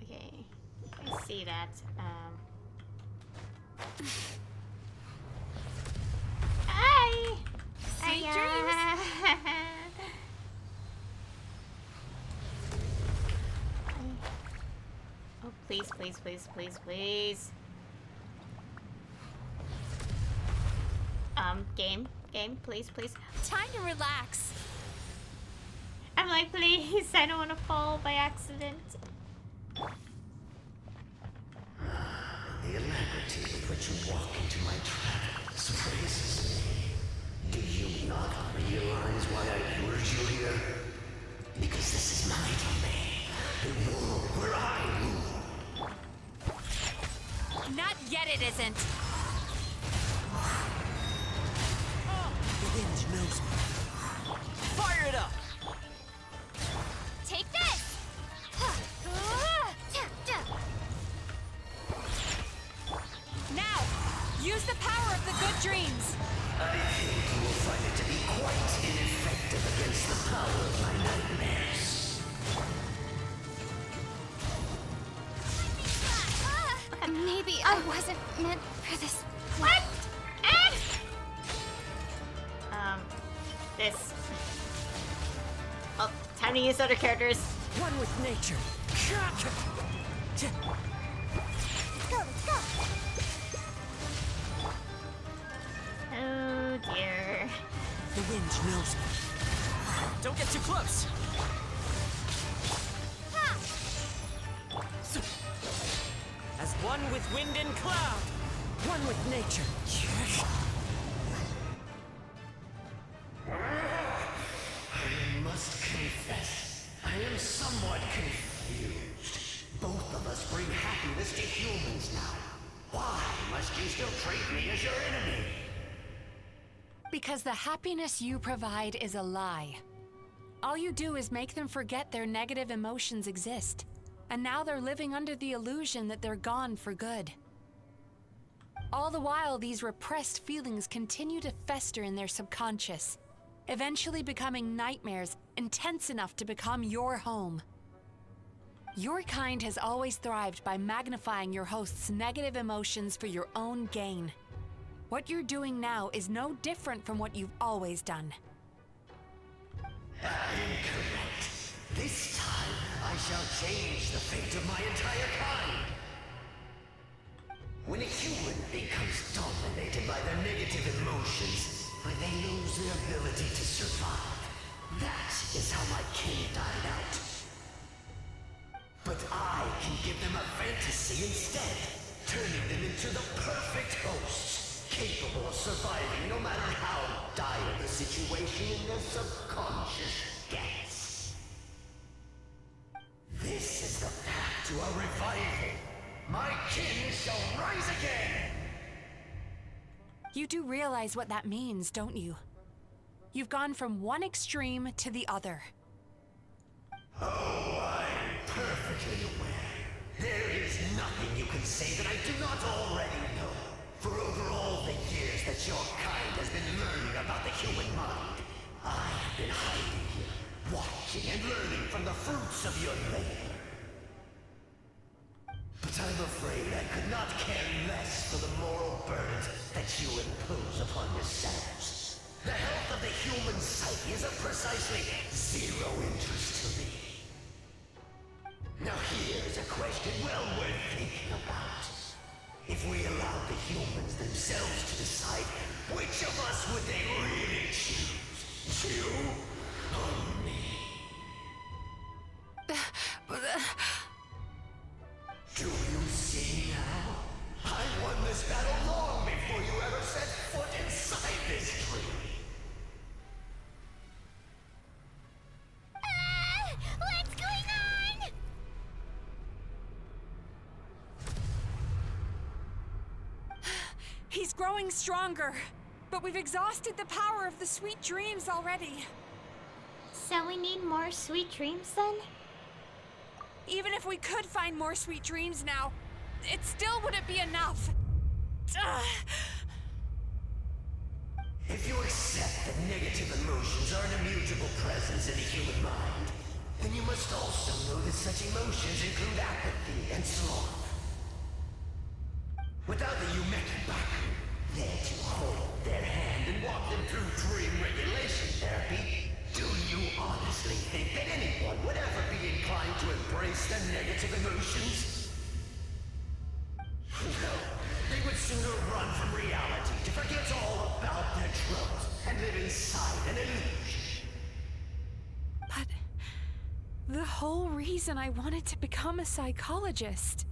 Okay, I see that. Hi! Sweet Oh, please, please, please, please, please. Game, please, please. Time to relax. I'm like, please, I don't want to fall by accident. The alacrity with which you walk into my trap surprises me. Do you not realize why I lured you here? Because this is my domain. The world where I rule. Not yet, it isn't. The wind knows me. Fire it up! Take this! Now, use the power of the good dreams. I think you will find it to be quite ineffective against the power of my nightmares. Maybe I wasn't meant for this. What? This. Oh, time to use other characters. One with nature. Let's go, let's go. Oh dear. The wind knows me. Don't get too close. As one with wind and cloud, one with nature. I must confess, I am somewhat confused. Both of us bring happiness to humans now. Why must you still treat me as your enemy? Because the happiness you provide is a lie. All you do is make them forget their negative emotions exist. And now they're living under the illusion that they're gone for good. All the while, these repressed feelings continue to fester in their subconscious, eventually becoming nightmares intense enough to become your home. Your kind has always thrived by magnifying your host's negative emotions for your own gain. What you're doing now is no different from what you've always done. Incorrect. This time, I shall change the fate of my entire kind. When a human becomes dominated by their negative emotions, they lose their ability to survive. That is how my kin died out. But I can give them a fantasy instead, turning them into the perfect hosts, capable of surviving no matter how dire the situation in their subconscious gets. This is the path to a revival. My kin shall rise again! You do realize what that means, don't you? You've gone from one extreme to the other. Oh, I'm perfectly aware. There is nothing you can say that I do not already know. For over all the years that your kind has been learning about the human mind, I have been hiding here, watching and learning from the fruits of your labor. But I'm afraid I could not care less for the moral burdens that you impose upon yourselves. The health of the human psyche is of precisely zero interest to me. Now here's a question well worth thinking about. If we allowed the humans themselves to decide, which of us would they really choose? You or me? Do you see now? I won this battle long before you ever set foot inside this tree. What's going on? He's growing stronger, but we've exhausted the power of the sweet dreams already. So we need more sweet dreams then? Even if we could find more sweet dreams now, it still wouldn't be enough. If you accept that negative emotions are an immutable presence in the human mind, then you must also know that such emotions include apathy and sloth. Without the Yumemizuki there to hold their hand and walk them through dream regulation therapy, do you honestly think that anyone would ever be inclined to embrace their negative emotions? No, they would sooner run from reality to forget all about their troubles and live inside an illusion. But the whole reason I wanted to become a psychologist.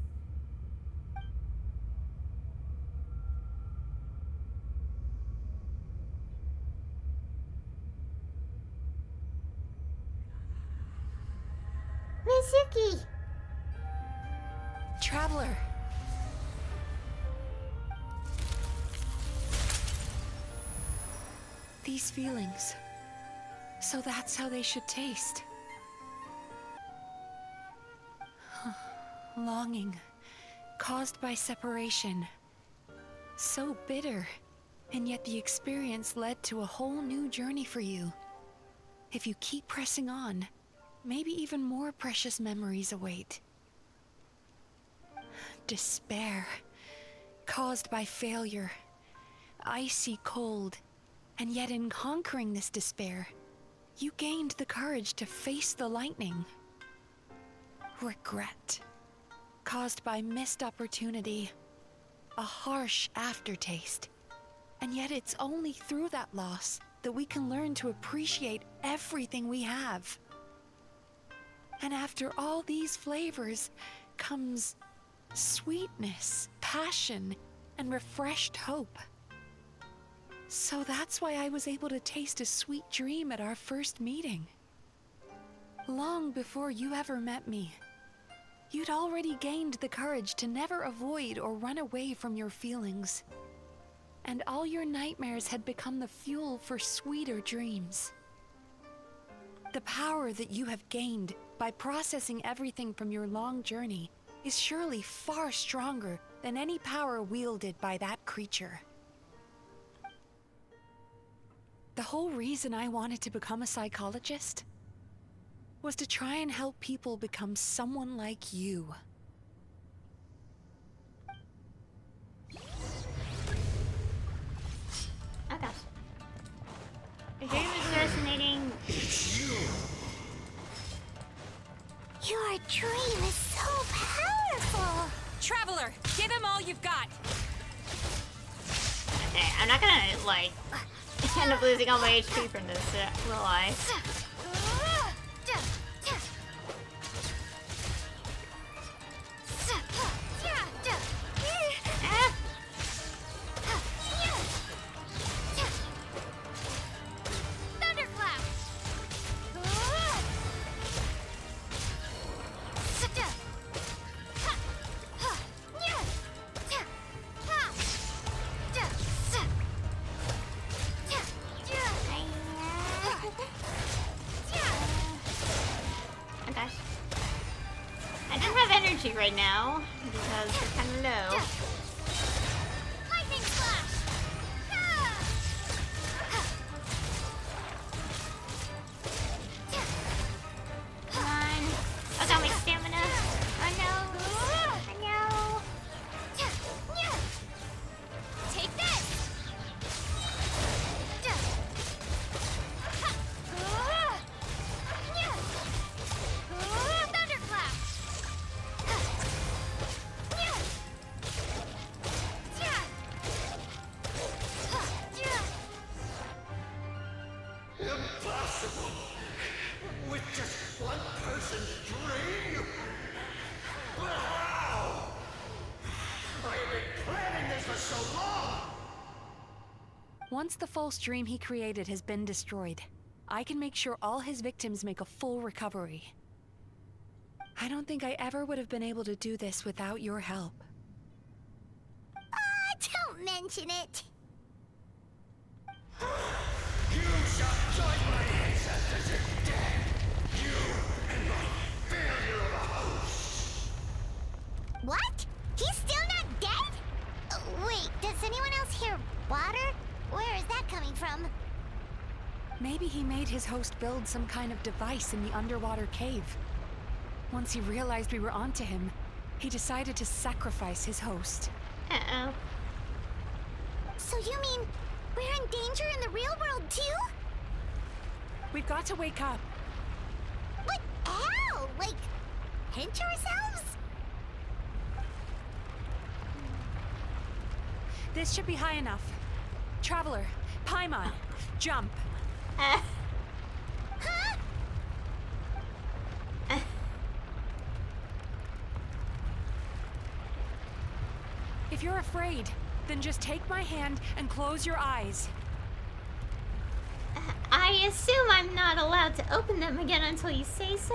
Yumemizuki! Traveler. These feelings. So that's how they should taste. Longing, caused by separation. So bitter, and yet the experience led to a whole new journey for you. If you keep pressing on, maybe even more precious memories await. Despair, caused by failure. Icy cold, and yet in conquering this despair, you gained the courage to face the lightning. Regret, caused by missed opportunity. A harsh aftertaste. And yet it's only through that loss that we can learn to appreciate everything we have. And after all these flavors comes sweetness, passion, and refreshed hope. So that's why I was able to taste a sweet dream at our first meeting. Long before you ever met me, you'd already gained the courage to never avoid or run away from your feelings. And all your nightmares had become the fuel for sweeter dreams. The power that you have gained by processing everything from your long journey is surely far stronger than any power wielded by that creature. The whole reason I wanted to become a psychologist was to try and help people become someone like you. Oh gosh. The dream is resonating. Your dream is so powerful! Traveler, give him all you've got! Okay, I'm not gonna, like, end up losing all my HP from this, will I? Right now, because we're kind of low. Lightning flash! Come on. I got my stamina. Oh no. Oh no. Take this! Thunderclap! Impossible! With just one person's dream? But how? I have been planning this for so long! Once the false dream he created has been destroyed, I can make sure all his victims make a full recovery. I don't think I ever would have been able to do this without your help. Don't mention it! You shall join my ancestors in death! You and my failure of a host! What? He's still not dead? Wait, does anyone else hear water? Where is that coming from? Maybe he made his host build some kind of device in the underwater cave. Once he realized we were onto him, he decided to sacrifice his host. Uh-oh. So you mean we're in danger in the real world too? We've got to wake up. But how? Like, pinch ourselves? This should be high enough. Traveler, Paimon, jump. Huh? If you're afraid, then just take my hand and close your eyes. I assume I'm not allowed to open them again until you say so?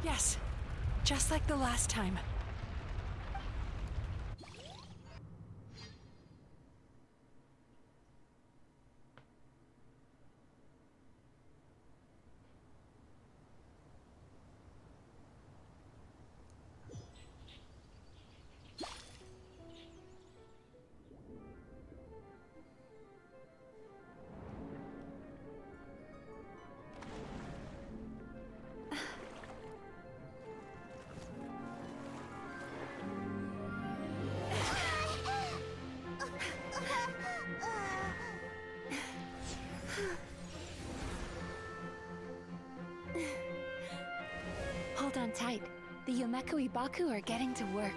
Yes, just like the last time. Hold on tight. The Yumemizuki are getting to work.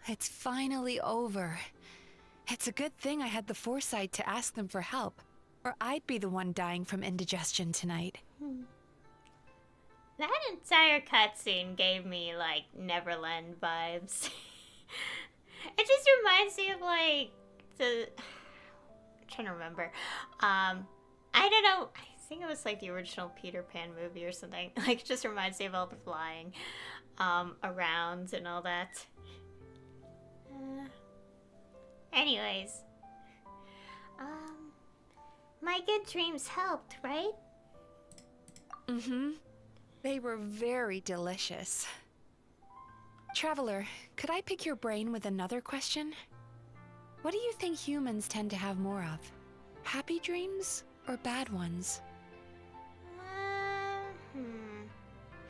It's finally over. It's a good thing I had the foresight to ask them for help, or I'd be the one dying from indigestion tonight. That entire cutscene gave me, like, Neverland vibes. It just reminds me of, like, I'm trying to remember. I don't know. I think it was, like, the original Peter Pan movie or something. Like, it just reminds me of all the flying around and all that. Anyways. My good dreams helped, right? Mm-hmm. They were very delicious. Traveler, could I pick your brain with another question? What do you think humans tend to have more of? Happy dreams or bad ones?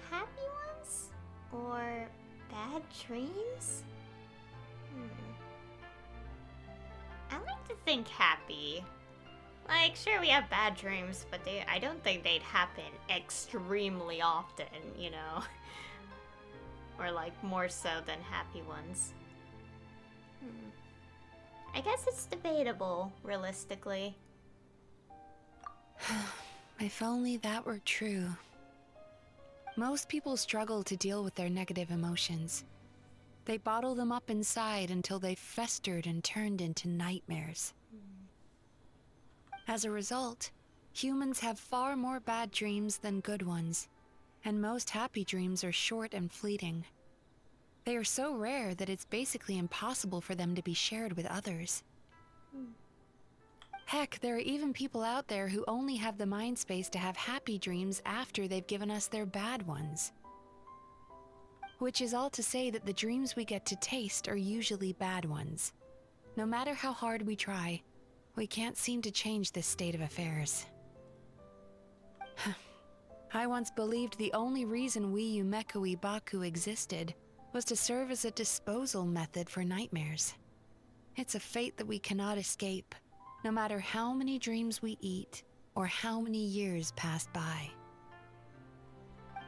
Happy ones? Or bad dreams? I like to think happy. Like, sure, we have bad dreams, but I don't think they'd happen extremely often, you know? Or, like, more so than happy ones. I guess it's debatable, realistically. If only that were true. Most people struggle to deal with their negative emotions. They bottle them up inside until they festered and turned into nightmares. As a result, humans have far more bad dreams than good ones, and most happy dreams are short and fleeting. They are so rare that it's basically impossible for them to be shared with others. Heck, there are even people out there who only have the mind space to have happy dreams after they've given us their bad ones. Which is all to say that the dreams we get to taste are usually bad ones. No matter how hard we try, we can't seem to change this state of affairs. I once believed the only reason we Yumemizuki existed was to serve as a disposal method for nightmares. It's a fate that we cannot escape, no matter how many dreams we eat or how many years pass by.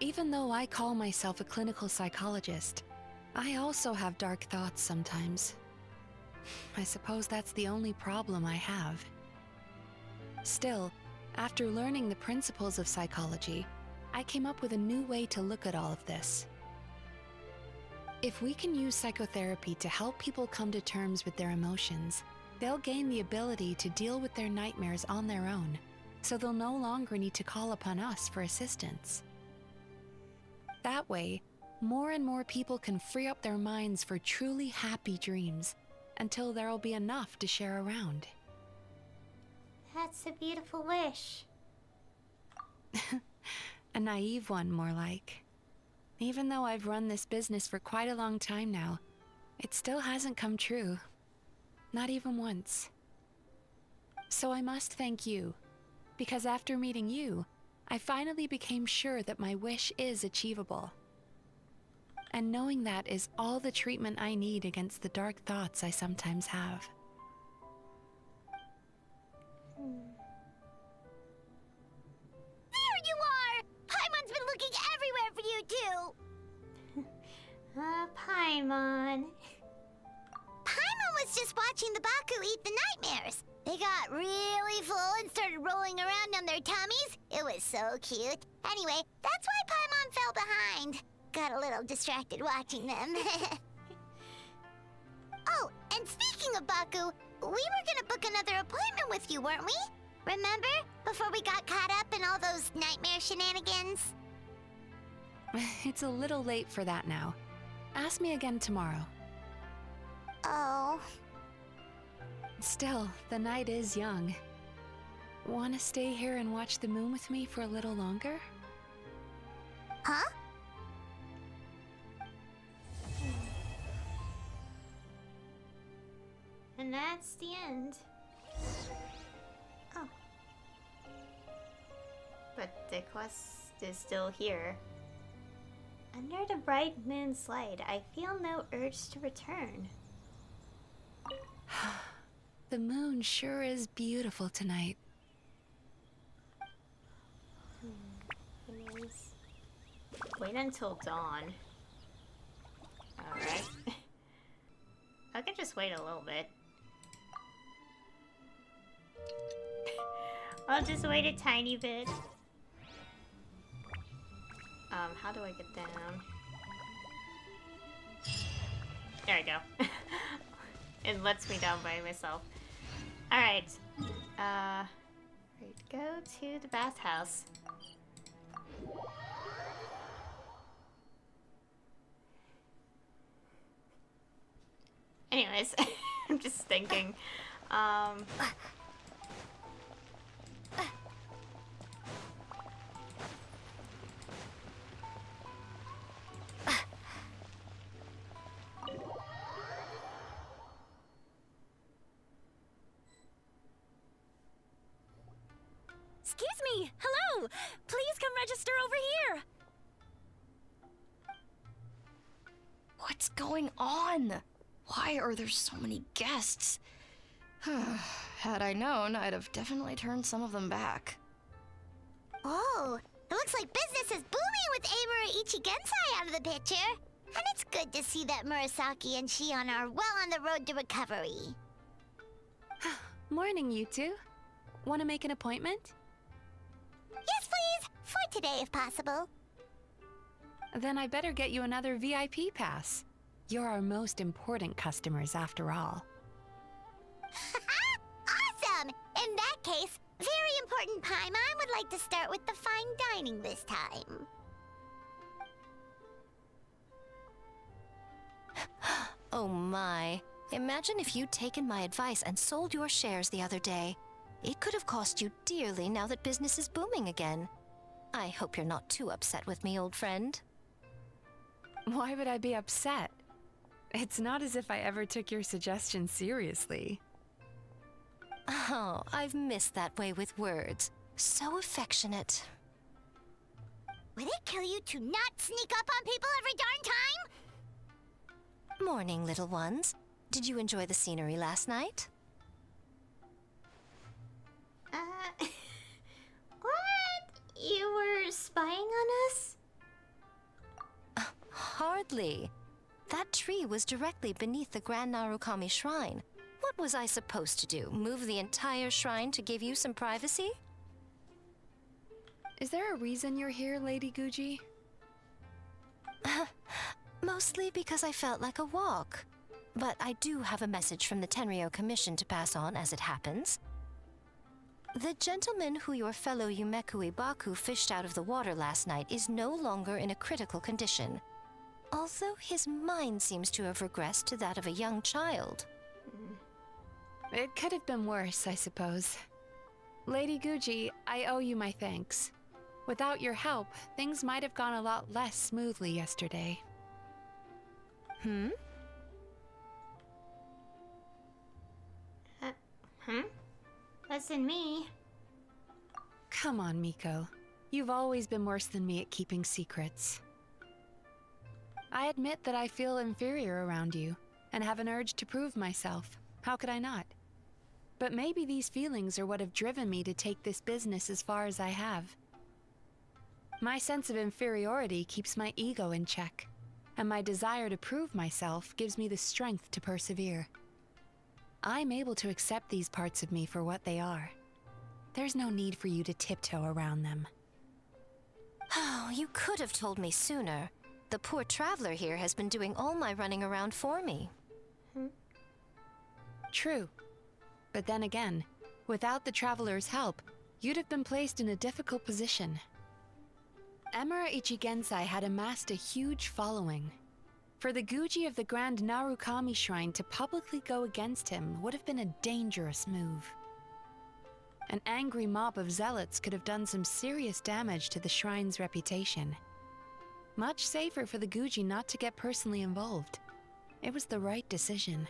Even though I call myself a clinical psychologist, I also have dark thoughts sometimes. I suppose that's the only problem I have. Still, after learning the principles of psychology, I came up with a new way to look at all of this. If we can use psychotherapy to help people come to terms with their emotions, they'll gain the ability to deal with their nightmares on their own, so they'll no longer need to call upon us for assistance. That way, more and more people can free up their minds for truly happy dreams, until there'll be enough to share around. That's a beautiful wish. A naive one, more like. Even though I've run this business for quite a long time now, it still hasn't come true. Not even once. So I must thank you, because after meeting you, I finally became sure that my wish is achievable. And knowing that is all the treatment I need against the dark thoughts I sometimes have. There you are! Paimon's been looking everywhere for you, too! Paimon. Paimon was just watching the Baku eat the nightmares. They got really full and started rolling around on their tummies. It was so cute. Anyway, that's why Paimon fell behind. Got a little distracted watching them. Oh, and speaking of Baku, we were gonna book another appointment with you, weren't we? Remember? Before we got caught up in all those nightmare shenanigans? It's a little late for that now. Ask me again tomorrow. Oh. Still, the night is young. Want to stay here and watch the moon with me for a little longer? Huh? And that's the end. Oh. But the quest is still here. Under the bright moon's light, I feel no urge to return. The moon sure is beautiful tonight. Anyways, wait until dawn. Alright. I could just wait a little bit. I'll just wait a tiny bit. How do I get down? There I go. It lets me down by myself. Alright. Right, go to the bathhouse. Anyways, I'm just thinking. Excuse me! Hello! Please come register over here! What's going on? Why are there so many guests? Had I known, I'd have definitely turned some of them back. Oh, it looks like business is booming with Amura Ichigensai out of the picture. And it's good to see that Murasaki and Shion are well on the road to recovery. Morning, you two. Want to make an appointment? Yes, please. For today, if possible. Then I better get you another VIP pass. You're our most important customers, after all. Awesome! In that case, very important Paimon would like to start with the fine dining this time. Oh my. Imagine if you'd taken my advice and sold your shares the other day. It could have cost you dearly now that business is booming again. I hope you're not too upset with me, old friend. Why would I be upset? It's not as if I ever took your suggestion seriously. Oh, I've missed that way with words. So affectionate. Would it kill you to not sneak up on people every darn time? Morning, little ones. Did you enjoy the scenery last night? What? You were spying on us? Hardly. That tree was directly beneath the Grand Narukami Shrine. What was I supposed to do? Move the entire shrine to give you some privacy? Is there a reason you're here, Lady Guji? Mostly because I felt like a walk. But I do have a message from the Tenryo Commission to pass on as it happens. The gentleman who your fellow Yumekui Baku fished out of the water last night is no longer in a critical condition. Although his mind seems to have regressed to that of a young child. It could have been worse, I suppose. Lady Guji, I owe you my thanks. Without your help, things might have gone a lot less smoothly yesterday. Wasn't me. Come on, Miko. You've always been worse than me at keeping secrets. I admit that I feel inferior around you, and have an urge to prove myself. How could I not? But maybe these feelings are what have driven me to take this business as far as I have. My sense of inferiority keeps my ego in check, and my desire to prove myself gives me the strength to persevere. I'm able to accept these parts of me for what they are. There's no need for you to tiptoe around them. Oh, you could have told me sooner. The poor traveler here has been doing all my running around for me. True. But then again, without the traveler's help, you'd have been placed in a difficult position. Emura Ichigensai had amassed a huge following. For the Guji of the Grand Narukami Shrine to publicly go against him would have been a dangerous move. An angry mob of zealots could have done some serious damage to the shrine's reputation. Much safer for the Guji not to get personally involved. It was the right decision.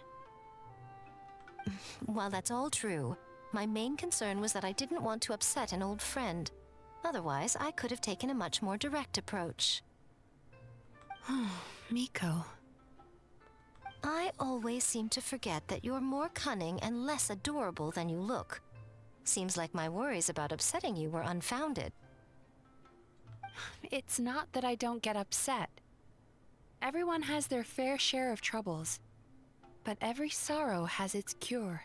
While that's all true, my main concern was that I didn't want to upset an old friend. Otherwise, I could have taken a much more direct approach. Miko. I always seem to forget that you're more cunning and less adorable than you look. Seems like my worries about upsetting you were unfounded. It's not that I don't get upset. Everyone has their fair share of troubles. But every sorrow has its cure.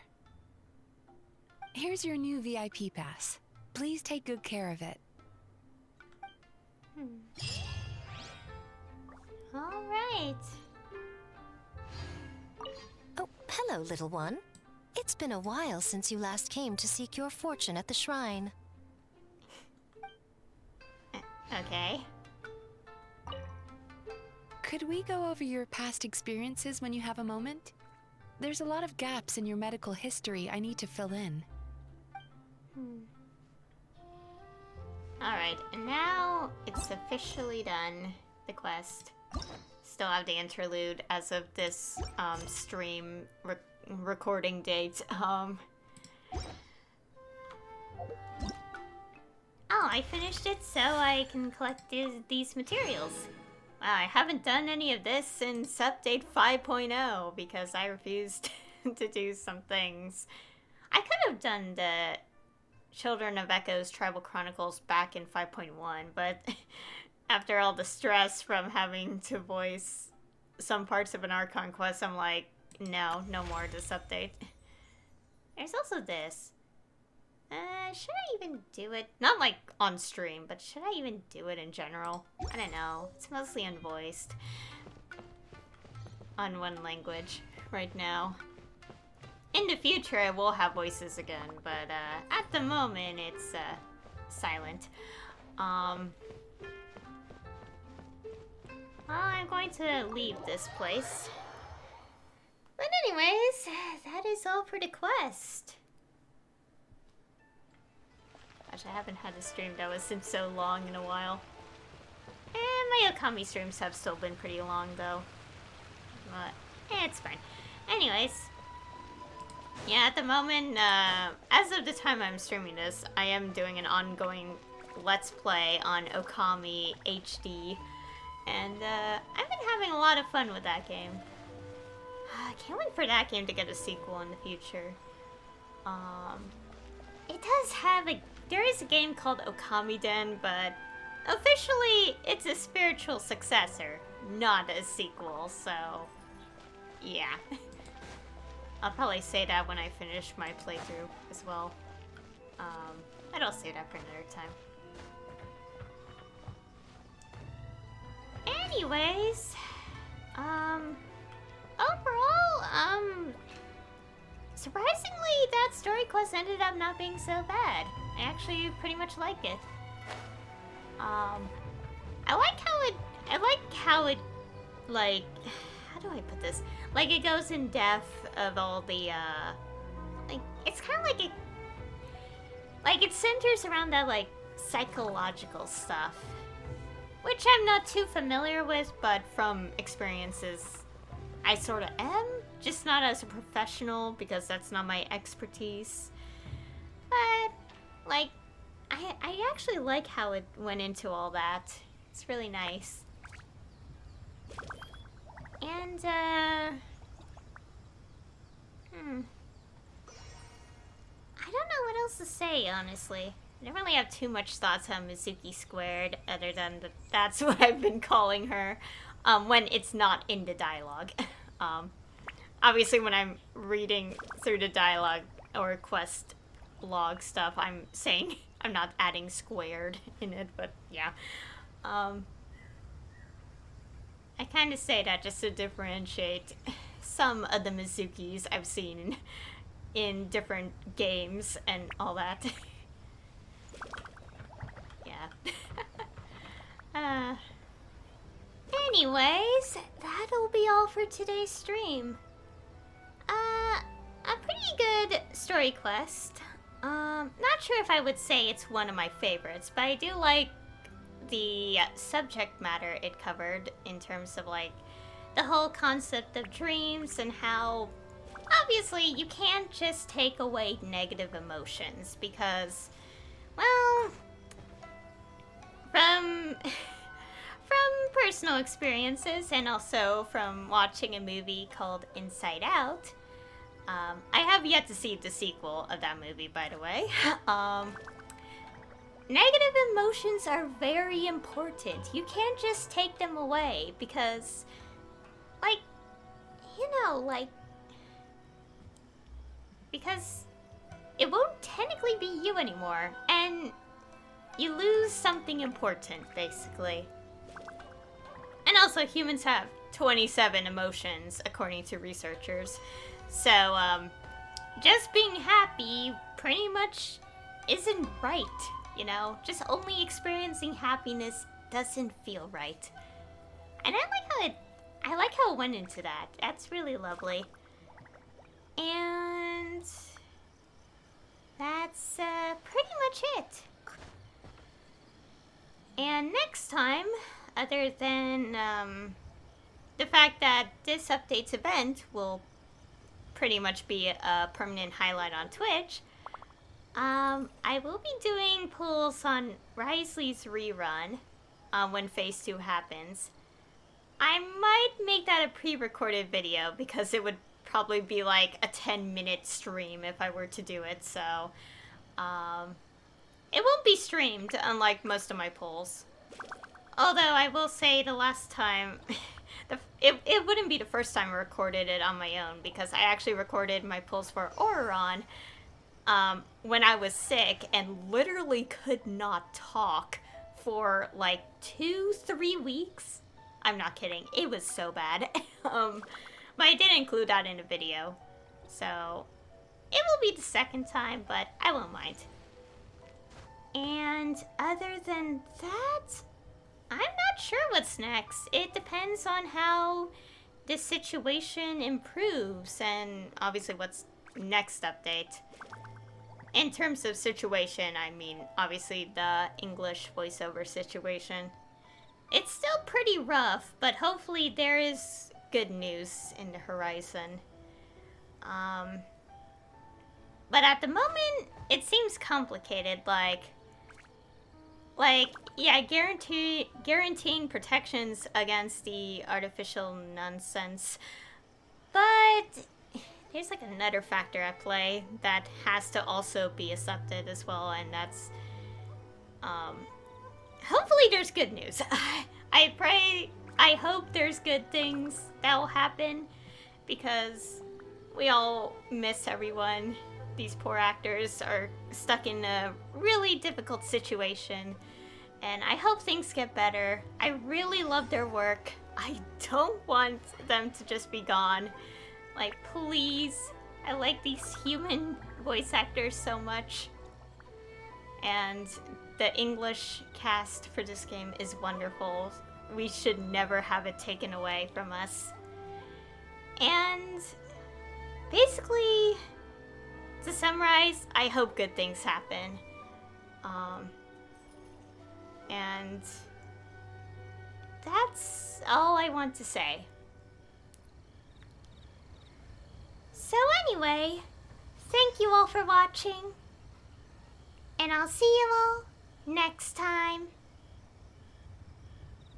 Here's your new VIP pass. Please take good care of it. All right. Oh, hello, little one. It's been a while since you last came to seek your fortune at the shrine. Okay. Could we go over your past experiences when you have a moment? There's a lot of gaps in your medical history I need to fill in. Alright, and now it's officially done, the quest. Still have the interlude as of this stream recording date. Oh, I finished it so I can collect these materials. Wow, I haven't done any of this since update 5.0 because I refused to do some things. I could have done the Children of Echo's Tribal Chronicles back in 5.1, but after all the stress from having to voice some parts of an Archon quest, I'm like, no more this update. There's also this. Should I even do it? Not like on stream, but should I even do it in general? I don't know. It's mostly unvoiced. On one language right now. In the future, I will have voices again, but at the moment, it's silent. I'm going to leave this place. But anyways, that is all for the quest. Gosh, I haven't had a stream that was in so long in a while. And my Okami streams have still been pretty long, though. But, it's fine. Anyways. Yeah, at the moment, as of the time I'm streaming this, I am doing an ongoing Let's Play on Okami HD. And, I've been having a lot of fun with that game. I can't wait for that game to get a sequel in the future. It does have there is a game called Okami Den, but officially it's a spiritual successor. not a sequel, so yeah. I'll probably say that when I finish my playthrough as well. But I'll say that for another time. Anyways, overall, surprisingly, that story quest ended up not being so bad. I actually pretty much like it. I like how it, like, how do I put this? Like, it goes in depth of all the, like, it's kind of like it, like, it centers around that, like, psychological stuff. Which I'm not too familiar with, but from experiences, I sort of am. Just not as a professional, because that's not my expertise. But, like, I actually like how it went into all that. It's really nice. And, I don't know what else to say, honestly. I don't really have too much thoughts on Mizuki Squared, other than that's what I've been calling her, when it's not in the dialogue. Obviously, when I'm reading through the dialogue or quest log stuff, I'm saying I'm not adding squared in it, but yeah. I kind of say that just to differentiate some of the Mizukis I've seen in different games and all that. Yeah. Anyways, that'll be all for today's stream. A pretty good story quest. Not sure if I would say it's one of my favorites, but I do like the subject matter it covered in terms of, like, the whole concept of dreams and how, obviously, you can't just take away negative emotions because, well, from personal experiences and also from watching a movie called Inside Out, I have yet to see the sequel of that movie, by the way. Negative emotions are very important. You can't just take them away because, like, you know, like, because it won't technically be you anymore, and you lose something important, basically. And also, humans have 27 emotions, according to researchers. So, just being happy pretty much isn't right, you know? Just only experiencing happiness doesn't feel right. And I like how it went into that. That's really lovely. And that's pretty much it. And next time, other than the fact that this updates event will pretty much be a permanent highlight on Twitch, I will be doing pulls on Risley's rerun when Phase 2 happens. I might make that a pre-recorded video because it would probably be like a 10-minute stream if I were to do it, so it won't be streamed, unlike most of my pulls. Although I will say the last time, it wouldn't be the first time I recorded it on my own, because I actually recorded my pulls for Auroron when I was sick and literally could not talk for like 2-3 weeks. I'm not kidding. It was so bad. But I did include that in the video. So it will be the second time, but I won't mind. And other than that, I'm not sure what's next. It depends on how the situation improves and obviously what's next update. In terms of situation, I mean obviously the English voiceover situation. It's still pretty rough, but hopefully there is good news in the horizon. But at the moment, it seems complicated, yeah, guaranteeing protections against the artificial nonsense. But there's like another factor at play that has to also be accepted as well, and that's, hopefully there's good news. I pray I hope there's good things that will happen, because we all miss everyone. These poor actors are stuck in a really difficult situation, and I hope things get better. I really love their work. I don't want them to just be gone. Like, please. I like these human voice actors so much. And the English cast for this game is wonderful. We should never have it taken away from us. And basically, to summarize, I hope good things happen. And that's all I want to say. So anyway, thank you all for watching. And I'll see you all